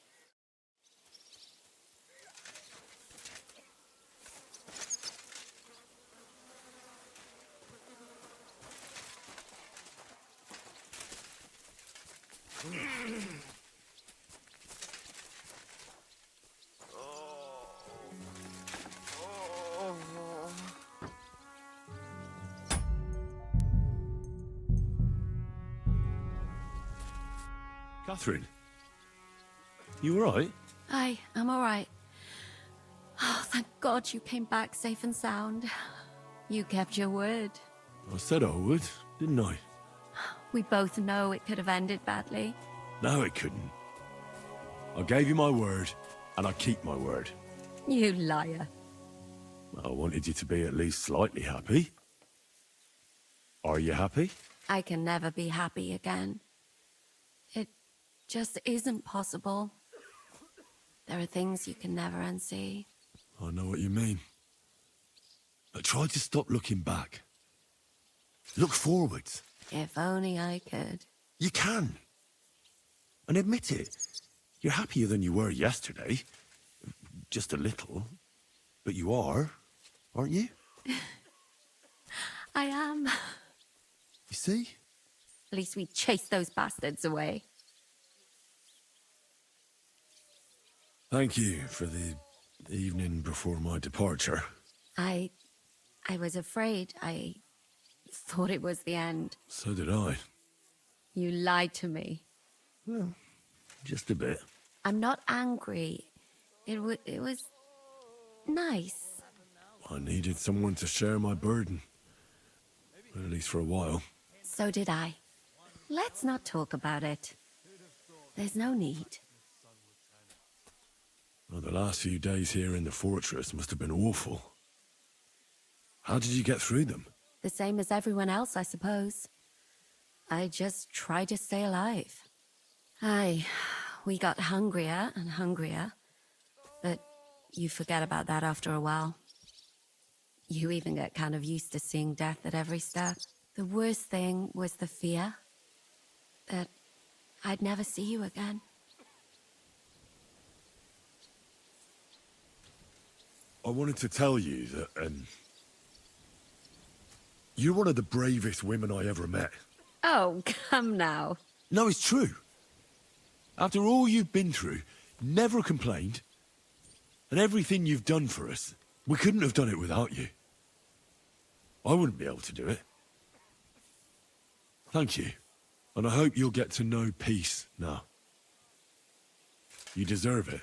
Catherine, you all right? I'm all right. Oh, thank God you came back safe and sound. You kept your word. I said I would, didn't I? We both know it could have ended badly. No, it couldn't. I gave you my word, and I keep my word. You liar. I wanted you to be at least slightly happy. Are you happy? I can never be happy again. It just isn't possible. There are things you can never unsee. I know what you mean. But try to stop looking back. Look forwards. If only I could. You can. And admit it. You're happier than you were yesterday. Just a little. But you are, aren't you? I am. You see? At least we chased those bastards away. Thank you for the evening before my departure. I was afraid. I thought it was the end. So did I. You lied to me. Well, just a bit. I'm not angry. It was nice. I needed someone to share my burden. At least for a while. So did I. Let's not talk about it. There's no need. Well, the last few days here in the fortress must have been awful. How did you get through them? The same as everyone else, I suppose. I just tried to stay alive. We got hungrier and hungrier. But you forget about that after a while. You even get kind of used to seeing death at every step. The worst thing was the fear that I'd never see you again. I wanted to tell you that, you're one of the bravest women I ever met. Oh, come now. No, it's true. After all you've been through, never complained, and everything you've done for us, we couldn't have done it without you. I wouldn't be able to do it. Thank you, and I hope you'll get to know peace now. You deserve it.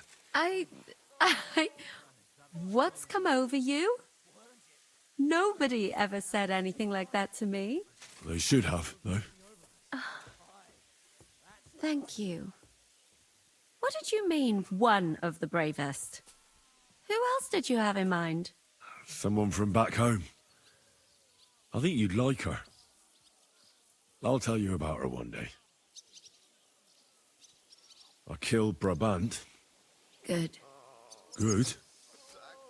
What's come over you? Nobody ever said anything like that to me. They should have, though. Thank you. What did you mean, one of the bravest? Who else did you have in mind? Someone from back home. I think you'd like her. I'll tell you about her one day. I killed Brabant. Good. Good?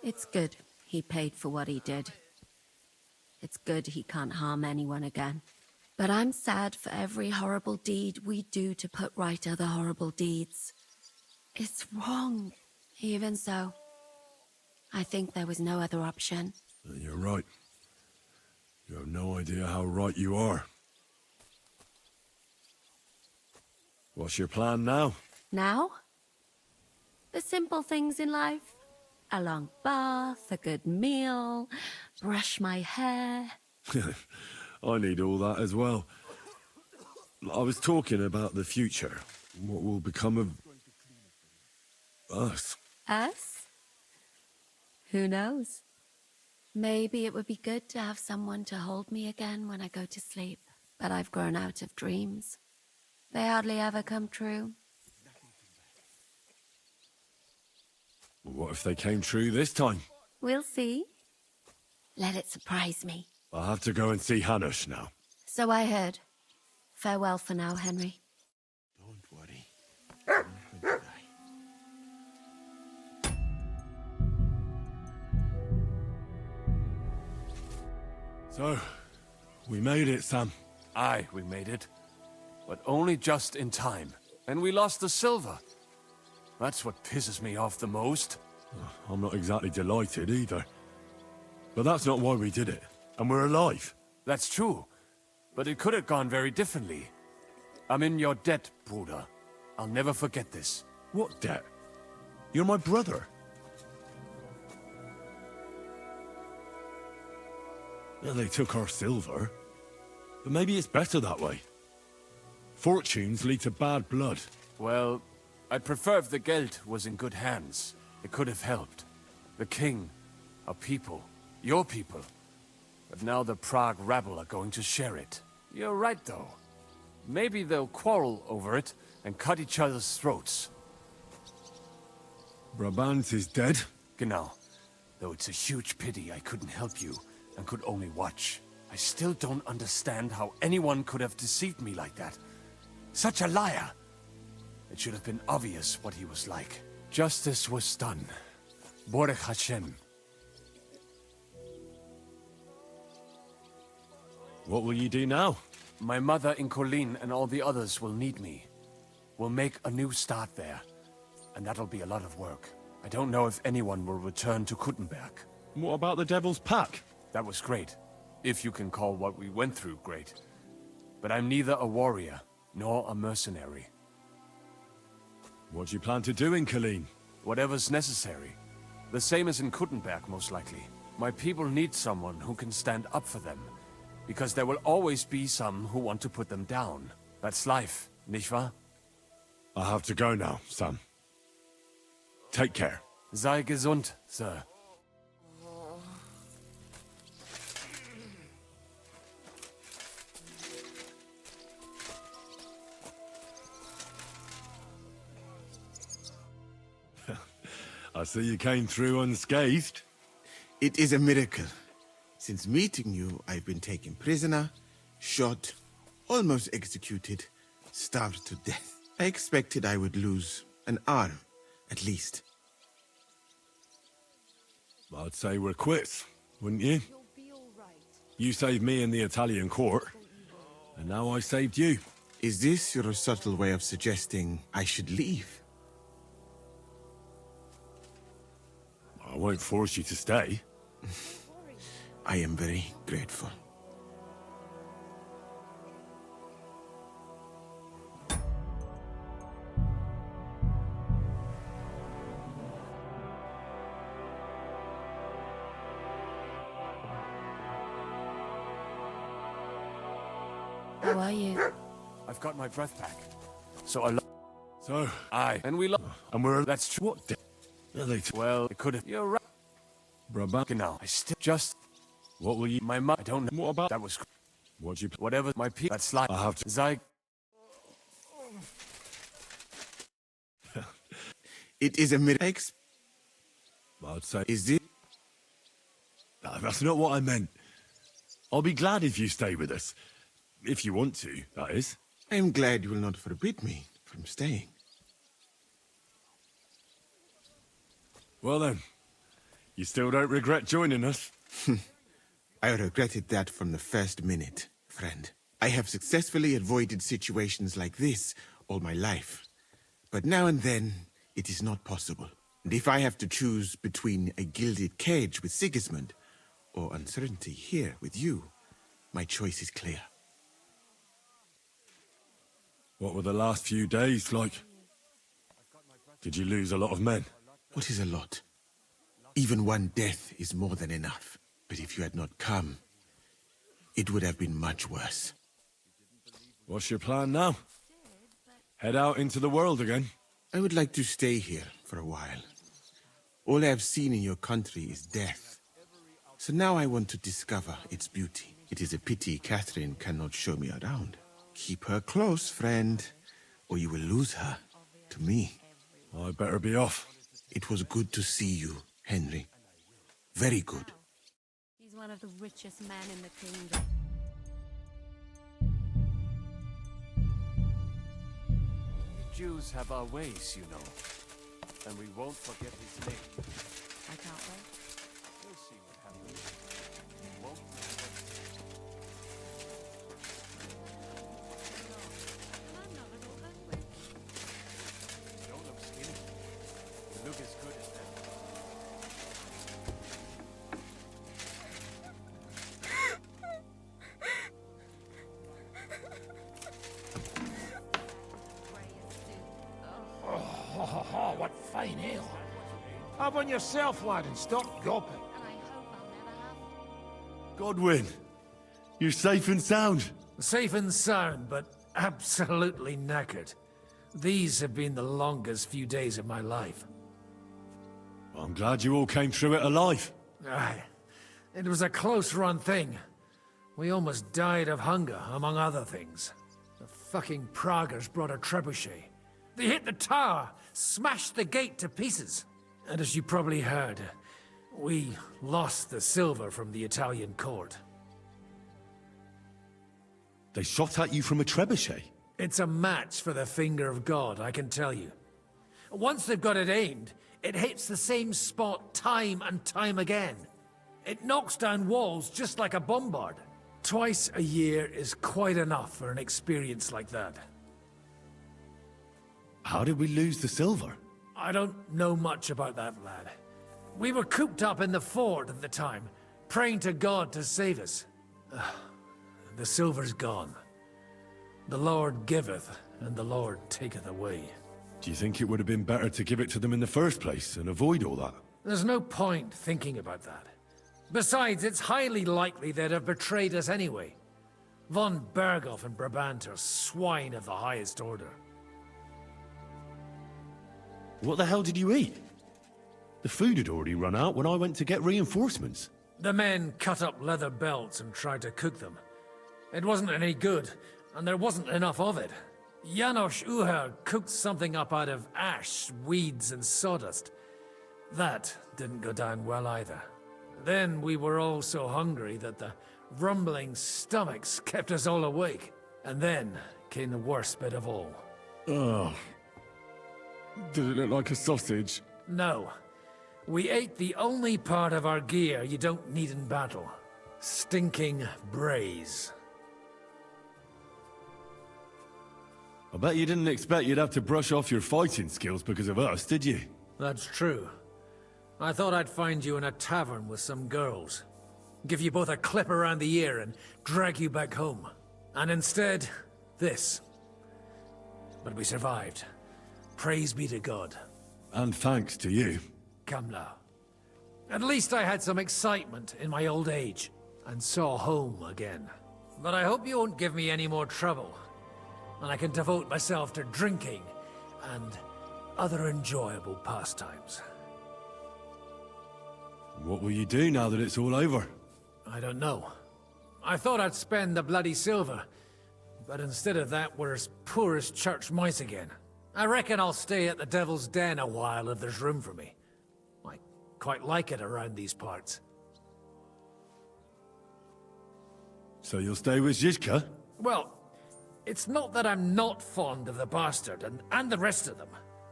It's good he paid for what he did. It's good he can't harm anyone again. But I'm sad for every horrible deed we do to put right other horrible deeds. It's wrong. Even so, I think there was no other option. You're right. You have no idea how right you are. What's your plan now? Now? The simple things in life. A long bath, a good meal, brush my hair. I need all that as well. I was talking about the future. What will become of us? Us? Who knows? Maybe it would be good to have someone to hold me again when I go to sleep. But I've grown out of dreams. They hardly ever come true. What if they came true this time? We'll see. Let it surprise me. I'll have to go and see Hanush now. So I heard. Farewell for now, Henry. Don't worry. So, we made it, Sam. Aye, we made it. But only just in time. And we lost the silver. That's what pisses me off the most. I'm not exactly delighted either. But that's not why we did it. And we're alive. That's true. But it could have gone very differently. I'm in your debt, Bruder. I'll never forget this. What debt? You're my brother. Yeah, they took our silver. But maybe it's better that way. Fortunes lead to bad blood. Well, I'd prefer if the Geld was in good hands. It could have helped. The king, our people, your people. But now the Prague rabble are going to share it. You're right, though. Maybe they'll quarrel over it and cut each other's throats. Brabant is dead? Genau. Though it's a huge pity I couldn't help you and could only watch. I still don't understand how anyone could have deceived me like that. Such a liar! It should have been obvious what he was like. Justice was done. Baruch Hashem. What will you do now? My mother in Colleen and all the others will need me. We'll make a new start there. And that'll be a lot of work. I don't know if anyone will return to Kuttenberg. What about the Devil's Pack? That was great. If you can call what we went through great. But I'm neither a warrior, nor a mercenary. What do you plan to do in Colleen? Whatever's necessary. The same as in Kuttenberg, most likely. My people need someone who can stand up for them. Because there will always be some who want to put them down. That's life, nicht wahr? I have to go now, Sam. Take care. Sei gesund, sir. I see you came through unscathed. It is a miracle. Since meeting you, I've been taken prisoner, shot, almost executed, starved to death. I expected I would lose an arm, at least. I'd say we're quits, wouldn't you? You saved me in the Italian court, and now I saved you. Is this your subtle way of suggesting I should leave? I won't force you to stay. I am very grateful. How are you? I've got my breath back. So aye, and we and we're that's true. What? Well, it could have. You're right. Brabant. Genau. I still just. What will you? My mother. I don't know. What about? That was. What you? Whatever. My people. That's like. I have to. Zei. It is a miracle. I'd say. Is it? No, that's not what I meant. I'll be glad if you stay with us. If you want to, that is. I am glad you will not forbid me from staying. Well then, you still don't regret joining us? I regretted that from the first minute, friend. I have successfully avoided situations like this all my life. But now and then, it is not possible. And if I have to choose between a gilded cage with Sigismund or uncertainty here with you, my choice is clear. What were the last few days like? Did you lose a lot of men? What is a lot? Even one death is more than enough. But if you had not come, it would have been much worse. What's your plan now? Head out into the world again? I would like to stay here for a while. All I have seen in your country is death. So now I want to discover its beauty. It is a pity Catherine cannot show me around. Keep her close, friend, or you will lose her to me. I better be off. It was good to see you, Henry. Very good. He's one of the richest men in the kingdom. We Jews have our ways, you know. And we won't forget his name. I can't wait. We'll see what happens. We won't forget. You don't look skinny. You look as good as that. Oh, what fine ale. Have one yourself, lad, and stop gawping. Godwin, you're safe and sound. Safe and sound, but absolutely knackered. These have been the longest few days of my life. I'm glad you all came through it alive. Aye. It was a close-run thing. We almost died of hunger, among other things. The fucking Praguers brought a trebuchet. They hit the tower, smashed the gate to pieces. And as you probably heard, we lost the silver from the Italian court. They shot at you from a trebuchet? It's a match for the finger of God, I can tell you. Once they've got it aimed, it hits the same spot time and time again. It knocks down walls just like a bombard. Twice a year is quite enough for an experience like that. How did we lose the silver? I don't know much about that, lad. We were cooped up in the fort at the time, praying to God to save us. The silver's gone. The Lord giveth, and the Lord taketh away. Do you think it would have been better to give it to them in the first place and avoid all that? There's no point thinking about that. Besides, it's highly likely they'd have betrayed us anyway. Von Berghoff and Brabant are swine of the highest order. What the hell did you eat? The food had already run out when I went to get reinforcements. The men cut up leather belts and tried to cook them. It wasn't any good, and there wasn't enough of it. Janos Uher cooked something up out of ash, weeds, and sawdust. That didn't go down well either. Then we were all so hungry that the rumbling stomachs kept us all awake. And then came the worst bit of all. Oh. Did it look like a sausage? No. We ate the only part of our gear you don't need in battle. Stinking braise. I bet you didn't expect you'd have to brush off your fighting skills because of us, did you? That's true. I thought I'd find you in a tavern with some girls. Give you both a clip around the ear and drag you back home. And instead, this. But we survived. Praise be to God. And thanks to you. Come now. At least I had some excitement in my old age, and saw home again. But I hope you won't give me any more trouble, and I can devote myself to drinking and other enjoyable pastimes. What will you do now that it's all over? I don't know. I thought I'd spend the bloody silver, but instead of that, we're as poor as church mice again. I reckon I'll stay at the Devil's Den a while if there's room for me. I quite like it around these parts. So you'll stay with Zizka? Well, it's not that I'm not fond of the bastard and the rest of them,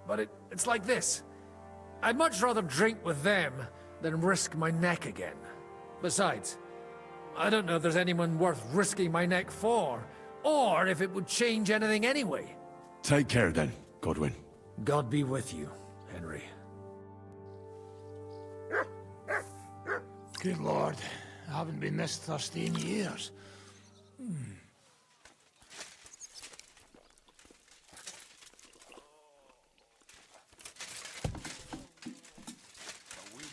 but it's like this. I'd much rather drink with them than risk my neck again. Besides, I don't know if there's anyone worth risking my neck for, or if it would change anything anyway. Take care then, Godwin. God be with you, Henry. Good Lord, I haven't been this thirsty in years. We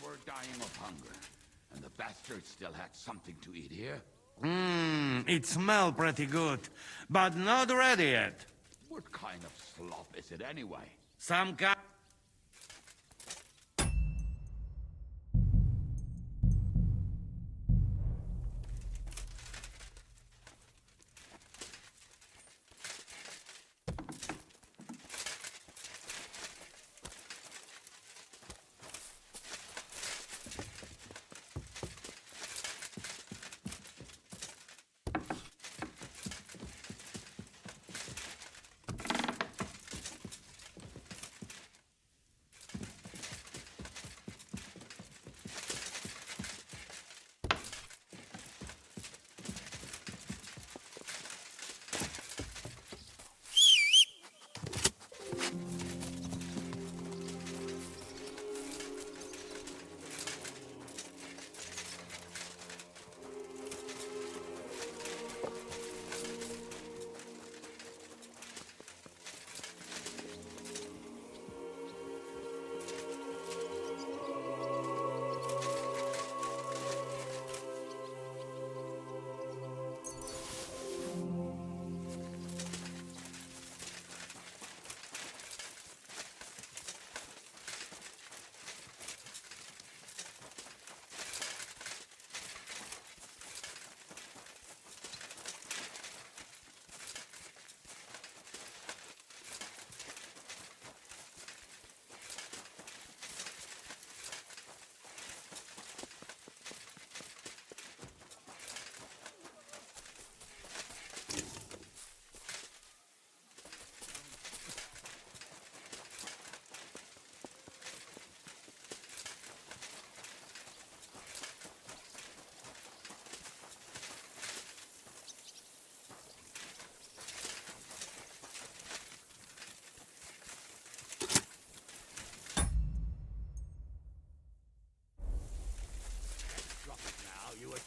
were dying of hunger, and the bastards still had something to eat here. It smells pretty good, but not ready yet. What kind of slop is it anyway? Some kind.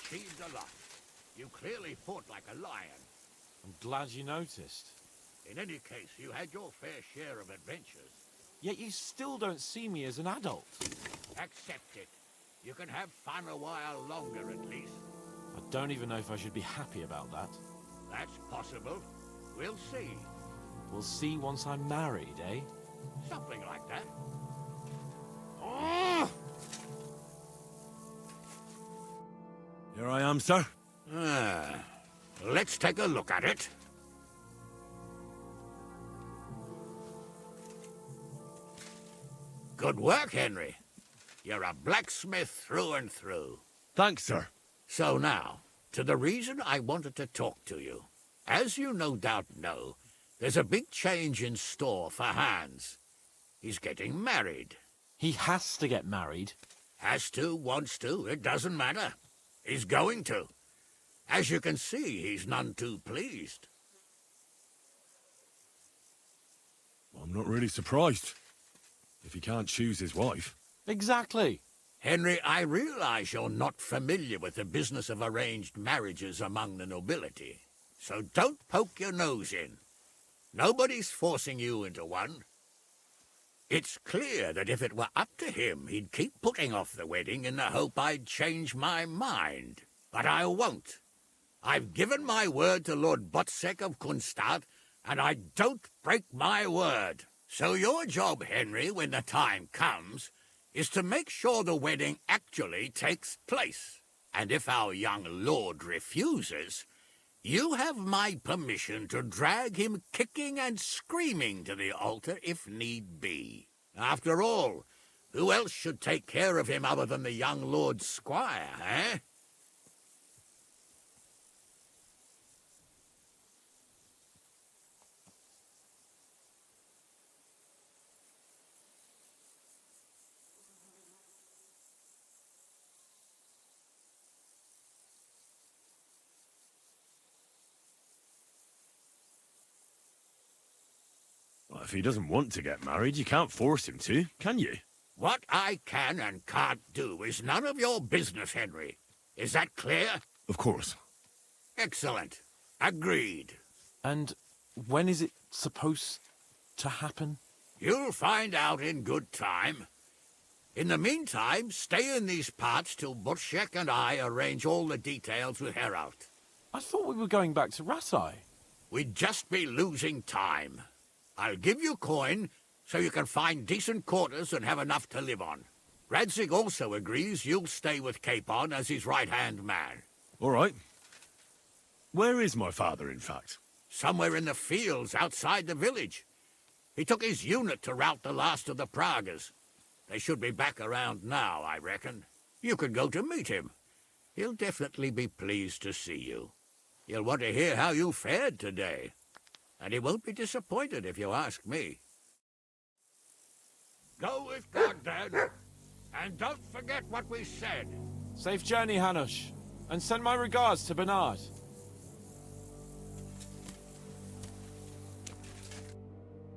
achieved a lot. You clearly fought like a lion. I'm glad you noticed. In any case, you had your fair share of adventures. Yet you still don't see me as an adult. Accept it. You can have fun a while longer, at least. I don't even know if I should be happy about that. That's possible. We'll see. We'll see once I'm married, eh? Something like that. Here I am, sir. Let's take a look at it. Good work, Henry. You're a blacksmith through and through. Thanks, sir. So now, to the reason I wanted to talk to you. As you no doubt know, there's a big change in store for Hans. He's getting married. He has to get married. Has to, wants to, it doesn't matter. He's going to. As you can see, he's none too pleased. I'm not really surprised. If he can't choose his wife. Exactly. Henry, I realize you're not familiar with the business of arranged marriages among the nobility. So don't poke your nose in. Nobody's forcing you into one. It's clear that if it were up to him, he'd keep putting off the wedding in the hope I'd change my mind. But I won't. I've given my word to Lord Botsek of Kunstad, and I don't break my word. So your job, Henry, when the time comes, is to make sure the wedding actually takes place. And if our young lord refuses, you have my permission to drag him kicking and screaming to the altar if need be. After all, who else should take care of him other than the young lord's squire, eh? Well, if he doesn't want to get married, you can't force him to, can you? What I can and can't do is none of your business, Henry. Is that clear? Of course. Excellent. Agreed. And when is it supposed to happen? You'll find out in good time. In the meantime, stay in these parts till Butchek and I arrange all the details with Herald. I thought we were going back to Ratai. We'd just be losing time. I'll give you coin so you can find decent quarters and have enough to live on. Radzig also agrees you'll stay with Capon as his right-hand man. All right. Where is my father, in fact? Somewhere in the fields outside the village. He took his unit to rout the last of the Pragas. They should be back around now, I reckon. You could go to meet him. He'll definitely be pleased to see you. He'll want to hear how you fared today. And he won't be disappointed if you ask me. Go with God, then. And don't forget what we said. Safe journey, Hanush. And send my regards to Bernard.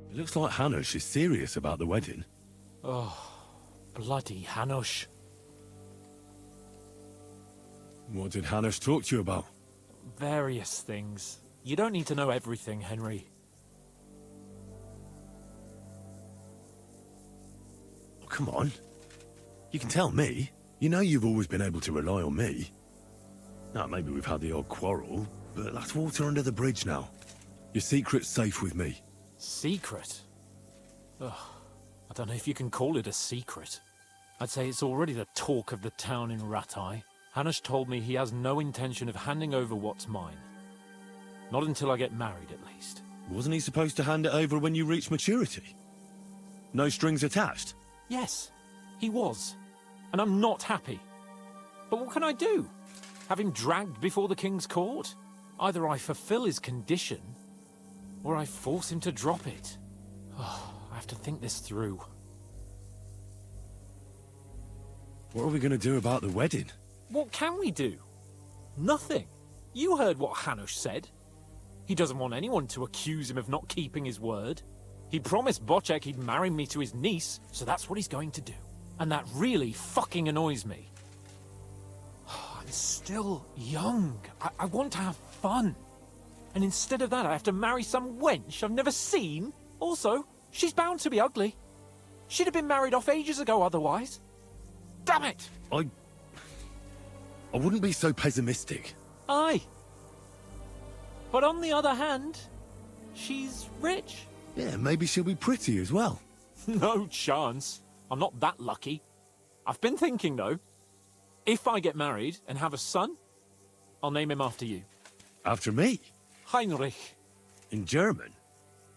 It looks like Hanush is serious about the wedding. Oh, bloody Hanush. What did Hanush talk to you about? Various things. You don't need to know everything, Henry. Oh, come on. You can tell me. You know you've always been able to rely on me. Now, maybe we've had the odd quarrel, but that's water under the bridge now. Your secret's safe with me. Secret? Ugh, I don't know if you can call it a secret. I'd say it's already the talk of the town in Ratai. Hanush told me he has no intention of handing over what's mine. Not until I get married, at least. Wasn't he supposed to hand it over when you reached maturity? No strings attached? Yes, he was. And I'm not happy. But what can I do? Have him dragged before the king's court? Either I fulfill his condition, or I force him to drop it. Oh, I have to think this through. What are we going to do about the wedding? What can we do? Nothing. You heard what Hanush said. He doesn't want anyone to accuse him of not keeping his word. He promised Bocek he'd marry me to his niece, so that's what he's going to do. And that really fucking annoys me. I'm is still young. I want to have fun. And instead of that, I have to marry some wench I've never seen. Also, she's bound to be ugly. She'd have been married off ages ago otherwise. Damn it! I wouldn't be so pessimistic. Aye. But on the other hand, she's rich. Yeah, maybe she'll be pretty as well. No chance. I'm not that lucky. I've been thinking, though. If I get married and have a son, I'll name him after you. After me? Heinrich. In German?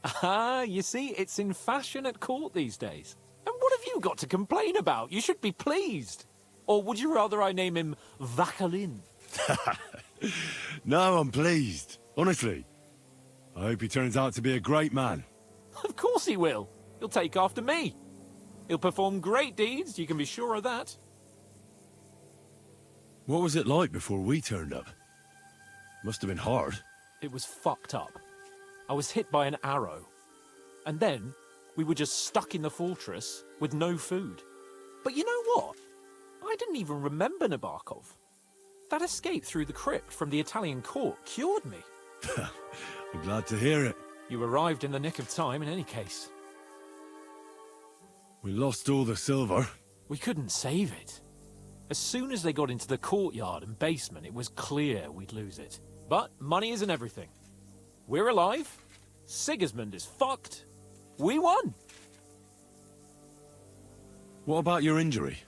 Ah, you see, it's in fashion at court these days. And what have you got to complain about? You should be pleased. Or would you rather I name him Vacalin? No, I'm pleased. Honestly. I hope he turns out to be a great man. Of course he will. He'll take after me. He'll perform great deeds, you can be sure of that. What was it like before we turned up? Must have been hard. It was fucked up. I was hit by an arrow. And then, we were just stuck in the fortress with no food. But you know what? I didn't even remember Nabokov. That escape through the crypt from the Italian court cured me. I'm glad to hear it. You arrived in the nick of time in any case. We lost all the silver. We couldn't save it. As soon as they got into the courtyard and basement, it was clear we'd lose it. But money isn't everything. We're alive. Sigismund is fucked. We won. What about your injury?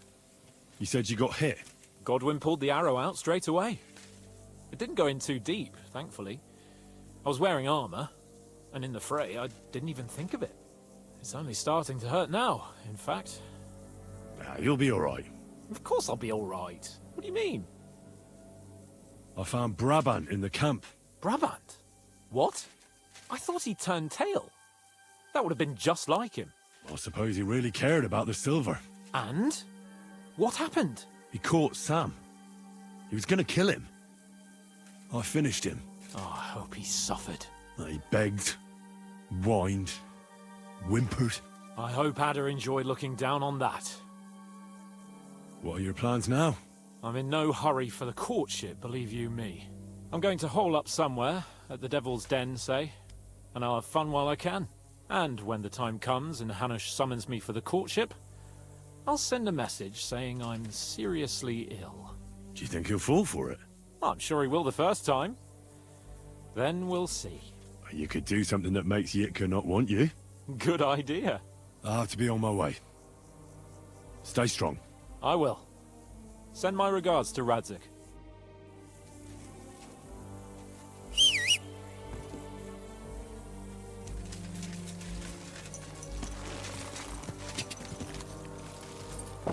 You said you got hit. Godwin pulled the arrow out straight away. It didn't go in too deep, thankfully. I was wearing armor, and in the fray, I didn't even think of it. It's only starting to hurt now, in fact. You'll be all right. Of course I'll be all right. What do you mean? I found Brabant in the camp. Brabant? What? I thought he turned tail. That would have been just like him. I suppose he really cared about the silver. And? What happened? He caught Sam. He was going to kill him. I finished him. Oh, I hope he suffered. He begged, whined, whimpered. I hope Ada enjoyed looking down on that. What are your plans now? I'm in no hurry for the courtship, believe you me. I'm going to hole up somewhere, at the Devil's Den, say, and I'll have fun while I can. And when the time comes and Hanush summons me for the courtship, I'll send a message saying I'm seriously ill. Do you think he'll fall for it? I'm sure he will the first time. Then we'll see. You could do something that makes Yitka not want you. Good idea. I'll have to be on my way. Stay strong. I will. Send my regards to Radzik.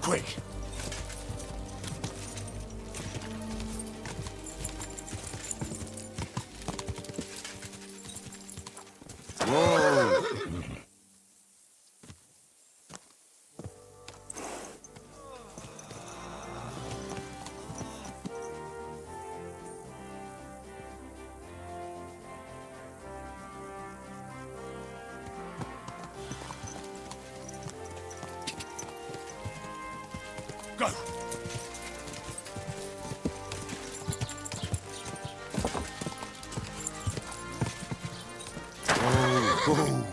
Quick! Whoa! Go! Whoa!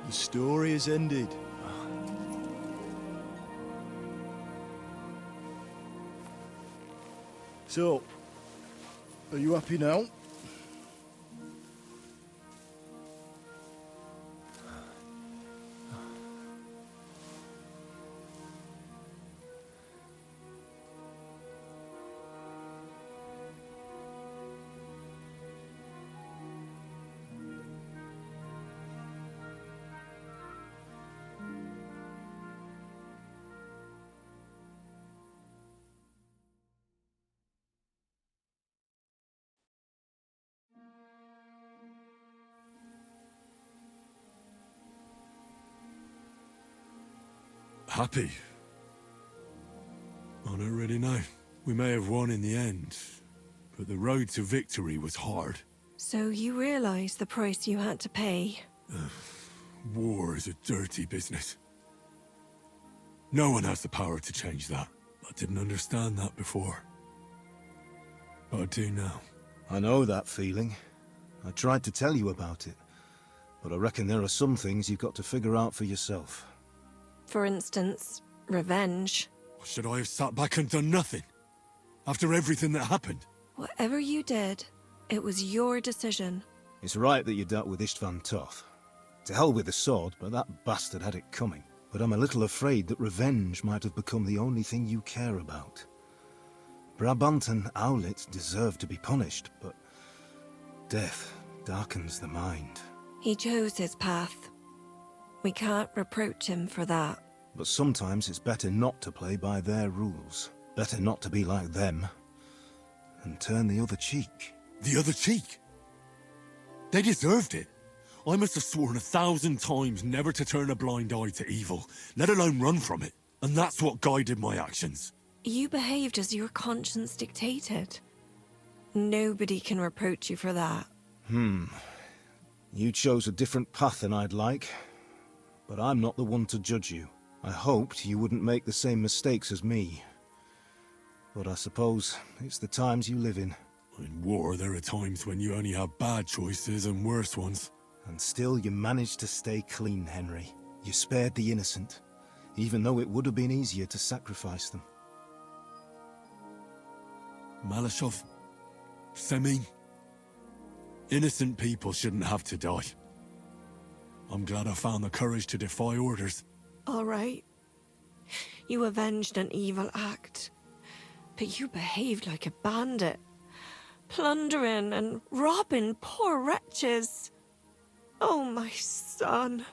The story has ended. So, are you happy now? Happy? I don't really know. We may have won in the end, but the road to victory was hard. So you realize the price you had to pay? War is a dirty business. No one has the power to change that. I didn't understand that before. But I do now. I know that feeling. I tried to tell you about it. But I reckon there are some things you've got to figure out for yourself. For instance, revenge. Should I have sat back and done nothing? After everything that happened? Whatever you did, it was your decision. It's right that you dealt with Istvan tough. To hell with the sword, but that bastard had it coming. But I'm a little afraid that revenge might have become the only thing you care about. Brabant and Owlet deserve to be punished, but death darkens the mind. He chose his path. We can't reproach him for that. But sometimes it's better not to play by their rules. Better not to be like them. And turn the other cheek. The other cheek? They deserved it. I must have sworn 1,000 times never to turn a blind eye to evil, let alone run from it. And that's what guided my actions. You behaved as your conscience dictated. Nobody can reproach you for that. You chose a different path than I'd like. But I'm not the one to judge you. I hoped you wouldn't make the same mistakes as me. But I suppose it's the times you live in. In war, there are times when you only have bad choices and worse ones. And still you managed to stay clean, Henry. You spared the innocent, even though it would have been easier to sacrifice them. Malashov, Semin. Innocent people shouldn't have to die. I'm glad I found the courage to defy orders. All right. You avenged an evil act. But you behaved like a bandit. Plundering and robbing poor wretches. Oh, my son.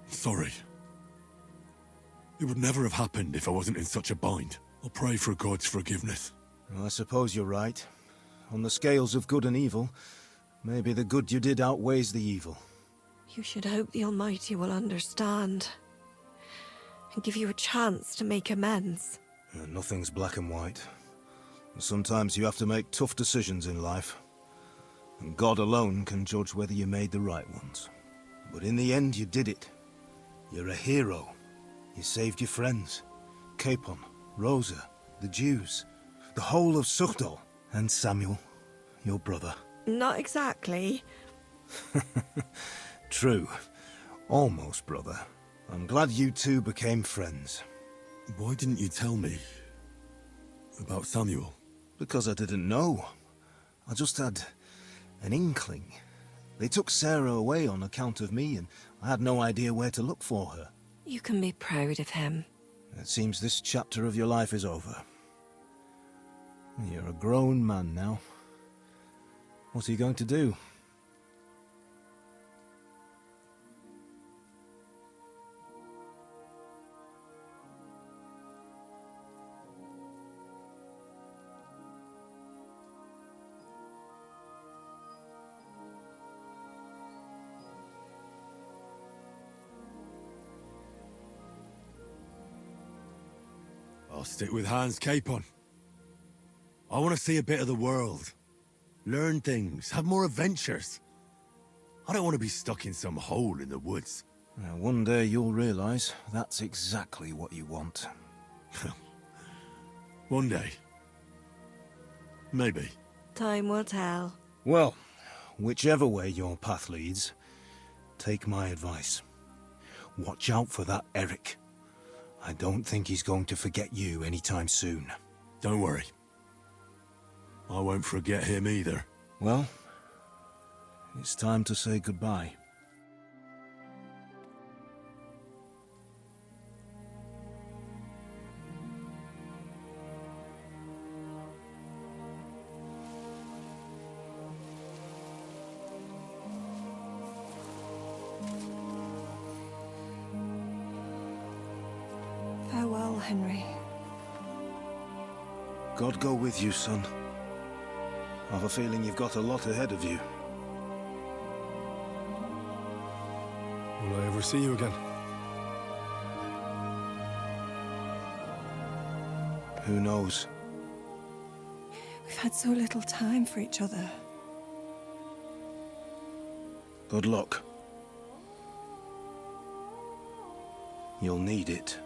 Sorry. It would never have happened if I wasn't in such a bind. I'll pray for God's forgiveness. Well, I suppose you're right. On the scales of good and evil, maybe the good you did outweighs the evil. You should hope the Almighty will understand. And give you a chance to make amends. Nothing's black and white. Sometimes you have to make tough decisions in life. And God alone can judge whether you made the right ones. But in the end, you did it. You're a hero. You saved your friends. Capon, Rosa, the Jews, the whole of Suchdol, and Samuel, your brother. Not exactly. True. Almost brother. I'm glad you two became friends. Why didn't you tell me about Samuel? Because I didn't know. I just had an inkling. They took Sarah away on account of me, and I had no idea where to look for her. You can be proud of him. It seems this chapter of your life is over. You're a grown man now. What are you going to do? I'll stick with Hans Capon. I want to see a bit of the world. Learn things, have more adventures. I don't want to be stuck in some hole in the woods. One day you'll realize that's exactly what you want. One day. Maybe. Time will tell. Well, Whichever way your path leads, take my advice. Watch out for that Eric. I don't think he's going to forget you anytime soon. Don't worry. I won't forget him either. Well, it's time to say goodbye. Farewell, Henry. God go with you, son. I've a feeling you've got a lot ahead of you. Will I ever see you again? Who knows? We've had so little time for each other. Good luck. You'll need it.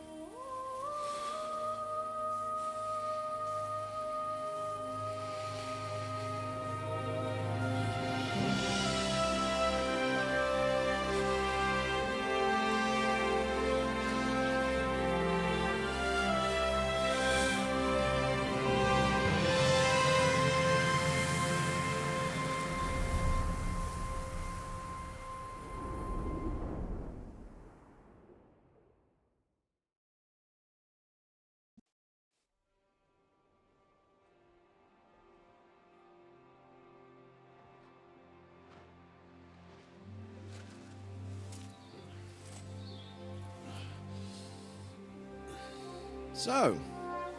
So,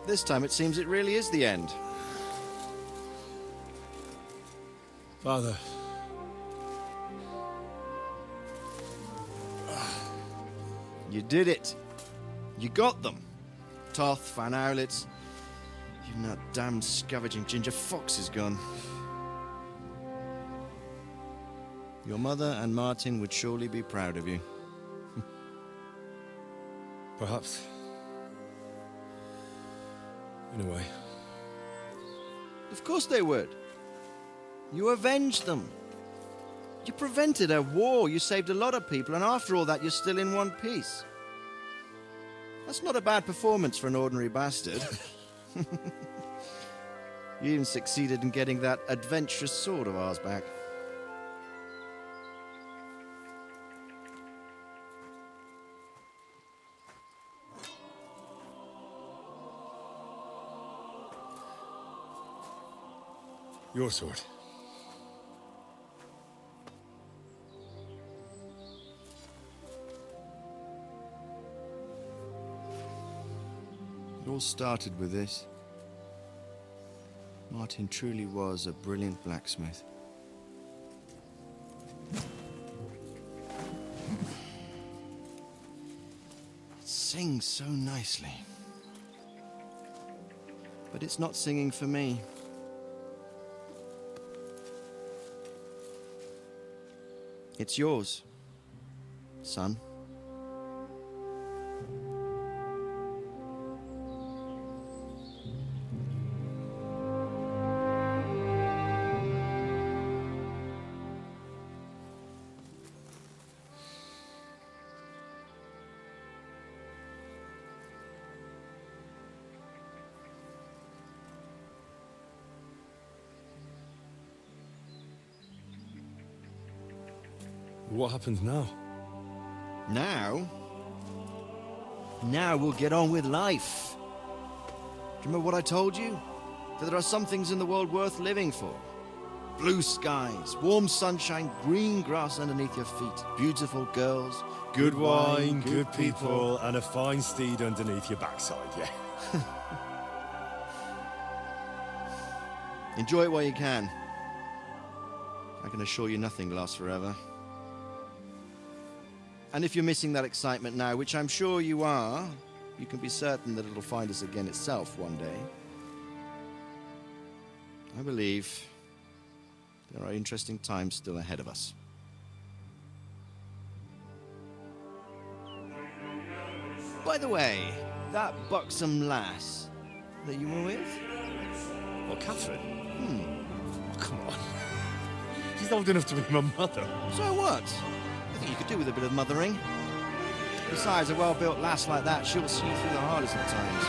this time it seems it really is the end. Father. You did it. You got them. Toth, Van Owlitz. Even that damned scavenging ginger fox is gone. Your mother and Martin would surely be proud of you. Perhaps. In a way. Of course they would. You avenged them. You prevented a war, you saved a lot of people, and after all that, you're still in one piece. That's not a bad performance for an ordinary bastard. You even succeeded in getting that adventurous sword of ours back. Your sword. It all started with this. Martin truly was a brilliant blacksmith. It sings so nicely. But it's not singing for me. It's yours, son. What happens now? Now? Now we'll get on with life. Do you remember what I told you? That there are some things in the world worth living for. Blue skies, warm sunshine, green grass underneath your feet, beautiful girls, Good wine, good people, and a fine steed underneath your backside, yeah. Enjoy it while you can. I can assure you nothing lasts forever. And if you're missing that excitement now, which I'm sure you are, you can be certain that it'll find us again itself one day. I believe there are interesting times still ahead of us. By the way, that buxom lass that you were with? What, Catherine? Oh, come on. She's old enough to be my mother. So what? I think you could do with a bit of mothering. Besides, a well-built lass like that, she'll see you through the hardest of times.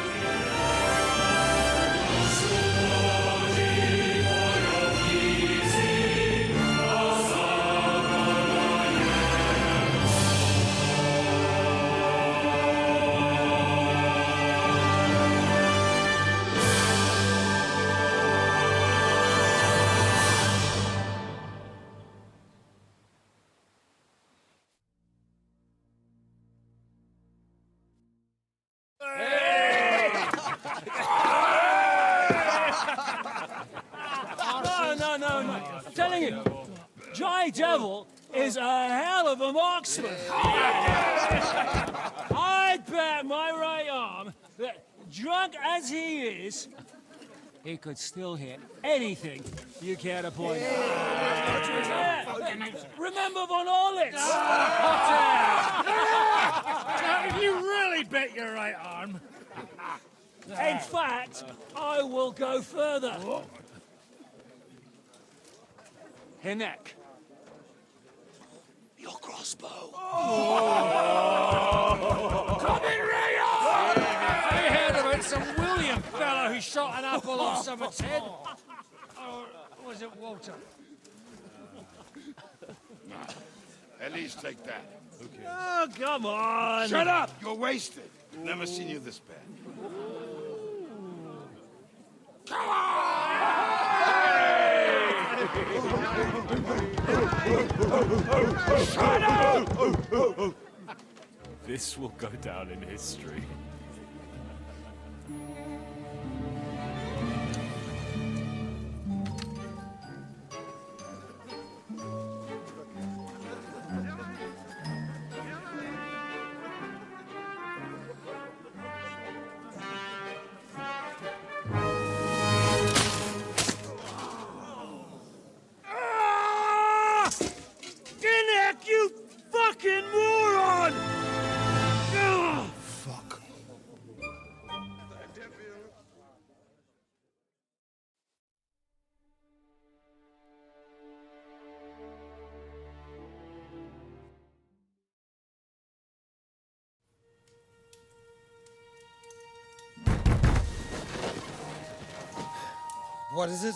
No. I'm telling you, Jolly Devil is a hell of a marksman. I'd bet my right arm that, drunk as he is, he could still hit anything you care to point at. Remember Von Orlitz? You really bet your right arm. In fact, I will go further. Her neck. Your crossbow. Come in, Ray! I heard about some William fella who shot an apple off someone's head. Or was it Walter? At least take that. Okay. Oh, come on. Shut up! You're wasted. Never seen you this bad. Come on! Shut up! This will go down in history. You fucking moron! Fuck. What is it?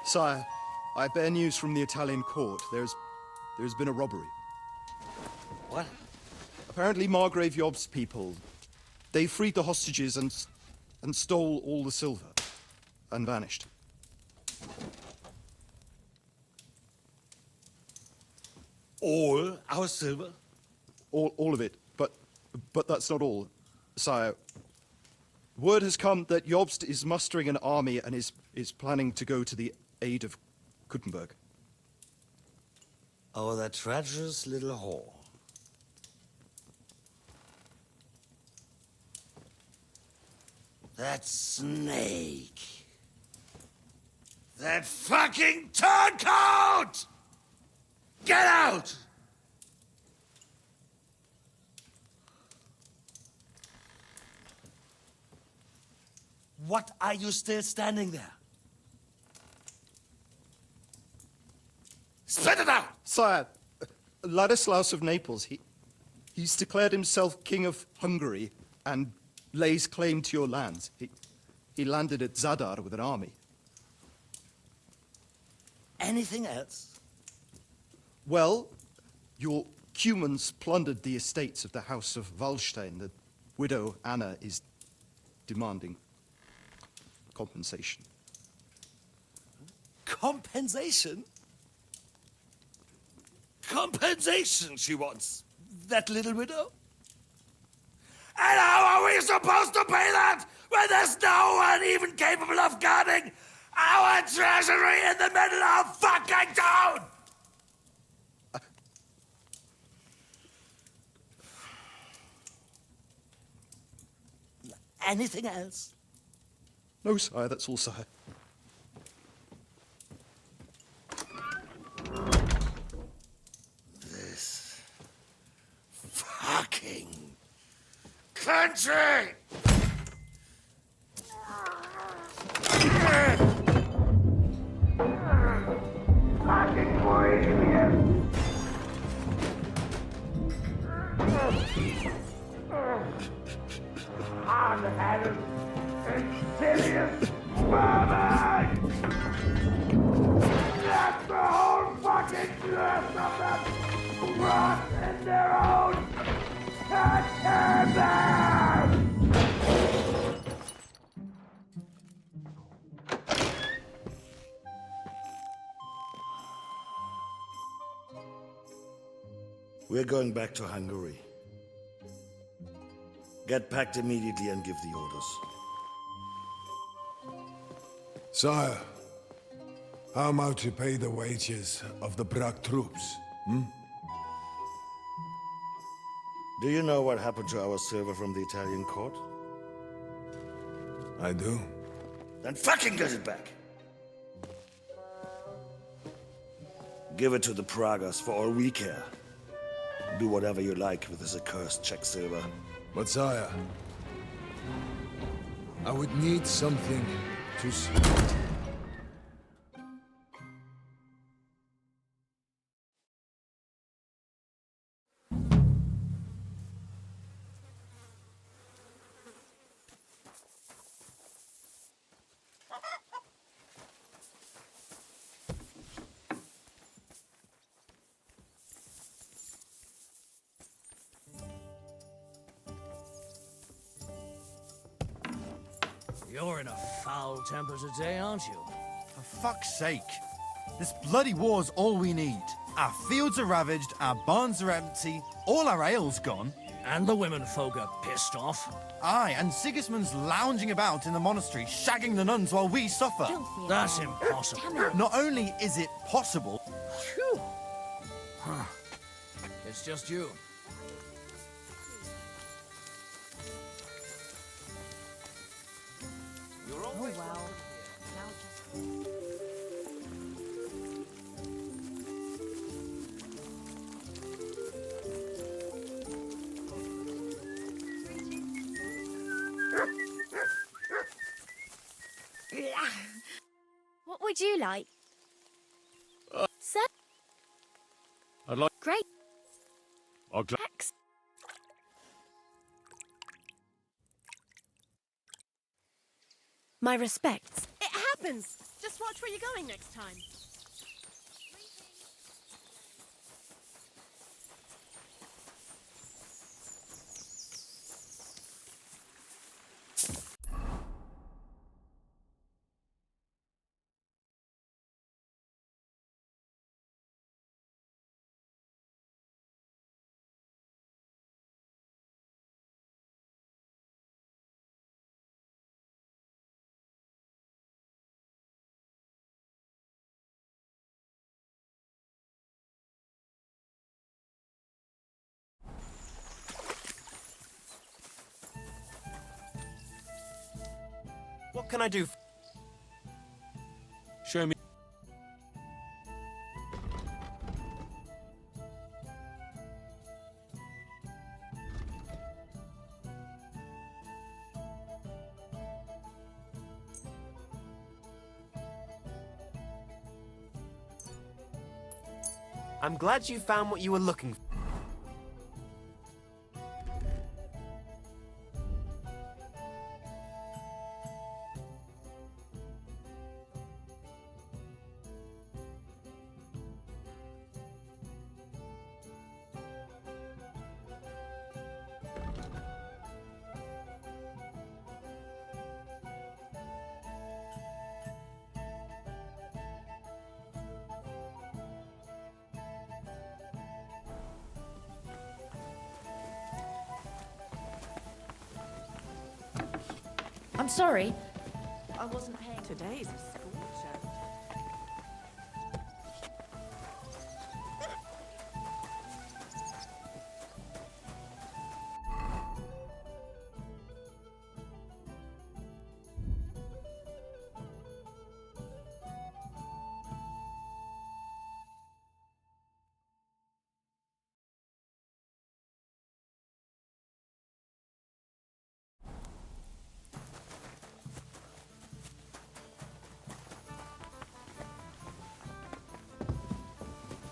Sire, I bear news from the Italian court. There's been a robbery. What? Apparently Margrave Yob's people, they freed the hostages and stole all the silver and vanished. All our silver? All of it, but that's not all, sire. Word has come that Jobst is mustering an army and is planning to go to the aid of Kuttenberg. Oh, that treacherous little whore. That snake. That fucking turncoat! Get out! What are you still standing there? Spit it out! Sire, Ladislaus of Naples, he's declared himself King of Hungary and lays claim to your lands. He landed at Zadar with an army. Anything else? Well, your Cumans plundered the estates of the House of Wallstein. The widow Anna is demanding compensation. Compensation? Compensation she wants, that little widow? And how are we supposed to pay that when there's no one even capable of guarding our treasury in the middle of fucking town? Anything else? No, sire, that's all, sire. This fucking country Hard-headed, insidious vermin! That's the whole fucking curse of them! Rot in their own caterpillars! We're going back to Hungary. Get packed immediately and give the orders. Sire, how am I to pay the wages of the Prague troops? Do you know what happened to our silver from the Italian court? I do. Then fucking get it back! Give it to the Pragas for all we care. Do whatever you like with this accursed Czech silver. But sire, I would need something to... You're in a foul temper today, aren't you? For fuck's sake. This bloody war's all we need. Our fields are ravaged, our barns are empty, all our ale's gone. And the women folk are pissed off. Aye, and Sigismund's lounging about in the monastery, shagging the nuns while we suffer. That's impossible. Not only is it possible... Phew. Huh. It's just you. Oh, well. What would you like? Sir? I'd like... Great. I'll gla- My respects. It happens! Just watch where you're going next time. What can I do? Show me. I'm glad you found what you were looking for. I'm sorry. I wasn't paying. Today's a scorcher.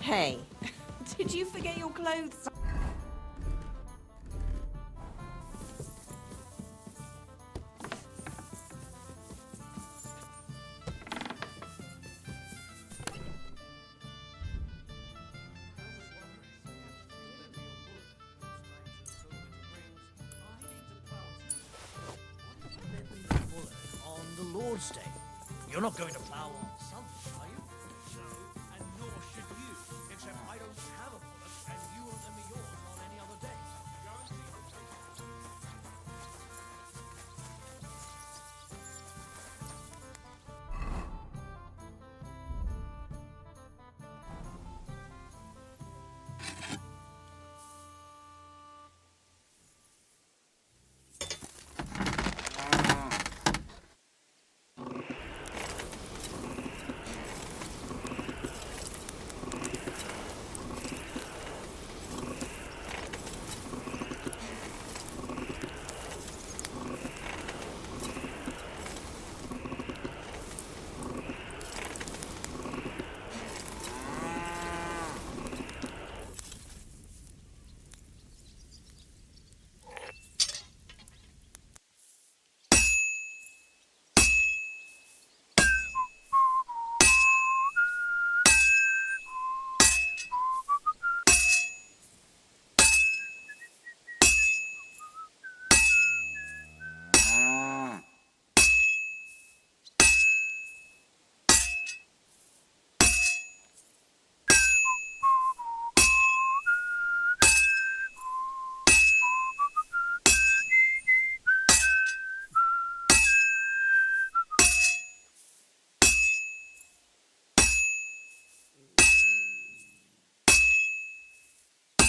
Hey, did you forget your clothes? On the Lord's Day. You're not going to plough on Sunday, are you? No, and nor should you. Except I don't have a bullock, and you won't lend me yours on any other day.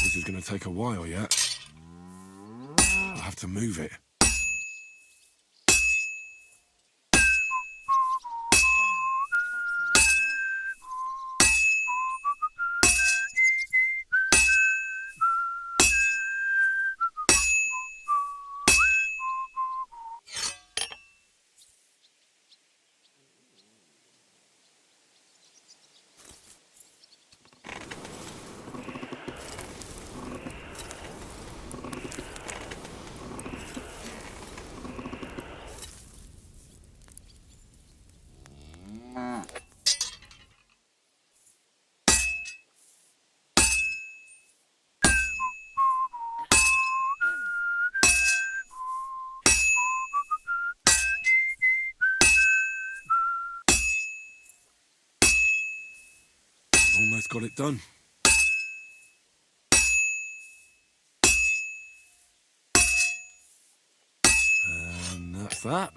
This is going to take a while yet. I'll have to move it. Almost got it done. And that's that.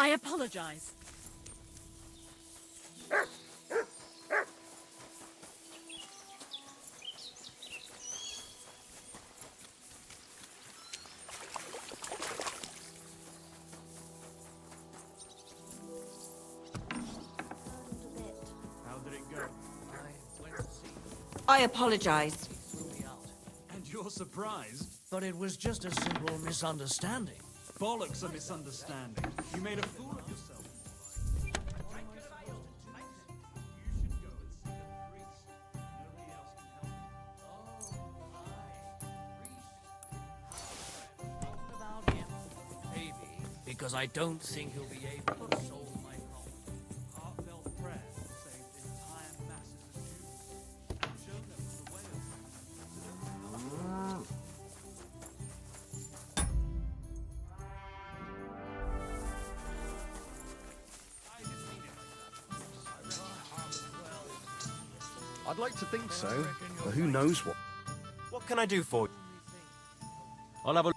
I apologize. How did it go? I went to see I apologize. threw me out. And you're surprised? But it was just a simple misunderstanding. Bollocks a misunderstanding. You made a fool of yourself. About him. Maybe because I don't think he'll be able to solve my problem. Heartfelt prayer saved entire masses of Jews. Shown them the way of I'd like to think so, but who knows what. What can I do for you? I'll have a...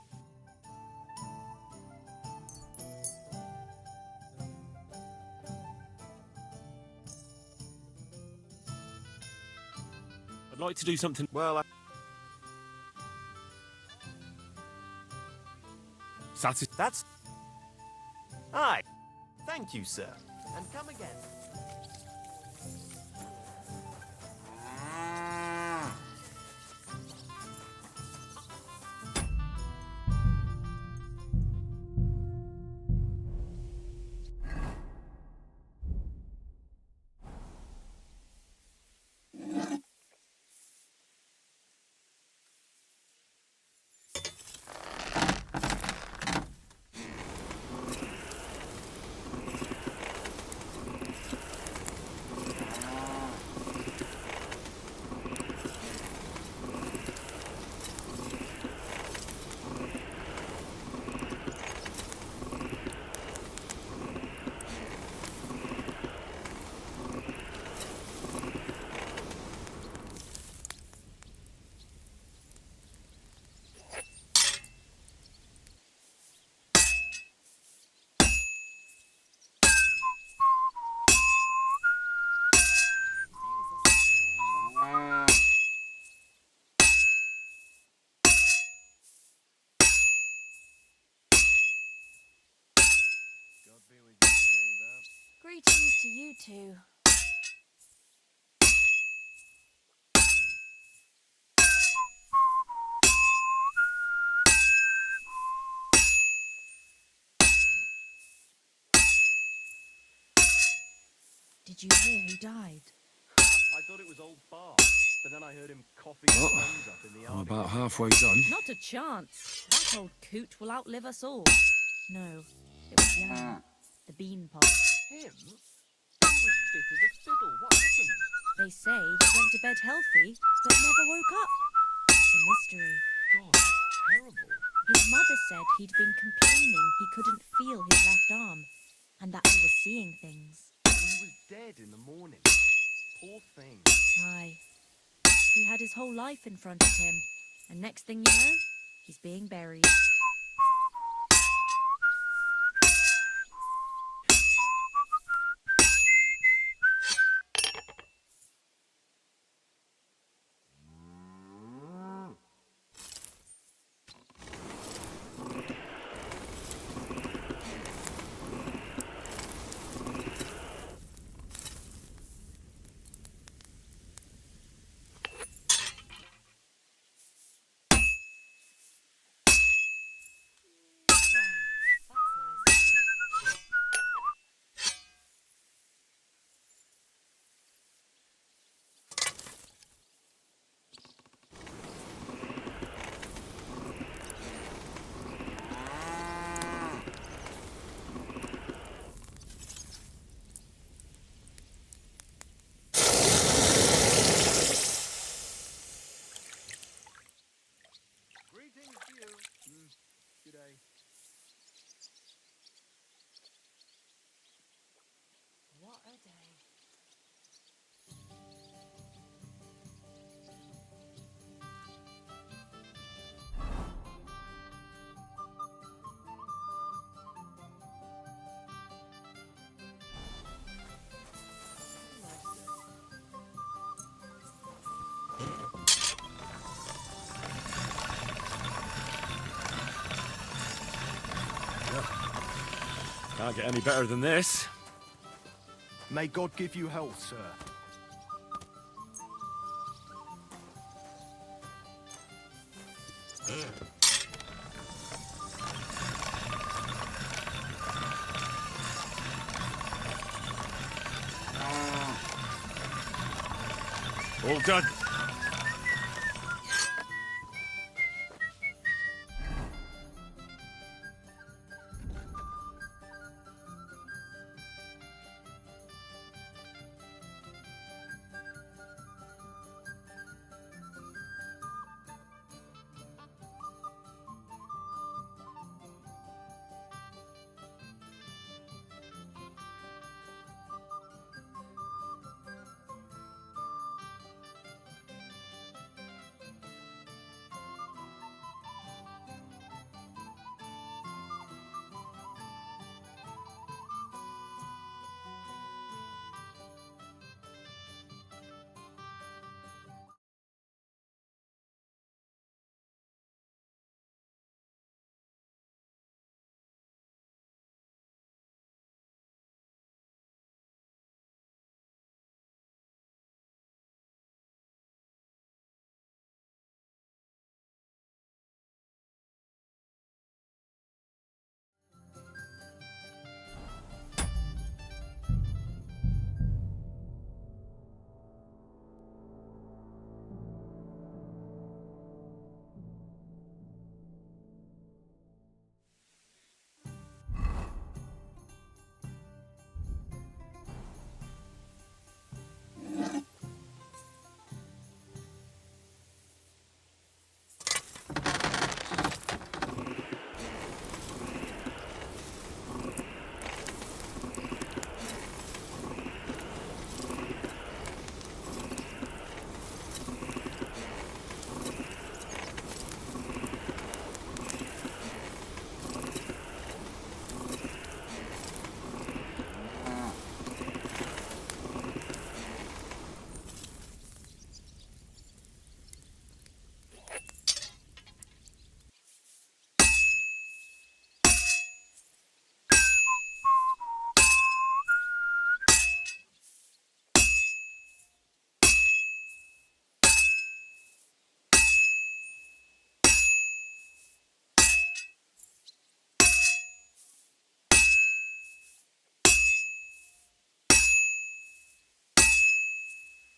I'd like to do something... Well, That's... Aye. Thank you, sir. And come again. Greetings to you two. Did you hear who died? I thought it was old Bart, but then I heard him coughing his lungs up in the I'm army. about halfway done. Not a chance. That old coot will outlive us all. No, it was Jan, the bean pod. Him? He was fit as a fiddle. What happened? They say he went to bed healthy, but never woke up. It's a mystery. God, that's terrible. His mother said he'd been complaining he couldn't feel his left arm, and that he was seeing things. And he was dead in the morning. Poor thing. Aye. He had his whole life in front of him, and next thing you know, he's being buried. Can't get any better than this. May God give you health, sir. All done.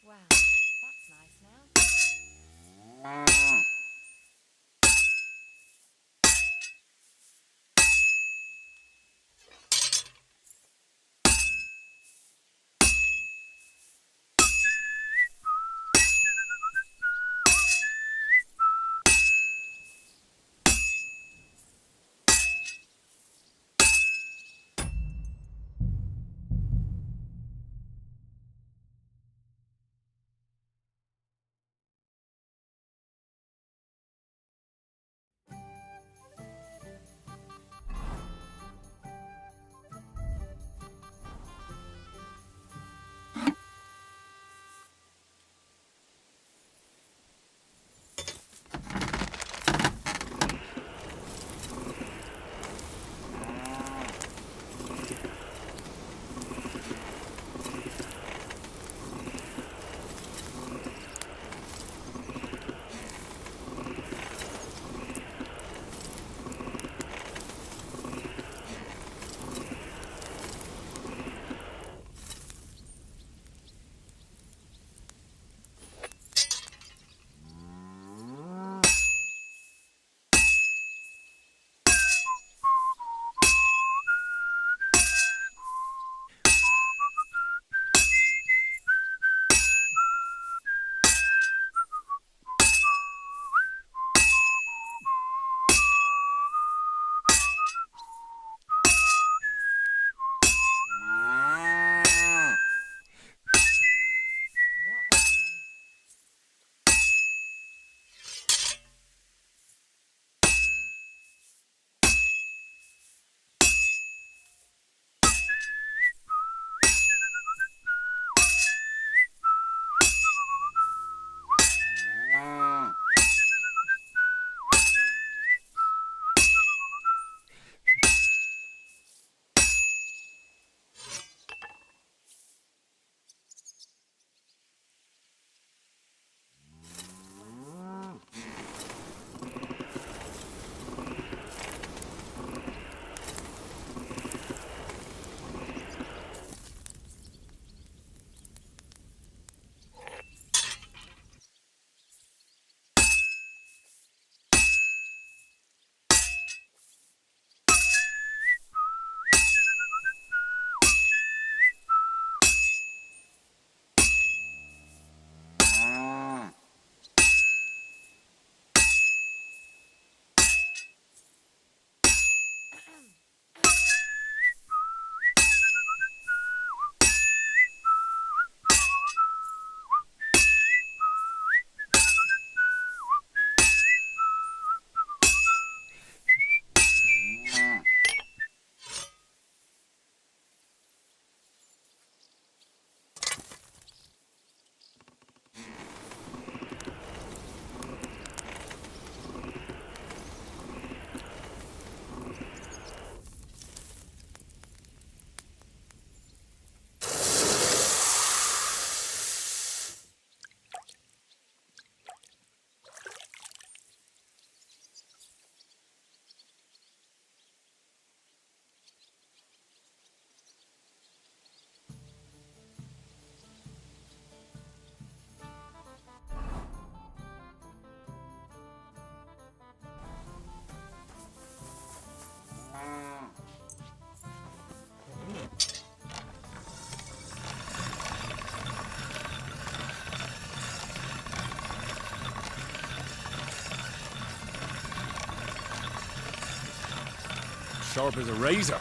Wow, that's nice now. sharp as a razor.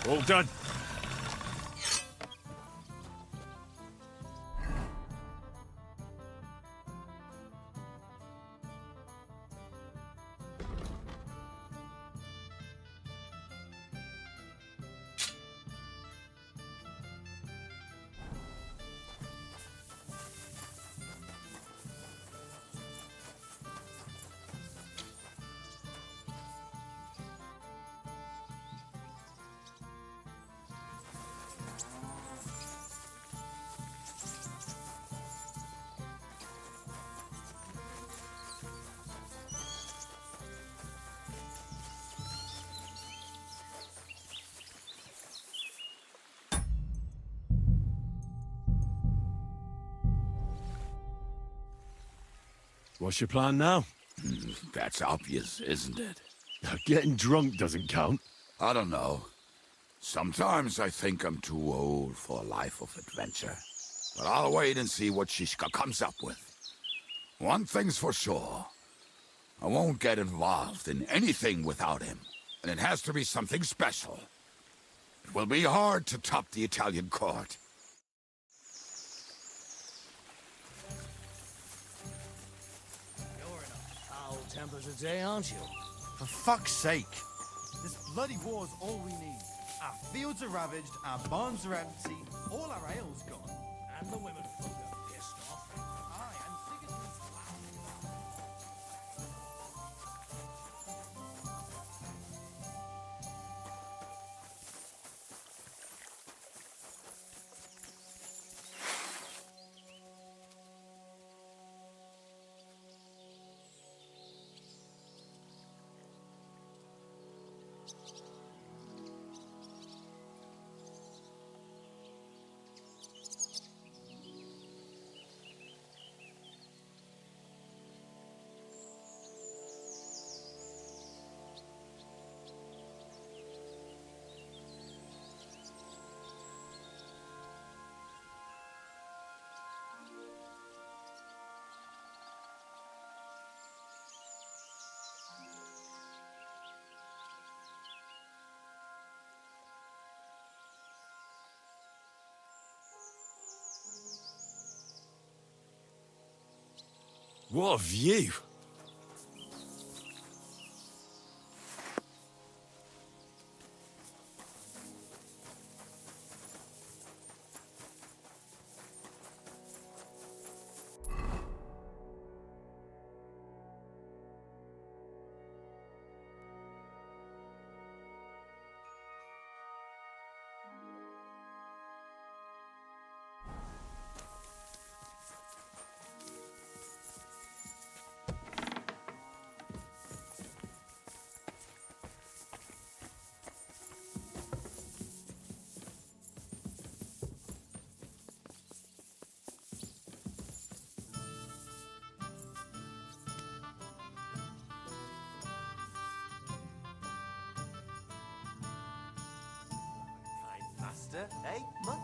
All done. What's your plan now? That's obvious, isn't it? Getting drunk doesn't count. I don't know. Sometimes I think I'm too old for a life of adventure. But I'll wait and see what Shishka comes up with. One thing's for sure. I won't get involved in anything without him. And it has to be something special. It will be hard to top the Italian court. Foul tempers today, aren't you? For fuck's sake! This bloody war's all we need. Our fields are ravaged, our barns are empty, all our ale's gone. And the women folk are pissed off. Aye, and Sigismund's laughing. What a view! Master, eh, Mutt?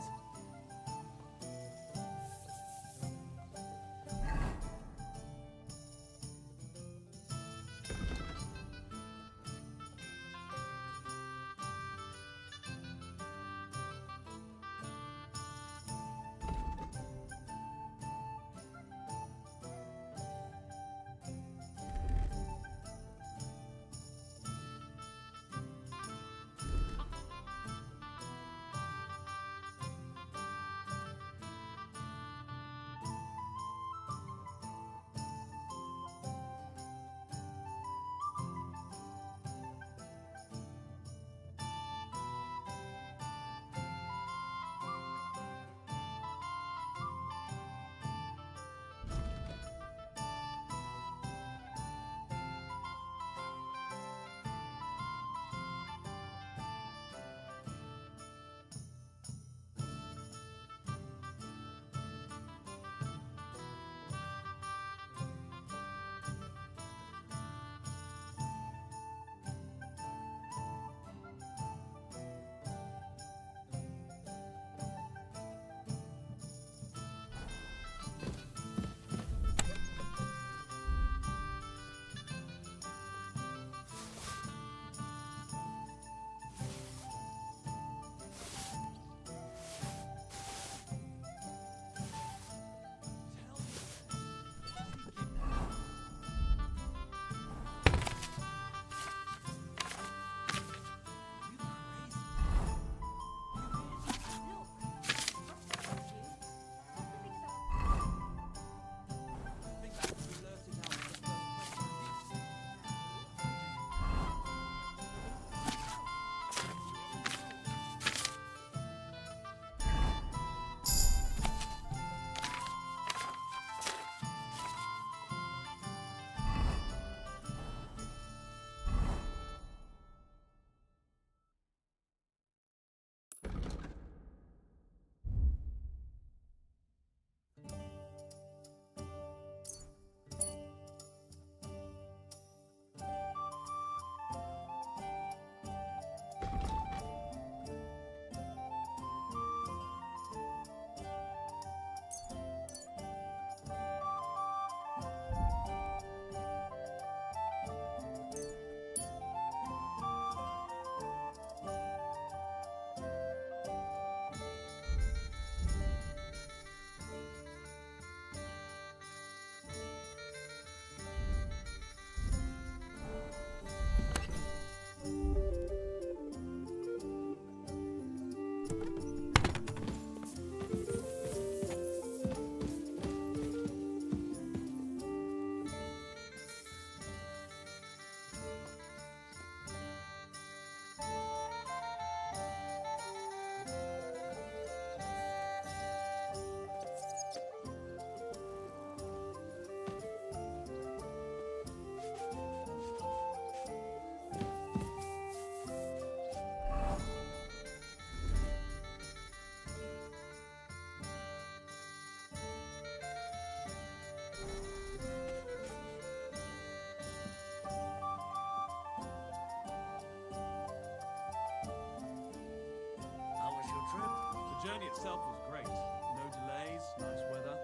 journey itself was great. No delays, nice weather.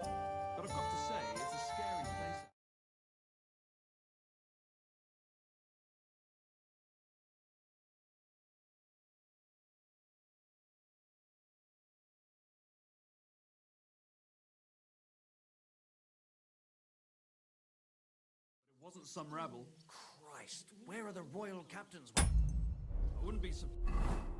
But I've got to say, it's a scary place. It wasn't some rabble. Christ, where are the royal captains? I wouldn't be surprised.